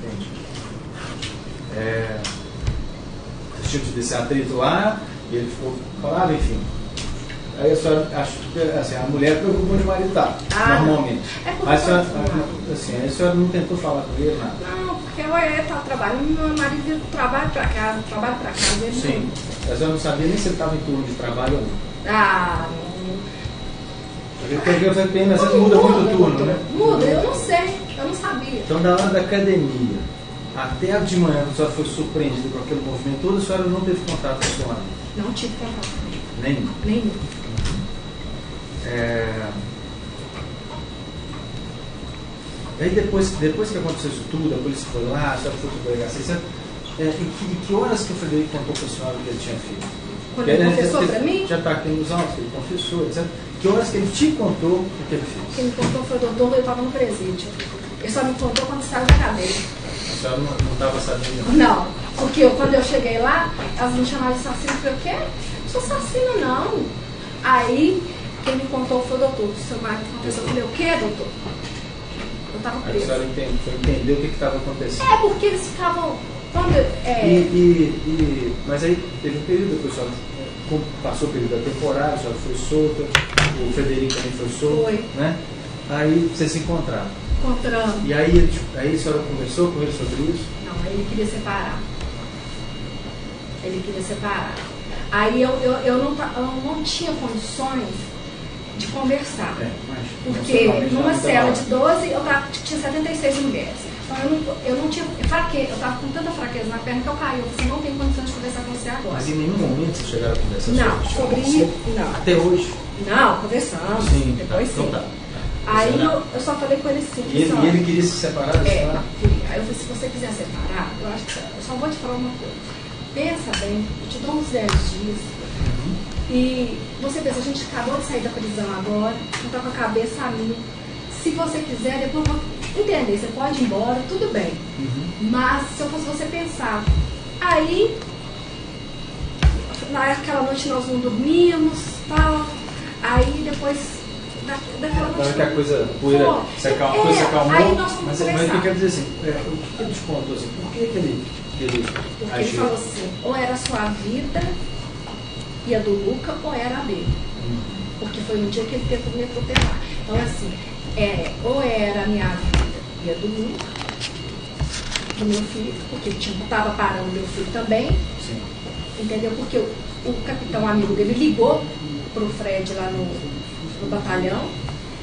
Entendi. Você tinha desse atrito lá, e ele ficou falando, enfim. Aí a senhora, acho que assim, a mulher preocupa onde o marido está, normalmente. Mas a senhora não tentou falar com ele, nada? Não, porque eu estava trabalhando, meu marido trabalha para casa, ele sim. A senhora não sabia nem se ele estava em turno de trabalho ou não? Porque mas muda muito o turno, né? Muda, eu não sei, eu não sabia. Então, da hora da academia até a de manhã, a senhora foi surpreendida com aquele movimento todo, a senhora não teve contato com o seu marido? Não tive contato com ele. Nenhum? Aí depois que aconteceu isso tudo, a polícia foi lá, a senhora foi para a delegacia, que horas que o Frederico contou para a senhora o que ele tinha feito? Quando ele confessou para mim? Já está aqui nos autos, ele confessou, etc. Que horas que ele te contou o que ele fez? Quem me contou foi o doutor, eu estava no presídio. Ele só me contou quando saiu da cadeia. A senhora não estava sabendo? Não, porque quando eu cheguei lá, elas me chamaram de assassino. Eu falei, o quê? Não sou assassino, não. Aí, quem me contou foi o doutor. O seu marido confessou. Eu falei, o quê, doutor? Eu estava presa. Aí a senhora entendeu o que estava acontecendo? Porque eles ficavam... Mas aí teve um período depois, a senhora passou o período da temporada, a senhora foi solta, o Frederico também foi solto, né? Aí vocês se encontraram. Encontramos. E aí a senhora conversou com ele sobre isso? Não, ele queria separar. Aí eu não tinha condições de conversar. Porque numa cela de 12, tinha 76 mulheres. Então eu não tinha fraqueza, eu estava com tanta fraqueza na perna que eu caí. Eu falei, não tenho condições de conversar com você agora. Mas em nenhum momento vocês chegaram a conversar sobre isso? Não. Até hoje? Não, conversamos. Sim. Depois sim. Então, aí eu só falei com ele sim. E ele queria se separar? Queria. Aí eu falei, se você quiser separar, eu acho que eu só vou te falar uma coisa. Pensa bem, eu te dou uns 10 dias. E você pensa, a gente acabou de sair da prisão agora, não está com a cabeça a mil. Se você quiser, depois eu vou entender, você pode ir embora, tudo bem. Mas se eu fosse você pensar, aí naquela noite nós não dormimos, tal, aí depois daquela noite. Que a coisa poeira se acalmou. Aí nós vamos mas conversar. o que eu quero dizer assim, o que ele te contou assim, por que ele porque ele falou assim, ou era a sua vida e a do Luca, ou era a dele. Porque foi no dia que ele tentou me proteger. Então assim, ou era a minha vida e a do Luca, do meu filho, porque ele estava parando meu filho também. Sim. Entendeu? Porque o capitão amigo dele ligou pro Fred lá no batalhão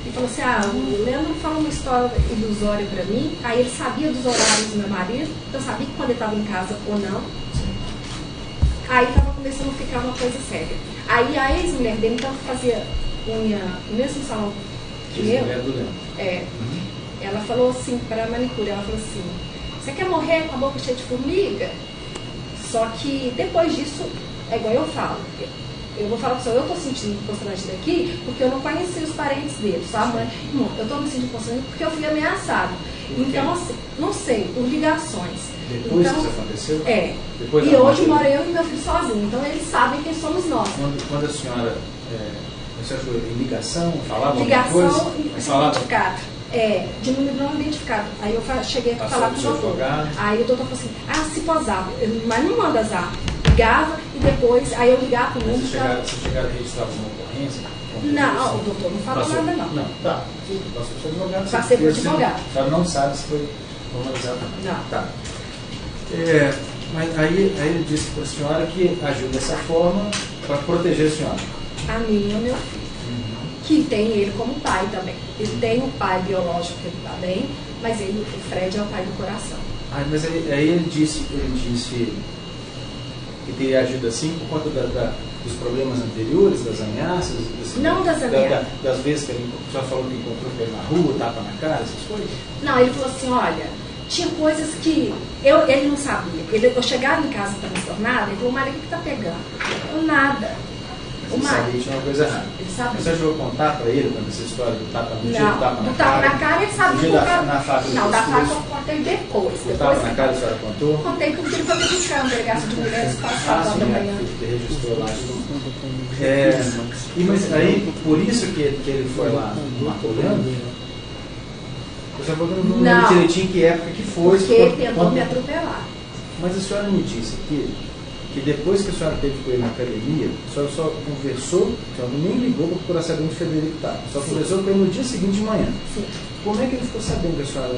e falou assim, o Leandro falou uma história ilusória para mim. Aí ele sabia dos horários do meu marido, então sabia que quando ele estava em casa ou não. Aí estava começando a ficar uma coisa séria. Aí a ex-mulher dele então fazia unha no mesmo salão que eu. Ela falou Ela falou assim para a manicure, ela falou assim, você quer morrer com a boca cheia de formiga? Só que depois disso, é igual eu falo. Eu vou falar que eu estou sentindo constrangida aqui porque eu não conheci os parentes dele, sabe? Não, eu estou me sentindo constrangida porque eu fui ameaçada. Então, assim, não sei, por ligações. Depois então, que isso aconteceu? É. Depois e hoje moro eu e meu filho sozinho, então eles sabem quem somos nós. Quando a senhora, você achou em ligação, falava ligação alguma coisa? identificado. De número não identificado. Aí eu cheguei a falar com o doutor. Aí o doutor falou assim, se posava, mas não manda zap. Ligava e depois, aí eu ligava para o número. Você chegaram a registrar alguma ocorrência? Não, o doutor não falou nada não. Não, tá. Passou por advogado. Passei por advogado. A senhora não sabe se foi formalizado ou não. Não. Tá. Mas aí ele disse para a senhora que agiu dessa forma para proteger a senhora. A mim e o meu filho. Que tem ele como pai também. Ele tem o pai biológico que ele está bem, mas o Fred é o pai do coração. Mas aí ele disse que teria agido assim por conta dos problemas anteriores, das ameaças? Não das ameaças. Das vezes que ele só falou que encontrou ele na rua, tapa na cara, essas coisas? Não, ele falou assim, olha, tinha coisas que ele não sabia. Eu chegava em casa transtornada, ele falou, Maria, o que está pegando? Eu nada. Ele sabia que tinha uma coisa errada. Ele sabia. Você chegou a contar para ele quando essa história do tapa no dia, do tapa na cara, ele sabia. Na faca não, da faca eu contei depois. O tapa na cara a senhora contou? Contei porque ele foi me buscar um delegacia de mulheres passado da manhã. Ele registrou lá. Mas aí, por isso que ele foi lá matolando? Você falou que não lembro direitinho que época que foi. Porque ele tentou me atropelar. Mas a senhora me disse que depois que a senhora teve com ele na academia, a senhora só conversou, a senhora nem ligou para procurar saber onde o Frederico estava. Só conversou com ele no dia seguinte de manhã. Sim. Como é que ele ficou sabendo que a senhora...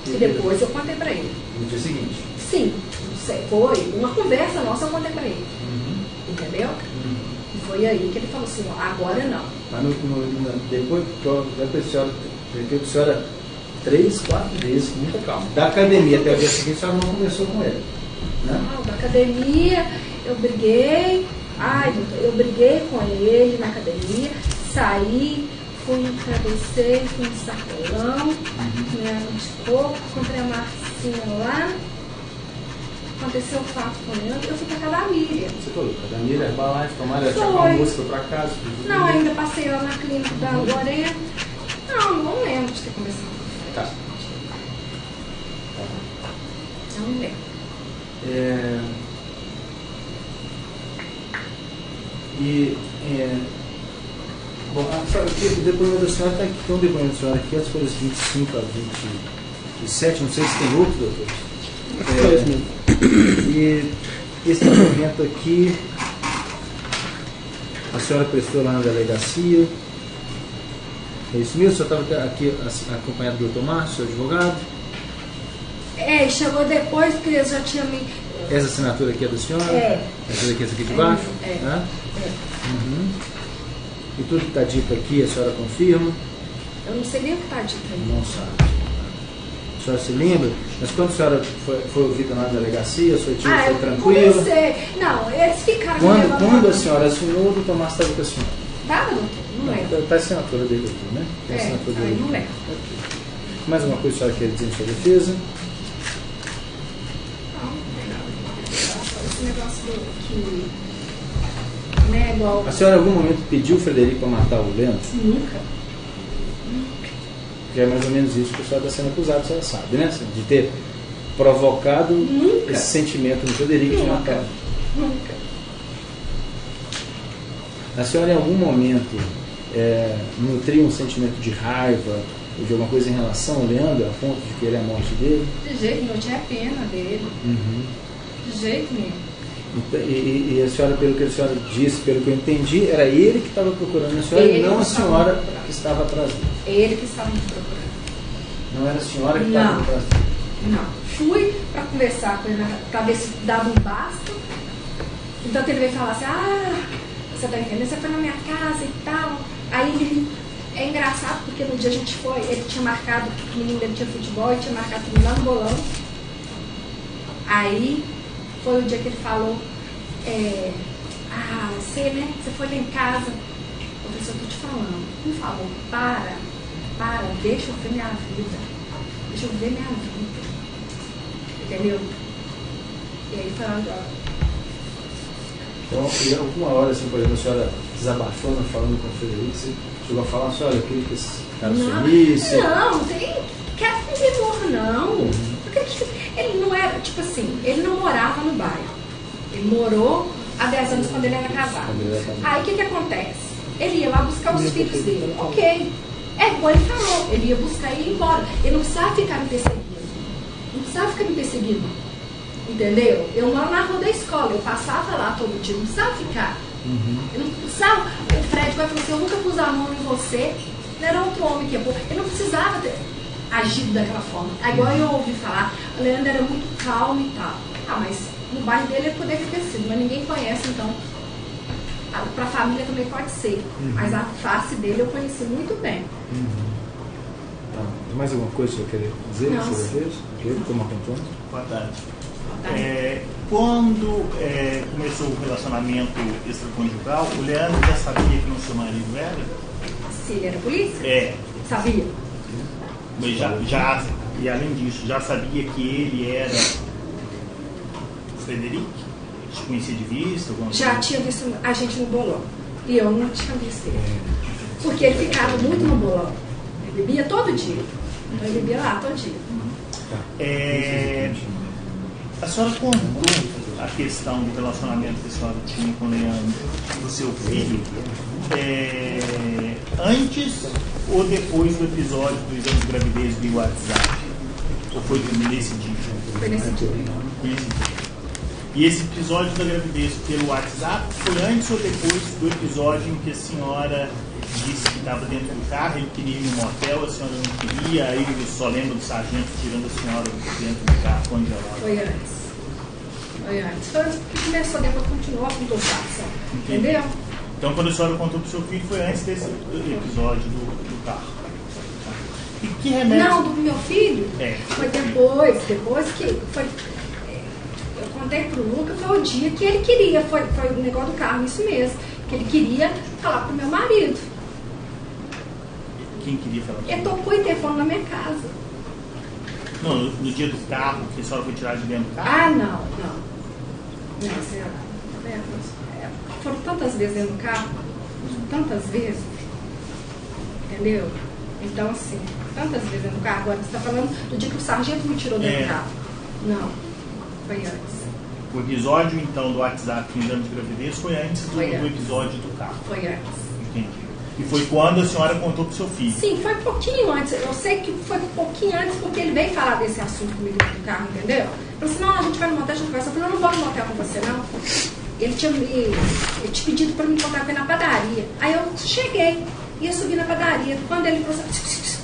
E depois eu contei para ele. No dia seguinte? Sim. Foi uma conversa nossa, eu contei para ele. Entendeu? E foi aí que ele falou assim, agora não. Mas depois que a senhora 3, 4 vezes, com muita calma. Da academia até o dia seguinte, a senhora não conversou com ele. Né? Não, da academia, eu briguei com ele na academia, saí, fui atravessei, fui em Sacolão, água de coco, comprei a Marcinha lá, aconteceu o fato com ele, eu fui pra casa da Miriam. Você falou, pra da Miriam, vai lá, tomar a música pra casa? Não, ainda passei lá na clínica da Lorena. Não lembro de ter conversado com ele. Tá. Não lembro. Bom, o depoimento da senhora está aqui, tem um depoimento da senhora aqui, as folhas 25 a 27, não sei se tem outro, doutor. E esse depoimento aqui, a senhora prestou lá na delegacia. É isso mesmo? A senhora estava aqui acompanhado do doutor Márcio, seu advogado? Chegou depois, porque ele já tinha me... Essa assinatura aqui é da senhora? Essa aqui de baixo? Né? E tudo que está dito aqui, a senhora confirma? Eu não sei nem o que está dito aí. Não sabe. A senhora se lembra? Mas quando a senhora foi ouvida na delegacia, a sua tia foi tranquila? Comecei. Não, eles ficaram... Quando a senhora assinou, o doutor Márcio estava com a senhora? Estava, doutor? Não lembro. Está a assinatura dele aqui, né? Tem a assinatura dele aqui. Não lembro. Mais uma coisa que a senhora quer dizer em sua defesa? Esse negócio que... Né, igual... A senhora em algum momento pediu o Frederico para matar o Leandro? Nunca. Que é mais ou menos isso que a senhora está sendo acusada, a senhora sabe, né? De ter provocado esse sentimento no Frederico de matar. Nunca. A senhora em algum momento nutriu um sentimento de raiva ou de alguma coisa em relação ao Leandro, a ponto de querer a morte dele? De jeito nenhum, eu tinha pena dele. De jeito nenhum. E a senhora, pelo que a senhora disse, pelo que eu entendi, era ele que estava procurando a senhora e não a senhora que estava atrás dele. Ele que estava me procurando. Não era a senhora que estava atrás dele? Não. Fui para conversar com ele, para ver se dava um basta. Então ele veio falar assim, você está entendendo? Você foi na minha casa e tal. Aí ele... É engraçado porque no dia a gente foi, ele tinha marcado, o menino dele tinha futebol, ele tinha marcado tudo lá no bolão. Aí foi o dia que ele falou, você, né? Você foi lá em casa. Eu falei, eu tô te falando, por favor, para, deixa eu ver minha vida. Deixa eu ver minha vida. Entendeu? E aí foi agora. Então, em alguma hora, assim, por exemplo, a senhora desabafou, falando com o Frederico, você chegou a falar assim, olha, eu queria que esse cara sumisse. Não, tem. Quero que não. Porque ele não era, tipo assim, ele não morava no bairro. Ele morou há 10 anos quando ele era casado. Aí o que acontece? Ele ia lá buscar os filhos dele. Ok. É igual ele falou, ele ia buscar e ia embora. Ele não precisava ficar me perseguindo. Não precisava ficar me perseguindo. Entendeu? Eu moro na rua da escola, eu passava lá todo dia, não precisava ficar. Eu não precisava. O Fred vai falar assim, eu nunca pus a mão em você. Não era outro homem que ia pôr. Ele não precisava ter agido daquela forma. Igual eu ouvi falar, a Leandra era muito calma e tal. Ah, mas no bairro dele ele poderia ter sido, mas ninguém conhece, então. Para a família também pode ser. Mas a face dele eu conheci muito bem. Tá. Tem mais alguma coisa que você quer dizer sobre isso? Como aconteceu? Boa tarde. Quando começou o relacionamento extraconjugal, o Leandro já sabia que o seu marido era? Se ele era polícia? Sabia. Mas já, e além disso, já sabia que ele era o Frederico? Te conhecia de vista? Já tinha visto a gente no bolão. E eu não tinha visto ele. Porque ele ficava muito no bolão. Ele bebia todo dia. Então ele bebia lá todo dia. A senhora contou a questão do relacionamento que a senhora tinha com o Leandro, do seu filho, antes ou depois do episódio do exame de gravidez do WhatsApp? Ou foi nesse dia? Foi nesse dia. E esse episódio da gravidez pelo WhatsApp foi antes ou depois do episódio em que a senhora disse que estava dentro do carro, ele queria ir no motel, a senhora não queria, aí ele só lembra do sargento tirando a senhora dentro do carro congelado? Foi antes. Foi antes. Foi antes que começou, depois continuou a conversação. Entendeu? Então, quando a senhora contou para o seu filho, foi antes desse episódio do carro. E que remédio? Não, do meu filho? Foi depois que foi. Eu contei pro Lucas, foi o dia que ele queria, foi o negócio do carro, isso mesmo, que ele queria falar pro meu marido. Quem queria falar? Ele tocou o telefone na minha casa. Não, no dia do carro, que a senhora foi tirar de dentro do carro? Ah, não. Não, senhora. Foram tantas vezes dentro do carro, tantas vezes, entendeu? Então, assim, tantas vezes dentro do carro. Agora, você está falando do dia que o sargento me tirou dentro do carro. Não, foi antes. O episódio, então, do WhatsApp em exame de gravidez foi antes do episódio do carro? Foi antes. Entendi. E foi quando a senhora contou para o seu filho? Sim, foi um pouquinho antes. Eu sei que foi um pouquinho antes, porque ele veio falar desse assunto comigo dentro do carro, entendeu? Ele falou assim, não, a gente vai no motel, a gente conversa. Eu falei, eu não vou no motel com você, não. Ele tinha pedido para me encontrar com ele na padaria. Aí eu cheguei, ia subir na padaria. Quando ele falou assim,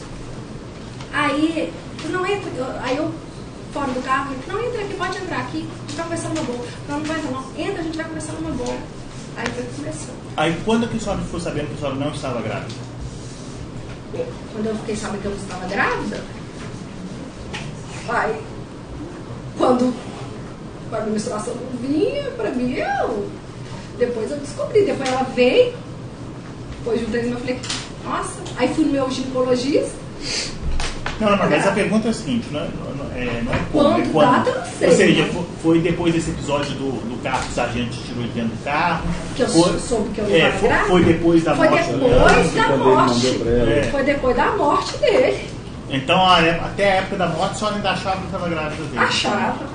aí, não entra. Aí eu, fora do carro, ele falou, não, entra aqui, pode entrar aqui, a gente vai conversar numa boa. Não, não vai entrar, não. Entra, a gente vai conversar numa boa. Aí foi que começou. Aí quando que a senhora ficou sabendo que a senhora não estava grávida? Quando eu fiquei sabendo que eu não estava grávida, aí, quando a menstruação não vinha pra mim, depois eu descobri. Depois ela veio, depois juntei e eu falei, nossa, aí fui no meu ginecologista. Não, mas a pergunta é a seguinte, não é quando, é quando. Data, não sei. Ou seja, foi depois desse episódio do carro que o sargento tirou ele dentro do carro. Que eu soube que eu não estava grávida. Foi depois da morte Foi depois da morte dele. Então, até a época da morte, a senhora ainda achava que estava grávida dele? Achava.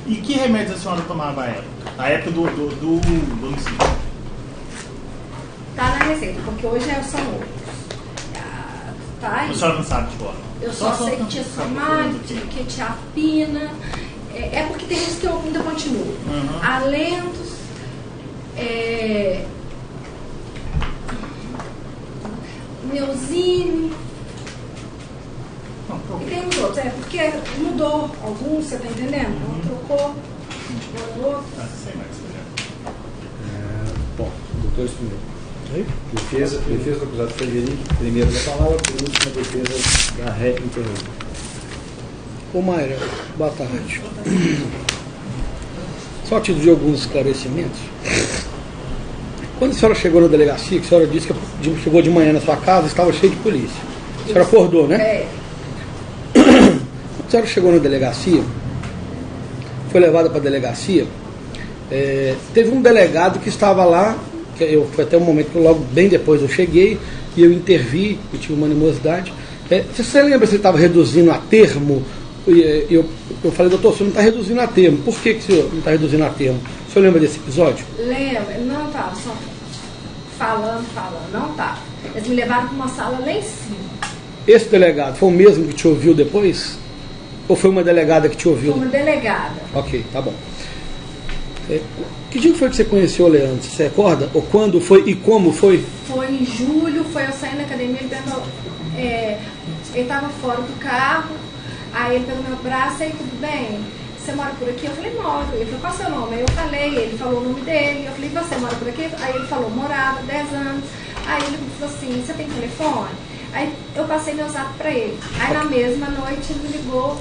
E que remédios a senhora tomava à época? A época do homicídio? Tá na receita, porque hoje são outros. Tá, a senhora não sabe de cor? Eu só sei que tinha somália, que tinha apina. É porque tem uns que eu ainda continuo. Alentos. Neuzine. E tem uns outros. Porque mudou alguns, você tá entendendo? Trocou. Mudou. Bom, doutores primeiro. Defesa do acusado Frederico, primeiro da palavra, por último, a defesa da ré interrompida. Ô Mayra, boa tarde. Só a título de alguns esclarecimentos. Quando a senhora chegou na delegacia, que a senhora disse que chegou de manhã na sua casa, estava cheio de polícia. A senhora acordou, né? senhora chegou na delegacia, foi levada para a delegacia, teve um delegado que estava lá, foi até um momento que logo bem depois eu cheguei, e eu intervi, eu tive uma animosidade. Você lembra se ele estava reduzindo a termo? Eu falei, doutor, você não está reduzindo a termo. Por que o senhor não está reduzindo a termo? O senhor lembra desse episódio? Lembra, não estava, só falando, não estava. Eles me levaram para uma sala lá em cima. Esse delegado foi o mesmo que te ouviu depois? Ou foi uma delegada que te ouviu? Foi uma delegada. Ok, tá bom. Que dia foi que você conheceu o Leandro? Você recorda? Ou quando foi e como foi? Foi em julho, foi eu sair na academia, ele perguntou, ele estava fora do carro, aí ele pegou meu braço, aí tudo bem? Você mora por aqui? Eu falei, moro. Ele falou, qual é o seu nome? Aí eu falei, ele falou o nome dele, eu falei, você mora por aqui? Aí ele falou, morava, 10 anos. Aí ele falou assim, você tem telefone? Aí eu passei meu zap para ele. Aí na mesma noite ele me ligou.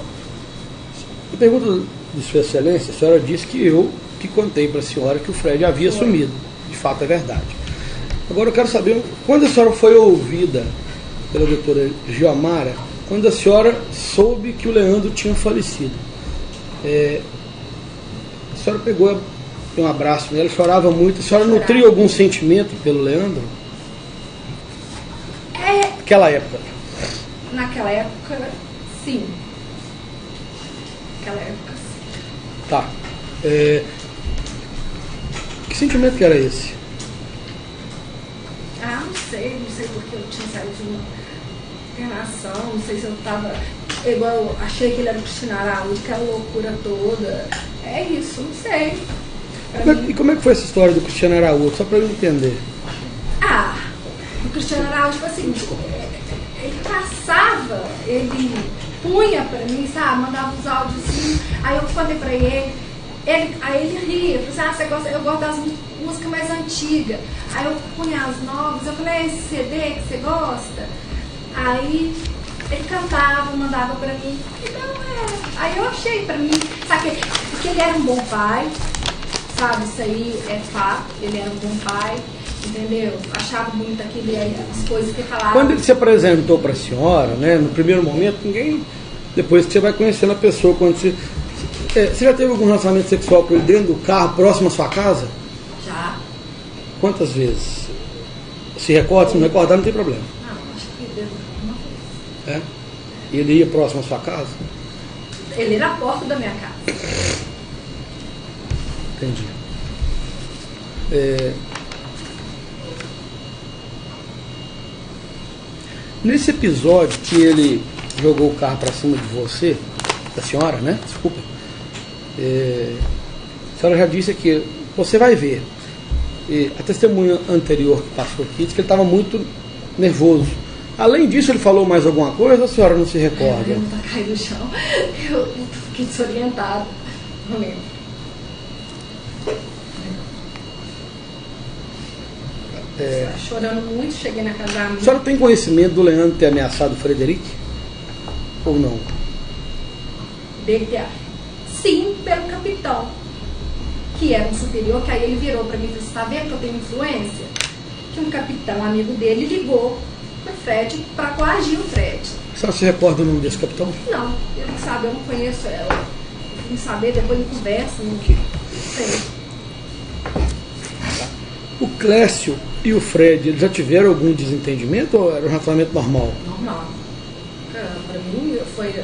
Eu pergunto de Sua Excelência, a senhora disse que eu que contei para a senhora que o Fred havia sumido. De fato é verdade. Agora eu quero saber, quando a senhora foi ouvida pela doutora Giomara, quando a senhora soube que o Leandro tinha falecido, a senhora pegou um abraço nela, chorava muito, a senhora nutria algum sentimento pelo Leandro? Naquela época? Naquela época, sim. Naquela época, sim. Tá. Que sentimento que era esse? Não sei porque eu tinha saído de uma internação, não sei se eu estava igual, eu achei que ele era o Cristiano Araújo, aquela loucura toda. É isso, não sei. E como é que foi essa história do Cristiano Araújo? Só para eu entender. O Cristiano Araújo, tipo assim, ele passava, ele punha pra mim, sabe, mandava uns áudios assim, aí eu contei pra ele, aí ele ria, falou assim, você gosta, eu gosto das músicas mais antigas, aí eu punha as novas, eu falei, esse CD que você gosta? Aí ele cantava, mandava pra mim, então aí eu achei pra mim, sabe, porque ele era um bom pai, sabe, isso aí é fato, ele era um bom pai, entendeu? Achava muito aquilo aí, as coisas que ele falava. Quando ele se apresentou para a senhora, né, no primeiro momento, ninguém, depois que você vai conhecendo a pessoa, quando você já teve algum relacionamento sexual com ele dentro do carro, próximo à sua casa? Já. Quantas vezes? Se recorda, se não recordar, não tem problema. Não, acho que dentro uma vez. E ele ia próximo à sua casa? Ele era a porta da minha casa. Entendi. Nesse episódio que ele jogou o carro para cima de você, da senhora, né? Desculpa. A senhora já disse que você vai ver. A testemunha anterior que passou aqui disse que ele estava muito nervoso. Além disso, ele falou mais alguma coisa ou a senhora não se recorda? Eu não tá caído no chão. Eu fiquei desorientada. Não lembro. Chorando muito, cheguei na casa da amiga. A senhora tem conhecimento do Leandro ter ameaçado o Frederico? Ou não? Dele ter... Sim, pelo capitão, que era um superior, que aí ele virou para mim e falou, você está vendo que eu tenho influência? Que um capitão, amigo dele, ligou pro Fred para coagir o Fred. A senhora se recorda o nome desse capitão? Não, ele não sabe, eu não conheço ela. Eu vim saber, depois ele conversa, não sei. O Clécio e o Fred, eles já tiveram algum desentendimento ou era um relacionamento normal? Normal. Para mim foi...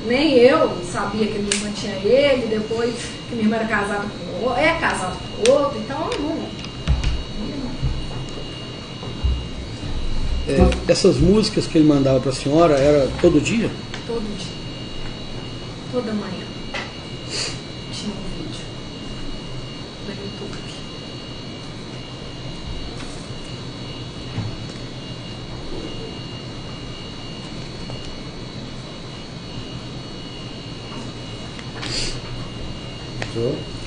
Nem eu sabia que minha irmã tinha ele, depois que minha irmã era casada com outro, casada com outro, então não. Essas músicas que ele mandava para a senhora, era todo dia? Todo dia. Toda manhã. Tinha um vídeo do YouTube.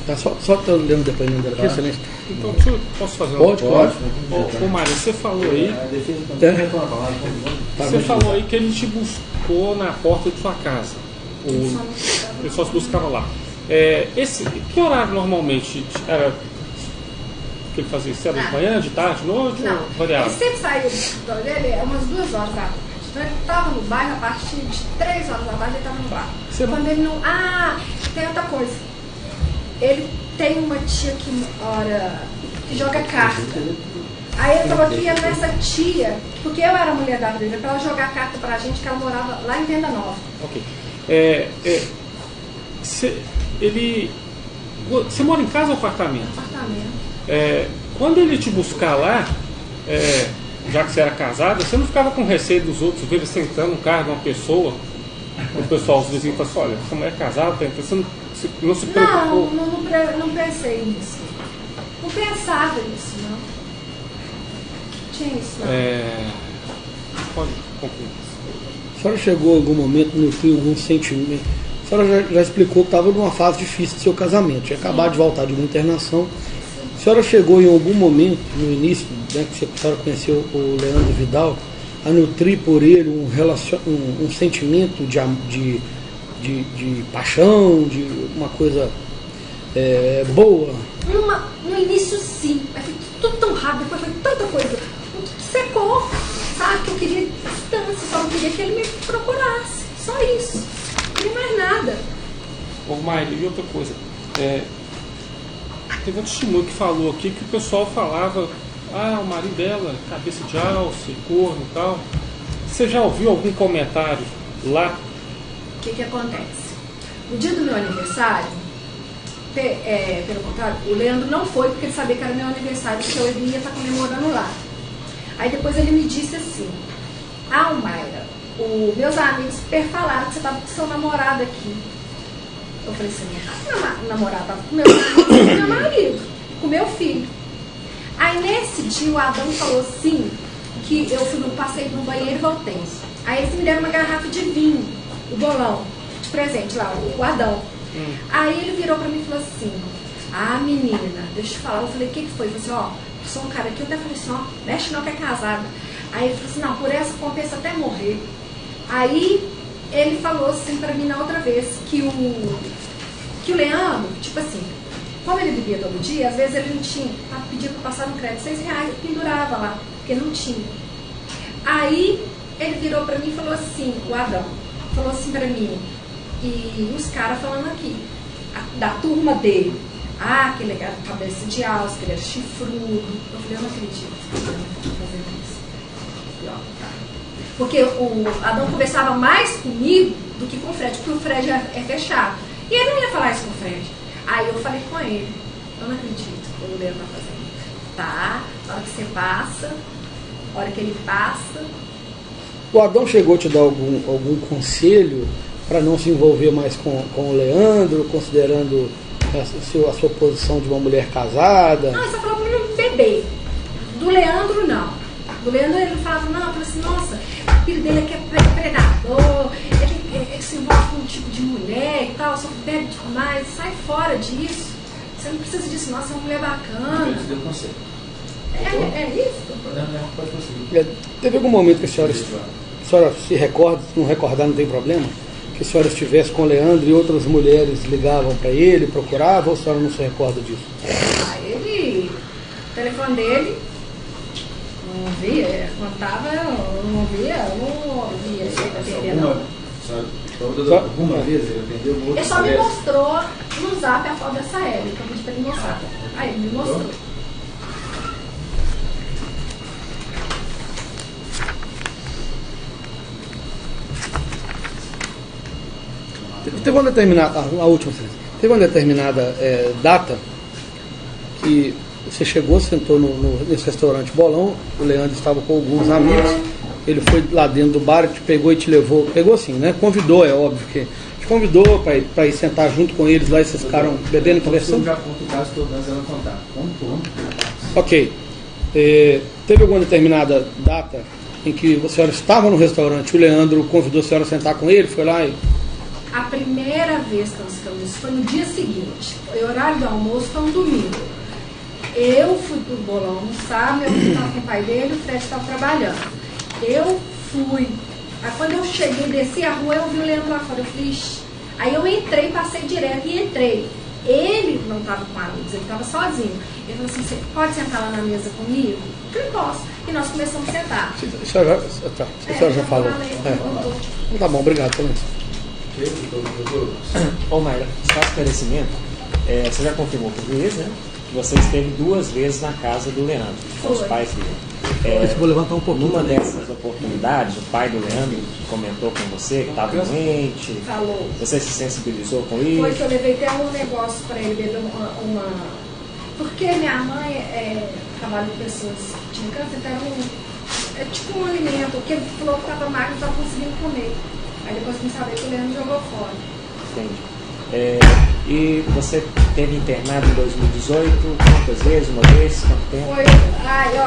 Tá, só tô lendo o depoimento dela aqui, excelente. Então, posso fazer uma Pode. Ô Mário, você falou aí. Você falou aí que ele te buscou na porta de sua casa. Ele só se buscava lá. Que horário normalmente era que ele fazia isso? Era de manhã, de tarde, de noite? Não, ou variava? ele sempre saiu do escritório dele umas 2 horas da tarde. Então ele estava no bairro a partir de 3 horas da tarde, ele estava no bairro. Quando ele não... tem outra coisa. Ele tem uma tia que mora, que joga carta. Aí ele falou que ia nessa tia, porque eu era a mulher da vida, para ela jogar carta pra gente, que ela morava lá em Venda Nova. Ok. Você mora em casa ou apartamento? Apartamento. Quando ele te buscar lá, já que você era casada, você não ficava com receio dos outros ver ele sentando no carro de uma pessoa? O pessoal, os vizinhos falam assim, olha, essa mulher é casada, você não se preocupou? Não pensei nisso. Não pensava nisso, não. Tinha isso, não. Pode concluir. A senhora chegou em algum momento, nutriu algum sentimento? A senhora já explicou que estava numa fase difícil do seu casamento, tinha acabado de voltar de uma internação. A senhora chegou em algum momento, no início, né, que a senhora conheceu o Leandro Vidal, a nutrir por ele um sentimento de paixão, de uma coisa boa? No início sim, mas foi tudo tão rápido, depois foi tanta coisa. Secou, sabe? Que eu queria distância, só não queria que ele me procurasse. Só isso. Não queria mais nada. Ô Maíra, e outra coisa. Teve um testemunho que falou aqui que o pessoal falava, o marido dela, cabeça de alce, corno e tal. Você já ouviu algum comentário lá? O que acontece? No dia do meu aniversário, pelo contrário, o Leandro não foi porque ele sabia que era meu aniversário, porque eu ia estar comemorando lá. Aí depois ele me disse assim, Mayra, meus amigos falaram que você estava com seu namorado aqui. Eu falei assim, não, namorado, estava com meu marido, com meu filho. Aí nesse dia o Adão falou assim, que eu passei no banheiro e voltei. Aí eles me deram uma garrafa de vinho, o bolão, de presente lá, o Adão. Aí ele virou pra mim e falou assim, menina, deixa eu te falar. Eu falei, o que foi? Ele falou assim, sou um cara aqui. Eu até falei assim, mexe não que é casado. Aí ele falou assim, não, por essa compensa até morrer. Aí ele falou assim pra mim na outra vez, que o Leandro, tipo assim, como ele bebia todo dia, às vezes ele não tinha, pedia pra passar no crédito R$6, pendurava lá, porque não tinha. Aí ele virou pra mim e falou assim, o Adão, falou assim pra mim, e os caras falando aqui, da turma dele, que ele era cabeça de alça, que ele era chifrudo. Eu falei, eu não acredito que ele tá fazendo isso. Porque o Adão conversava mais comigo do que com o Fred, porque o Fred é fechado. E ele não ia falar isso com o Fred. Aí eu falei com ele, eu não acredito que o Leandro tá fazendo. Tá, na hora que você passa, na hora que ele passa. O Adão chegou a te dar algum conselho para não se envolver mais com o Leandro, considerando a sua posição de uma mulher casada? Não, ele só falou para não beber. Do Leandro, não. Do Leandro ele falava, não, eu falei assim, nossa, o filho dele aqui é predador, ele se envolve com um tipo de mulher e tal, só bebe demais, sai fora disso. Você não precisa disso, nossa, é uma mulher bacana. Ele te deu conselho. É isso? Pode prosseguir. Teve algum momento que a senhora se recorda, se não recordar não tem problema, que a senhora estivesse com o Leandro e outras mulheres ligavam para ele, procuravam, ou a senhora não se recorda disso? O telefone dele, não via, contava, não via ele atender, não. Alguma vez ele atendeu? Ele só me mostrou no zap a foto dessa Hélio, que eu pedi para ele mostrar. Aí ele me mostrou. Teve uma determinada, a última, teve uma determinada data que você chegou, sentou nesse restaurante Bolão, o Leandro estava com alguns amigos, ele foi lá dentro do bar, te pegou e te levou, pegou assim, né? Convidou, é óbvio que te convidou para ir sentar junto com eles lá e vocês ficaram bebendo e conversando? Eu já conto o caso todo antes dela contar. Ok. Teve alguma determinada data em que a senhora estava no restaurante, o Leandro convidou a senhora a sentar com ele, foi lá e... A primeira vez que nós ficamos isso foi no dia seguinte. O horário do almoço foi um domingo. Eu fui pro Bolão almoçar, meu filho estava com o pai dele, o Fred estava trabalhando. Eu fui. Aí quando eu cheguei, desci a rua, eu vi o Leandro lá fora. Eu falei, ixi. Aí eu entrei, passei direto e entrei. Ele não estava com amigos, ele estava sozinho. Ele falou assim, você pode sentar lá na mesa comigo? Eu falei, posso. e nós começamos a sentar. A senhora já falou. Tá bom, obrigado. Ô Mayra, só esclarecimento, você já confirmou para o juiz, né? Você esteve 2 vezes na casa do Leandro, com os pais dele. Vou levantar um pouquinho. Numa dessas oportunidades, o pai do Leandro comentou com você que estava doente. Falou. Você se sensibilizou com isso? Foi que eu levei até um negócio para ele beber uma. Porque minha mãe trabalha com pessoas que tinham câncer, então é tipo um alimento, porque ele falou que estava magro e não estava conseguindo comer. Aí depois eu saber que o Leandro jogou fora. Entendi. E você teve internado em 2018, quantas vezes? Uma vez? Quanto tempo?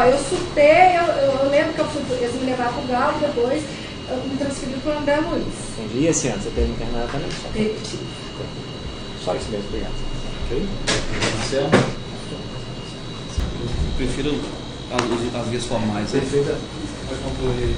Eu surtei, eu lembro que eles me levaram para o Galo, depois eu me transferi para o André Luiz. Entendi. E esse ano, você teve internado também? Só isso mesmo, obrigado. Ok? Marcelo? Eu prefiro as vias formais. Perfeito. Pode concluir.